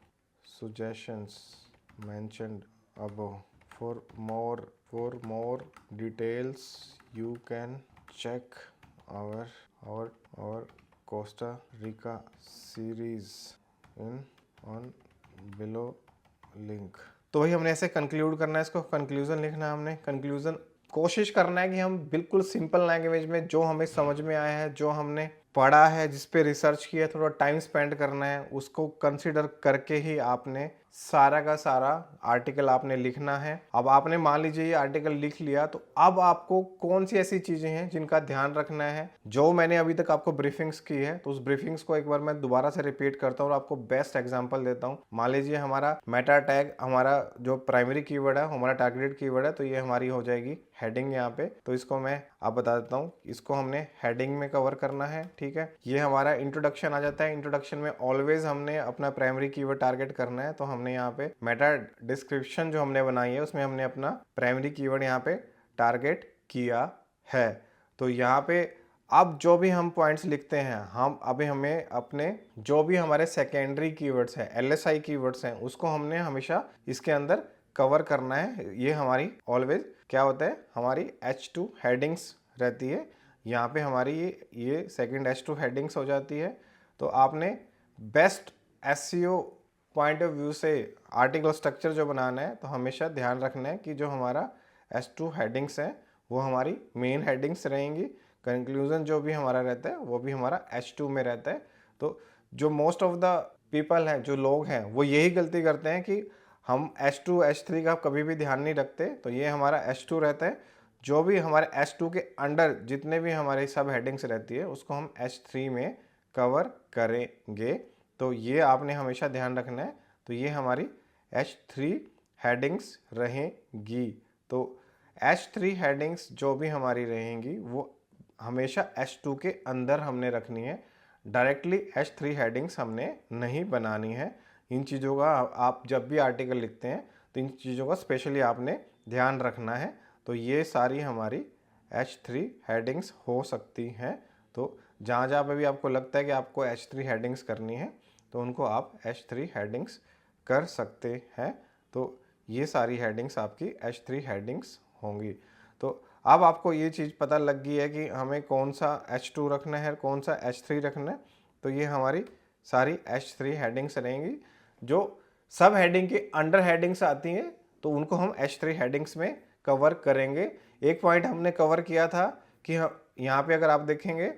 suggestions mentioned above. For more details, you can check our Costa Rica series on below link। तो वही हमने ऐसे conclude करना है, इसको conclusion लिखना है हमने। कंक्लूजन कोशिश करना है कि हम बिल्कुल सिंपल लैंग्वेज में जो हमें समझ में आया है, जो हमने पढ़ा है, जिस पे रिसर्च किया, थोड़ा टाइम स्पेंड करना है, उसको कंसिडर करके ही आपने सारा का सारा आर्टिकल आपने लिखना है। अब आपने मान लीजिए ये आर्टिकल लिख लिया, तो अब आपको कौन सी ऐसी चीजें हैं जिनका ध्यान रखना है, जो मैंने अभी तक आपको ब्रीफिंग्स की है, तो उस ब्रीफिंग्स को एक बार मैं दोबारा से रिपीट करता हूँ और आपको बेस्ट एग्जांपल देता हूँ। मान लीजिए हमारा मेटा टैग, हमारा जो प्राइमरी कीवर्ड है, हमारा टारगेटेड कीवर्ड है, तो ये हमारी हो जाएगी हेडिंग यहाँ पे। तो इसको मैं आप बता देता हूँ, इसको हमने हेडिंग में कवर करना है, ठीक है। ये हमारा इंट्रोडक्शन आ जाता है। इंट्रोडक्शन में ऑलवेज हमने अपना प्राइमरी कीवर्ड टारगेट करना है, तो हमने यहाँ पे मेटा डिस्क्रिप्शन जो हमने बनाई है उसमें हमने अपना प्राइमरी कीवर्ड यहाँ पे टारगेट किया है। तो यहाँ पे अब जो भी हम पॉइंट्स लिखते हैं, हम अभी हमें अपने जो भी हमारे सेकेंडरी कीवर्ड्स हैं, LSI कीवर्ड्स हैं, उसको हमने हमेशा इसके अंदर कवर करना है। ये हमारी ऑलवेज क्या होता है, हमारी H2 हेडिंग्स रहती है। यहाँ पे हमारी ये सेकंड H2 हेडिंग्स हो जाती है। तो आपने best SEO point of view से आर्टिकल स्ट्रक्चर जो बनाना है, तो हमेशा ध्यान रखना है कि जो हमारा H2 हेडिंग्स हैं वो हमारी मेन हेडिंग्स रहेंगी। कंक्लूजन जो भी हमारा रहता है वो भी हमारा H2 में रहता है। तो जो मोस्ट ऑफ द पीपल हैं, जो लोग हैं, वो यही गलती करते हैं कि हम H2 H3 का कभी भी ध्यान नहीं रखते। तो ये हमारा H2 रहता है। जो भी हमारे H2 के अंडर जितने भी हमारे सब हेडिंग्स रहती है, उसको हम H3 में कवर करेंगे। तो ये आपने हमेशा ध्यान रखना है। तो ये हमारी H3 हेडिंग्स रहेंगी। तो H3 हेडिंग्स जो भी हमारी रहेंगी वो हमेशा H2 के अंदर हमने रखनी है। डायरेक्टली H3 हेडिंग्स हमने नहीं बनानी है। इन चीज़ों का आप जब भी आर्टिकल लिखते हैं तो इन चीज़ों का स्पेशली आपने ध्यान रखना है। तो ये सारी हमारी H3 हेडिंग्स हो सकती हैं। तो जहाँ जहाँ पे भी आपको लगता है कि आपको H3 हेडिंग्स करनी है, तो उनको आप H3 हेडिंग्स कर सकते हैं। तो ये सारी हेडिंग्स आपकी H3 हेडिंग्स होंगी। तो अब आपको ये चीज़ पता लग गई है कि हमें कौन सा H2 रखना है, कौन सा H3 रखना है। तो ये हमारी सारी H3 हेडिंग्स रहेंगी। जो सब हेडिंग की अंडर हेडिंग्स आती हैं, तो उनको हम H3 हेडिंग्स में कवर करेंगे। एक पॉइंट हमने कवर किया था कि यहाँ पे अगर आप देखेंगे,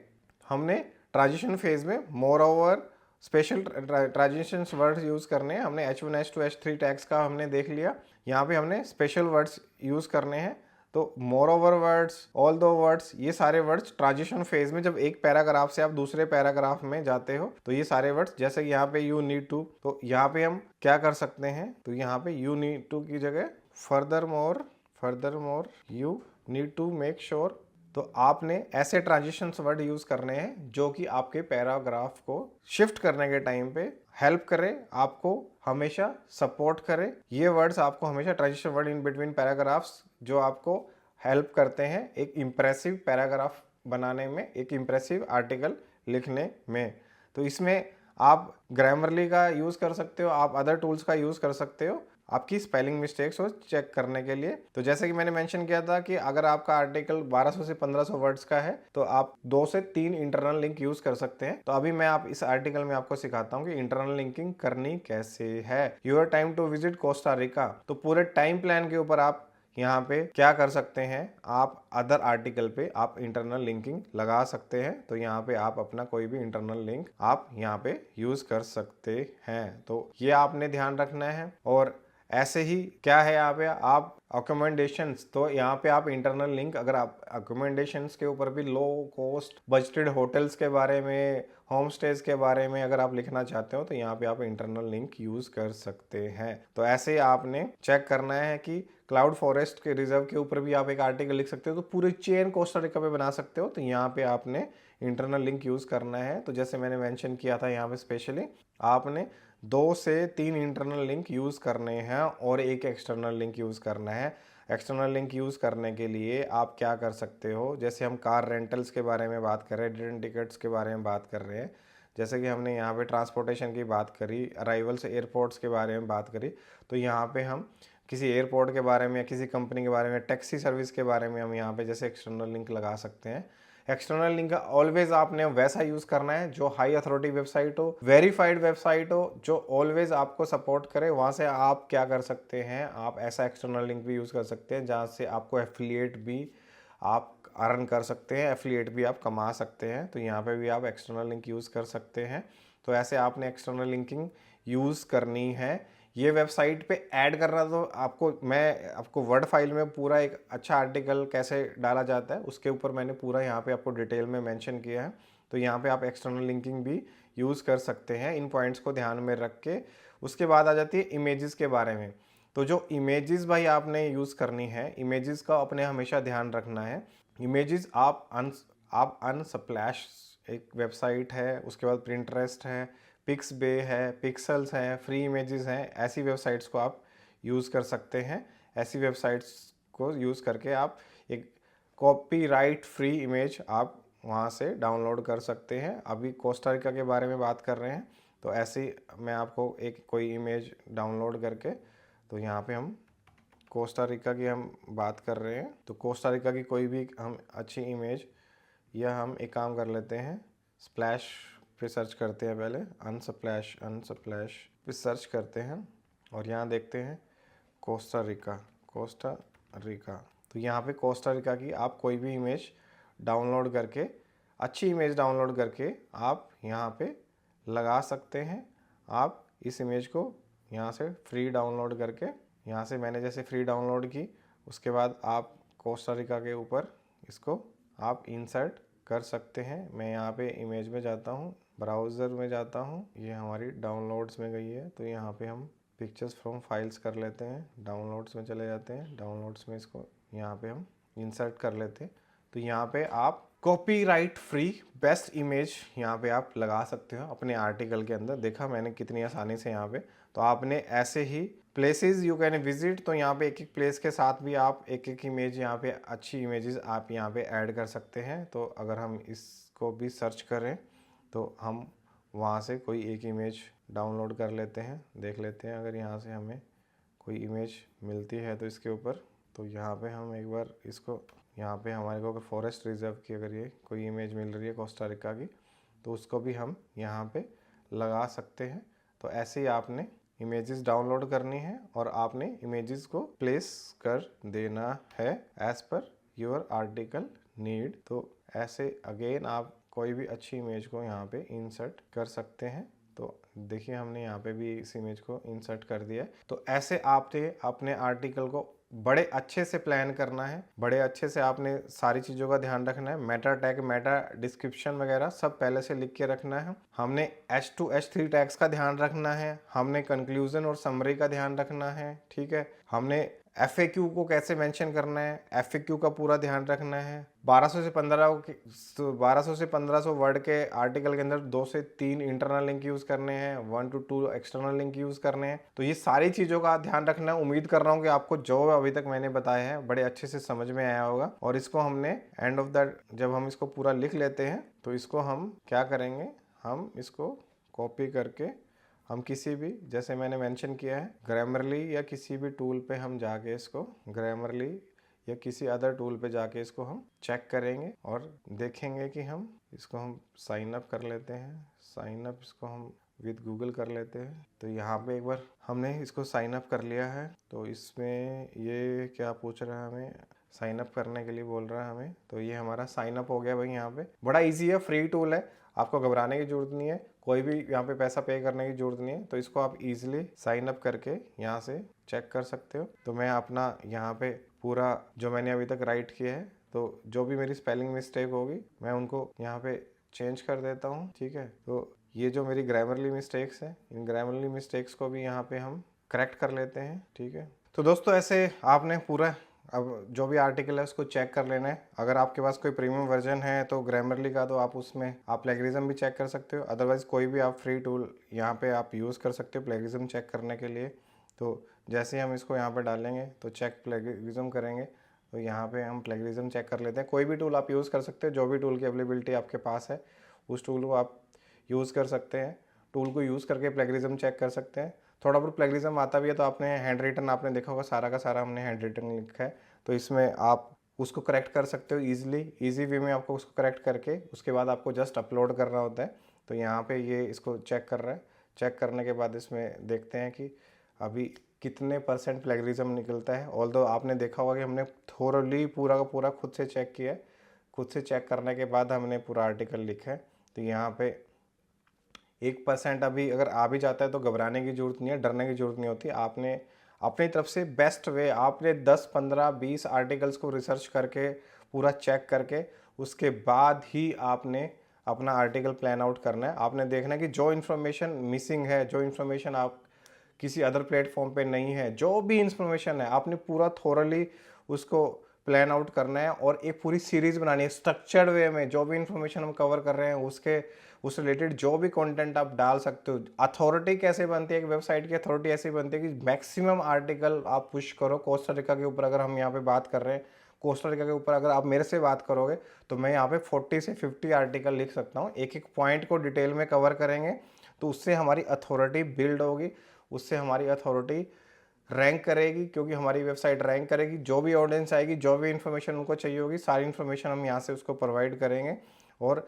हमने ट्रांजिशन फेज में more over special transition words use करने हैं। हमने H1 H2 H3 टैग्स का हमने देख लिया। यहाँ पे हमने स्पेशल वर्ड्स यूज़ करने हैं। तो मोर ओवर वर्ड्स, ऑल दो वर्ड्स, ये सारे वर्ड्स ट्रांजिशन फेज में जब एक पैराग्राफ से आप दूसरे पैराग्राफ में जाते हो, तो ये सारे वर्ड्स, जैसे कि यहाँ पे यू नीड टू, तो यहाँ पे हम क्या कर सकते हैं, तो यहाँ पे यू नीड टू की जगह furthermore you need to make sure. तो आपने ऐसे ट्रांजिशन वर्ड यूज करने हैं जो कि आपके पैराग्राफ को शिफ्ट करने के टाइम पे हेल्प करे, आपको हमेशा सपोर्ट करे। ये वर्ड्स आपको हमेशा transition word in between paragraphs जो आपको हेल्प करते हैं एक इम्प्रेसिव पैराग्राफ बनाने में, एक इम्प्रेसिव आर्टिकल लिखने में। तो इसमें आप ग्रामरली का यूज़ कर सकते हो, आप अदर टूल्स का यूज़ कर सकते हो आपकी स्पेलिंग मिस्टेक्स को चेक करने के लिए। तो जैसे कि मैंने मेंशन किया था कि अगर आपका आर्टिकल 1200 से 1500 वर्ड्स का है, तो आप 2 से 3 इंटरनल लिंक यूज कर सकते हैं। तो अभी मैं आप इस आर्टिकल में आपको सिखाता हूँ कि इंटरनल लिंकिंग करनी कैसे है। Your time to visit Costa Rica, तो पूरे टाइम प्लान के ऊपर आप यहाँ पे क्या कर सकते हैं, आप अदर आर्टिकल पे आप इंटरनल लिंकिंग लगा सकते हैं। तो यहाँ पे आप अपना कोई भी इंटरनल लिंक आप यहाँ पे यूज कर सकते हैं। तो ये आपने ध्यान रखना है। और ऐसे ही क्या है यहाँ पे आप अकोमोडेशंस, तो यहाँ पे आप इंटरनल लिंक, अगर आप अकोमोडेशंस के ऊपर भी लो कॉस्ट बजटेड होटल्स के बारे में, होम स्टेज के बारे में अगर आप लिखना चाहते हो तो यहाँ पे आप इंटरनल लिंक यूज कर सकते हैं। तो ऐसे ही आपने चेक करना है कि क्लाउड फॉरेस्ट के रिजर्व के ऊपर भी आप एक आर्टिकल लिख सकते हो, तो पूरे चेन कोस्टा रिका पे बना सकते हो। तो यहाँ पे आपने इंटरनल लिंक यूज करना है। तो जैसे मैंने मेंशन किया था यहाँ पे स्पेशली आपने 2 से 3 इंटरनल लिंक यूज करने हैं और एक एक्सटर्नल लिंक यूज करना है। एक्सटर्नल लिंक यूज करने के लिए आप क्या कर सकते हो, जैसे हम कार रेंटल्स के बारे में बात कर रहे हैं, रिटर्न टिकट्स के बारे में बात कर रहे हैं, जैसे कि हमने यहाँ पे ट्रांसपोर्टेशन की बात करी, अराइवल से एयरपोर्ट्स के बारे में बात करी, तो यहाँ पे हम किसी एयरपोर्ट के बारे में या किसी कंपनी के बारे में, टैक्सी सर्विस के बारे में हम यहाँ पे जैसे एक्सटर्नल लिंक लगा सकते हैं। एक्सटर्नल लिंक का ऑलवेज आपने वैसा यूज करना है जो हाई अथॉरिटी वेबसाइट हो, वेरीफाइड वेबसाइट हो, जो ऑलवेज आपको सपोर्ट करे। वहां से आप क्या कर सकते हैं, आप ऐसा एक्सटर्नल लिंक भी यूज कर सकते हैं जहां से आपको एफिलिएट भी आप अर्न कर सकते हैं, एफिलिएट भी आप कमा सकते हैं। तो यहाँ पे भी आप एक्सटर्नल लिंक यूज कर सकते हैं। तो ऐसे आपने एक्सटर्नल लिंकिंग यूज करनी है। ये वेबसाइट पे ऐड करना, तो आपको मैं आपको वर्ड फाइल में पूरा एक अच्छा आर्टिकल कैसे डाला जाता है उसके ऊपर मैंने पूरा यहाँ पे आपको डिटेल में मेंशन किया है। तो यहाँ पे आप एक्सटर्नल लिंकिंग भी यूज़ कर सकते हैं इन पॉइंट्स को ध्यान में रख के। उसके बाद आ जाती है इमेजेस के बारे में। तो जो इमेजेस भाई आपने यूज़ करनी है, इमेजेस का अपने हमेशा ध्यान रखना है। इमेजेस आप अनस्प्लैश एक वेबसाइट है, उसके बाद प्रिंटरेस्ट है, पिक्सबे है, पिक्सल्स हैं, फ्री इमेजेस हैं, ऐसी वेबसाइट्स को आप यूज़ कर सकते हैं। ऐसी वेबसाइट्स को यूज़ करके आप एक कॉपीराइट फ्री इमेज आप वहाँ से डाउनलोड कर सकते हैं। अभी कोस्टा रिका के बारे में बात कर रहे हैं, तो ऐसे ही मैं आपको एक कोई इमेज डाउनलोड करके, तो यहाँ पे हम कोस्टा रिका की हम बात कर रहे हैं, तो कोस्टा रिका की कोई भी हम अच्छी इमेज, या हम एक काम कर लेते हैं, स्प्लैश पे सर्च करते हैं, पहले अनस्प्लैश पे सर्च करते हैं और यहाँ देखते हैं कोस्टा रिका। तो यहाँ पे कोस्टा रिका की आप कोई भी इमेज डाउनलोड करके, अच्छी इमेज डाउनलोड करके आप यहाँ पे लगा सकते हैं। आप इस इमेज को यहाँ से फ्री डाउनलोड करके, यहाँ से मैंने जैसे फ्री डाउनलोड की, उसके बाद आप कोस्टा रिका के ऊपर इसको आप इंसर्ट कर सकते हैं। मैं यहाँ पे इमेज में जाता हूँ, ब्राउज़र में जाता हूँ, ये हमारी डाउनलोड्स में गई है। तो यहाँ पे हम पिक्चर्स फ्रॉम फाइल्स कर लेते हैं, डाउनलोड्स में चले जाते हैं, डाउनलोड्स में इसको यहाँ पे हम इंसर्ट कर लेते हैं। तो यहाँ पे आप कॉपीराइट फ्री बेस्ट इमेज यहाँ पे आप लगा सकते हो अपने आर्टिकल के अंदर। देखा मैंने कितनी आसानी से यहाँ पे। तो आपने ऐसे ही प्लेसेस यू कैन विजिट, तो यहाँ पे एक एक प्लेस के साथ भी आप एक एक इमेज, यहाँ पे अच्छी इमेजेस आप यहाँ पे ऐड कर सकते हैं। तो अगर हम इसको भी सर्च करें तो हम वहाँ से कोई एक इमेज डाउनलोड कर लेते हैं, देख लेते हैं अगर यहाँ से हमें कोई इमेज मिलती है तो इसके ऊपर। तो यहाँ पे हम एक बार इसको, यहाँ पे हमारे को अगर फॉरेस्ट रिजर्व की अगर ये कोई इमेज मिल रही है कोस्टा रिका की, तो उसको भी हम यहाँ पे लगा सकते हैं। तो ऐसे ही आपने इमेजेस डाउनलोड करनी है और आपने इमेजेस को प्लेस कर देना है as per your article need. तो ऐसे अगेन आप कोई भी अच्छी इमेज को यहाँ पे इंसर्ट कर सकते हैं। तो देखिए हमने यहाँ पे भी इस इमेज को इंसर्ट कर दिया है। तो ऐसे आपने अपने आर्टिकल को बड़े अच्छे से प्लान करना है, बड़े अच्छे से आपने सारी चीज़ों का ध्यान रखना है। मेटा टैग, मेटा डिस्क्रिप्शन वगैरह सब पहले से लिख के रखना है। हमने H2 H3 टैग्स का ध्यान रखना है, हमने कंक्लूजन और समरी का ध्यान रखना है, ठीक है। हमने FAQ को कैसे मेंशन करना है, FAQ का पूरा ध्यान रखना है। 1200 से 1500 वर्ड के आर्टिकल के अंदर 2 से 3 इंटरनल लिंक यूज़ करने हैं, 1 to 2 एक्सटर्नल लिंक यूज़ करने हैं। तो ये सारी चीज़ों का ध्यान रखना है। उम्मीद कर रहा हूँ कि आपको जो अभी तक मैंने बताया है बड़े अच्छे से समझ में आया होगा। और इसको हमने एंड ऑफ द, जब हम इसको पूरा लिख लेते हैं तो इसको हम क्या करेंगे, हम इसको कॉपी करके हम किसी भी, जैसे मैंने मेंशन किया है ग्रामरली या किसी भी टूल पे हम जाके इसको ग्रामरली या किसी अदर टूल पे जाके इसको हम चेक करेंगे और देखेंगे कि हम इसको हम साइन अप कर लेते हैं। साइन अप इसको हम विद गूगल कर लेते हैं। तो यहाँ पे एक बार हमने इसको साइन अप कर लिया है। तो इसमें ये क्या पूछ रहा है, हमें साइन अप करने के लिए बोल रहा है हमें। तो ये हमारा साइन अप हो गया भाई। यहाँ पे बड़ा इजी है, फ्री टूल है, आपको घबराने की जरूरत नहीं है, कोई भी यहाँ पे पैसा पे करने की जरूरत नहीं है। तो इसको आप इजीली साइन अप करके यहाँ से चेक कर सकते हो। तो मैं अपना यहाँ पे पूरा जो मैंने अभी तक राइट किया है, तो जो भी मेरी स्पेलिंग मिस्टेक होगी मैं उनको यहाँ पे चेंज कर देता हूँ, ठीक है। तो ये जो मेरी ग्रामरली मिस्टेक्स है, इन ग्रामरली मिस्टेक्स को भी यहाँ पे हम करेक्ट कर लेते हैं, ठीक है। तो दोस्तों ऐसे आपने पूरा अब जो भी आर्टिकल है उसको चेक कर लेना है। अगर आपके पास कोई प्रीमियम वर्जन है तो ग्रामरली का, तो आप उसमें आप प्लेगरिज्म भी चेक कर सकते हो। अदरवाइज कोई भी आप फ्री टूल यहाँ पे आप यूज़ कर सकते हो प्लेगरिज्म चेक करने के लिए। तो जैसे हम इसको यहाँ पे डालेंगे तो चेक प्लेगरिज्म करेंगे, तो यहाँ पे हम प्लेगरिज्म चेक कर लेते हैं। कोई भी टूल आप यूज़ कर सकते हो, जो भी टूल की अवेलेबिलिटी आपके पास है उस टूल को आप यूज़ कर सकते हैं। टूल को यूज़ करके प्लेगरिज्म चेक कर सकते हैं। थोड़ा बहुत प्लेगरिज्म आता भी है तो आपने हैंड रिटन आपने देखा होगा, सारा का सारा हमने हैंड रिटन लिखा है, तो इसमें आप उसको करेक्ट कर सकते हो ईजी वे में। आपको उसको करेक्ट करके उसके बाद आपको जस्ट अपलोड करना होता है। तो यहाँ पे ये इसको चेक कर रहा है। चेक करने के बाद इसमें देखते हैं कि अभी कितने % प्लेगरिज्म निकलता है। ऑल्दो आपने देखा होगा कि हमने थोरली पूरा का पूरा खुद से चेक किया है। खुद से चेक करने के बाद हमने पूरा आर्टिकल लिखा है। तो यहाँ पे 1% अभी अगर आ भी जाता है तो घबराने की ज़रूरत नहीं है, डरने की ज़रूरत नहीं होती। आपने अपनी तरफ से बेस्ट वे, आपने 10, 15, 20 आर्टिकल्स को रिसर्च करके पूरा चेक करके उसके बाद ही आपने अपना आर्टिकल प्लान आउट करना है। आपने देखना है कि जो इन्फॉर्मेशन मिसिंग है, जो इन्फॉर्मेशन आप किसी अदर प्लेटफॉर्म पे नहीं है, जो भी इंफॉर्मेशन है आपने पूरा थोरली उसको प्लान आउट करना है और एक पूरी सीरीज बनानी है स्ट्रक्चर्ड वे में। जो भी इंफॉर्मेशन हम कवर कर रहे हैं उस रिलेटेड जो भी कंटेंट आप डाल सकते हो। अथॉरिटी कैसे बनती है, एक वेबसाइट की अथॉरिटी ऐसे बनती है कि मैक्सिमम आर्टिकल आप पुश करो। कोस्टा रिका के ऊपर अगर हम यहाँ पे बात कर रहे हैं, कोस्टा रिका के ऊपर अगर आप मेरे से बात करोगे तो मैं यहाँ पे 40 से 50 आर्टिकल लिख सकता हूँ। एक एक पॉइंट को डिटेल में कवर करेंगे तो उससे हमारी अथॉरिटी बिल्ड होगी, उससे हमारी अथॉरिटी रैंक करेगी, क्योंकि हमारी वेबसाइट रैंक करेगी। जो भी ऑडियंस आएगी, जो भी इन्फॉर्मेशन उनको चाहिए होगी, सारी इन्फॉर्मेशन हम यहाँ से उसको प्रोवाइड करेंगे। और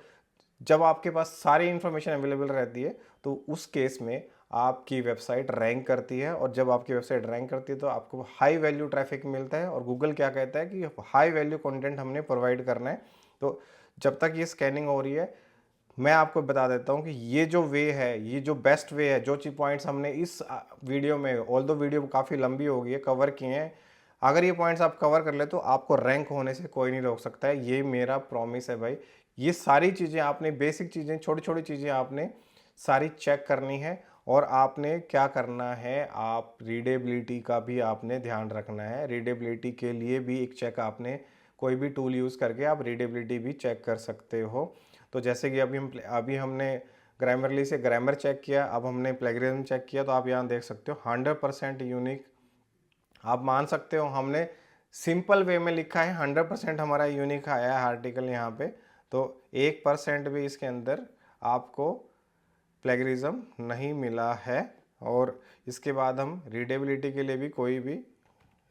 जब आपके पास सारी इन्फॉर्मेशन अवेलेबल रहती है तो उस केस में आपकी वेबसाइट रैंक करती है। और जब आपकी वेबसाइट रैंक करती है तो आपको हाई वैल्यू ट्रैफिक मिलता है। और गूगल क्या कहता है कि हाई वैल्यू कंटेंट हमने प्रोवाइड करना है। तो जब तक ये स्कैनिंग हो रही है, मैं आपको बता देता हूं कि ये जो वे है, ये जो बेस्ट वे है, जो पॉइंट्स हमने इस वीडियो में, ऑल्दो वीडियो काफ़ी लंबी हो गई है, कवर किए हैं, अगर ये पॉइंट्स आप कवर कर ले तो आपको रैंक होने से कोई नहीं रोक सकता है। ये मेरा प्रॉमिस है भाई। ये सारी चीज़ें आपने, बेसिक चीज़ें, छोटी छोटी चीज़ें आपने सारी चेक करनी है। और आपने क्या करना है, आप रीडेबिलिटी का भी आपने ध्यान रखना है। रीडेबिलिटी के लिए भी एक चेक आपने, कोई भी टूल यूज़ करके आप रीडेबिलिटी भी चेक कर सकते हो। तो जैसे कि अभी हमने ग्रामरली से ग्रामर चेक किया, अब हमने प्लेगरिज्म चेक किया, तो आप यहाँ देख सकते हो 100% यूनिक। आप मान सकते हो हमने सिंपल वे में लिखा है, 100% हमारा यूनिक आया है आर्टिकल यहाँ पे। तो 1% भी इसके अंदर आपको प्लेगरिज्म नहीं मिला है। और इसके बाद हम रीडेबिलिटी के लिए भी कोई भी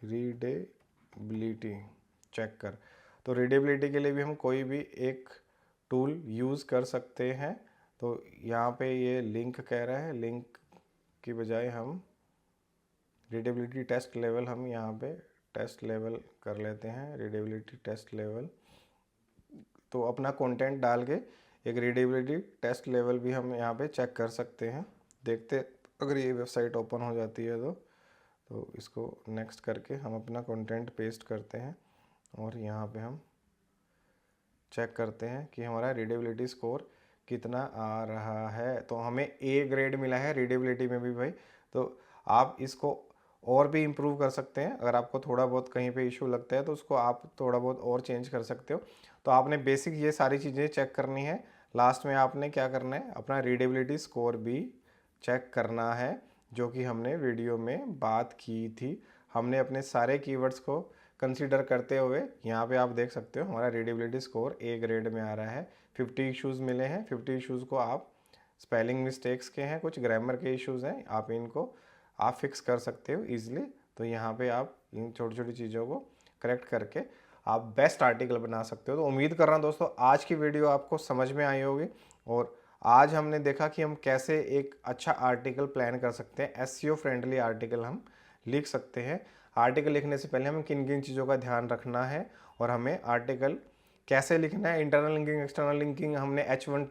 रीडेबिलिटी चेक कर, तो रीडेबिलिटी के लिए भी हम कोई भी एक टूल यूज़ कर सकते हैं। तो यहाँ पे ये लिंक कह रहा है, लिंक की बजाय हम रीडेबिलिटी टेस्ट लेवल, हम यहाँ पे टेस्ट लेवल कर लेते हैं, रीडेबिलिटी टेस्ट लेवल। तो अपना कंटेंट डाल के एक रीडेबिलिटी टेस्ट लेवल भी हम यहाँ पे चेक कर सकते हैं। देखते अगर ये वेबसाइट ओपन हो जाती है तो इसको नेक्स्ट करके हम अपना कंटेंट पेस्ट करते हैं और यहाँ पे हम चेक करते हैं कि हमारा रीडेबिलिटी स्कोर कितना आ रहा है। तो हमें ए ग्रेड मिला है रीडेबिलिटी में भी भाई। तो आप इसको और भी इम्प्रूव कर सकते हैं। अगर आपको थोड़ा बहुत कहीं पे इशू लगता है तो उसको आप थोड़ा बहुत और चेंज कर सकते हो। तो आपने बेसिक ये सारी चीज़ें चेक करनी है। लास्ट में आपने क्या करना है, अपना रीडेबिलिटी स्कोर भी चेक करना है, जो कि हमने वीडियो में बात की थी। हमने अपने सारे कीवर्ड्स को कंसीडर करते हुए यहाँ पे आप देख सकते हो हमारा रीडेबिलिटी स्कोर ए ग्रेड में आ रहा है। 50 इश्यूज़ मिले हैं। 50 इश्यूज़ को आप स्पेलिंग मिस्टेक्स के हैं, कुछ ग्रामर के इश्यूज़ हैं, आप इनको आप फिक्स कर सकते हो ईजिली। तो यहाँ पे आप इन छोटी छोटी चीज़ों को करेक्ट करके आप बेस्ट आर्टिकल बना सकते हो। तो उम्मीद कर रहा हूँ दोस्तों आज की वीडियो आपको समझ में आई होगी और आज हमने देखा कि हम कैसे एक अच्छा आर्टिकल प्लान कर सकते हैं, एसईओ फ्रेंडली आर्टिकल हम लिख सकते हैं। आर्टिकल लिखने से पहले हमें किन किन चीज़ों का ध्यान रखना है और हमें आर्टिकल कैसे लिखना है, इंटरनल लिंकिंग, एक्सटर्नल लिंकिंग, हमने H1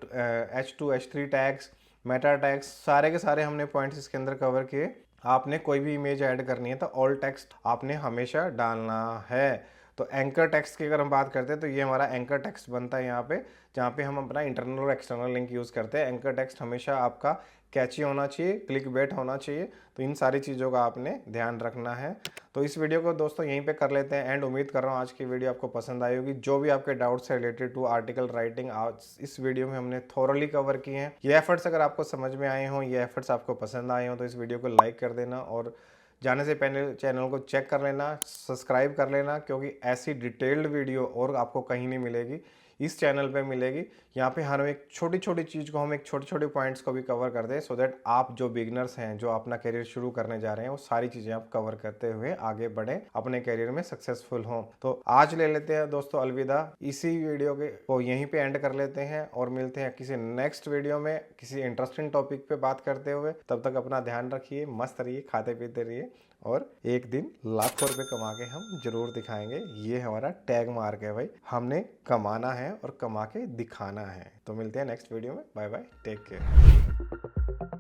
H2 H3 tags, Meta tags, सारे के सारे हमने पॉइंट्स इसके अंदर कवर किए। आपने कोई भी इमेज ऐड करनी है तो ऑल टेक्स्ट आपने हमेशा डालना है। तो एंकर टेक्स्ट की अगर हम बात करते हैं तो ये हमारा एंकर टेक्स्ट बनता है यहाँ पे, जहाँ पे हम अपना इंटरनल और एक्सटर्नल लिंक यूज़ करते हैं। एंकर टेक्स्ट हमेशा आपका कैची होना चाहिए, क्लिक बेट होना चाहिए। तो इन सारी चीज़ों का आपने ध्यान रखना है। तो इस वीडियो को दोस्तों यहीं पे कर लेते हैं एंड। उम्मीद कर रहा हूँ आज की वीडियो आपको पसंद आई होगी। जो भी आपके डाउट्स है रिलेटेड टू आर्टिकल राइटिंग आज इस वीडियो में हमने थोरली कवर किए हैं। ये एफर्ट्स अगर आपको समझ में आए हों, ये एफर्ट्स आपको पसंद आए हों तो इस वीडियो को लाइक कर देना और जाने से पहले चैनल को चेक कर लेना, सब्सक्राइब कर लेना, क्योंकि ऐसी डिटेल्ड वीडियो और आपको कहीं नहीं मिलेगी, इस चैनल पे मिलेगी। यहाँ पे हर एक छोटी छोटी चीज़ को हम एक छोटे छोटे पॉइंट्स को भी कवर करते हैं, सो दैट आप जो बिगनर्स हैं, जो अपना करियर शुरू करने जा रहे हैं, वो सारी चीज़ें आप कवर करते हुए आगे बढ़ें, अपने करियर में सक्सेसफुल हों। तो आज ले लेते हैं दोस्तों अलविदा, इसी वीडियो के को यहीं पे एंड कर लेते हैं और मिलते हैं किसी नेक्स्ट वीडियो में किसी इंटरेस्टिंग टॉपिक पे बात करते हुए। तब तक अपना ध्यान रखिए, मस्त रहिए, खाते पीते रहिए और एक दिन लाखों रुपए कमा के हम जरूर दिखाएंगे। ये हमारा टैग मार्क है भाई, हमने कमाना है और कमा के दिखाना है। तो मिलते हैं नेक्स्ट वीडियो में। Bye bye, take care.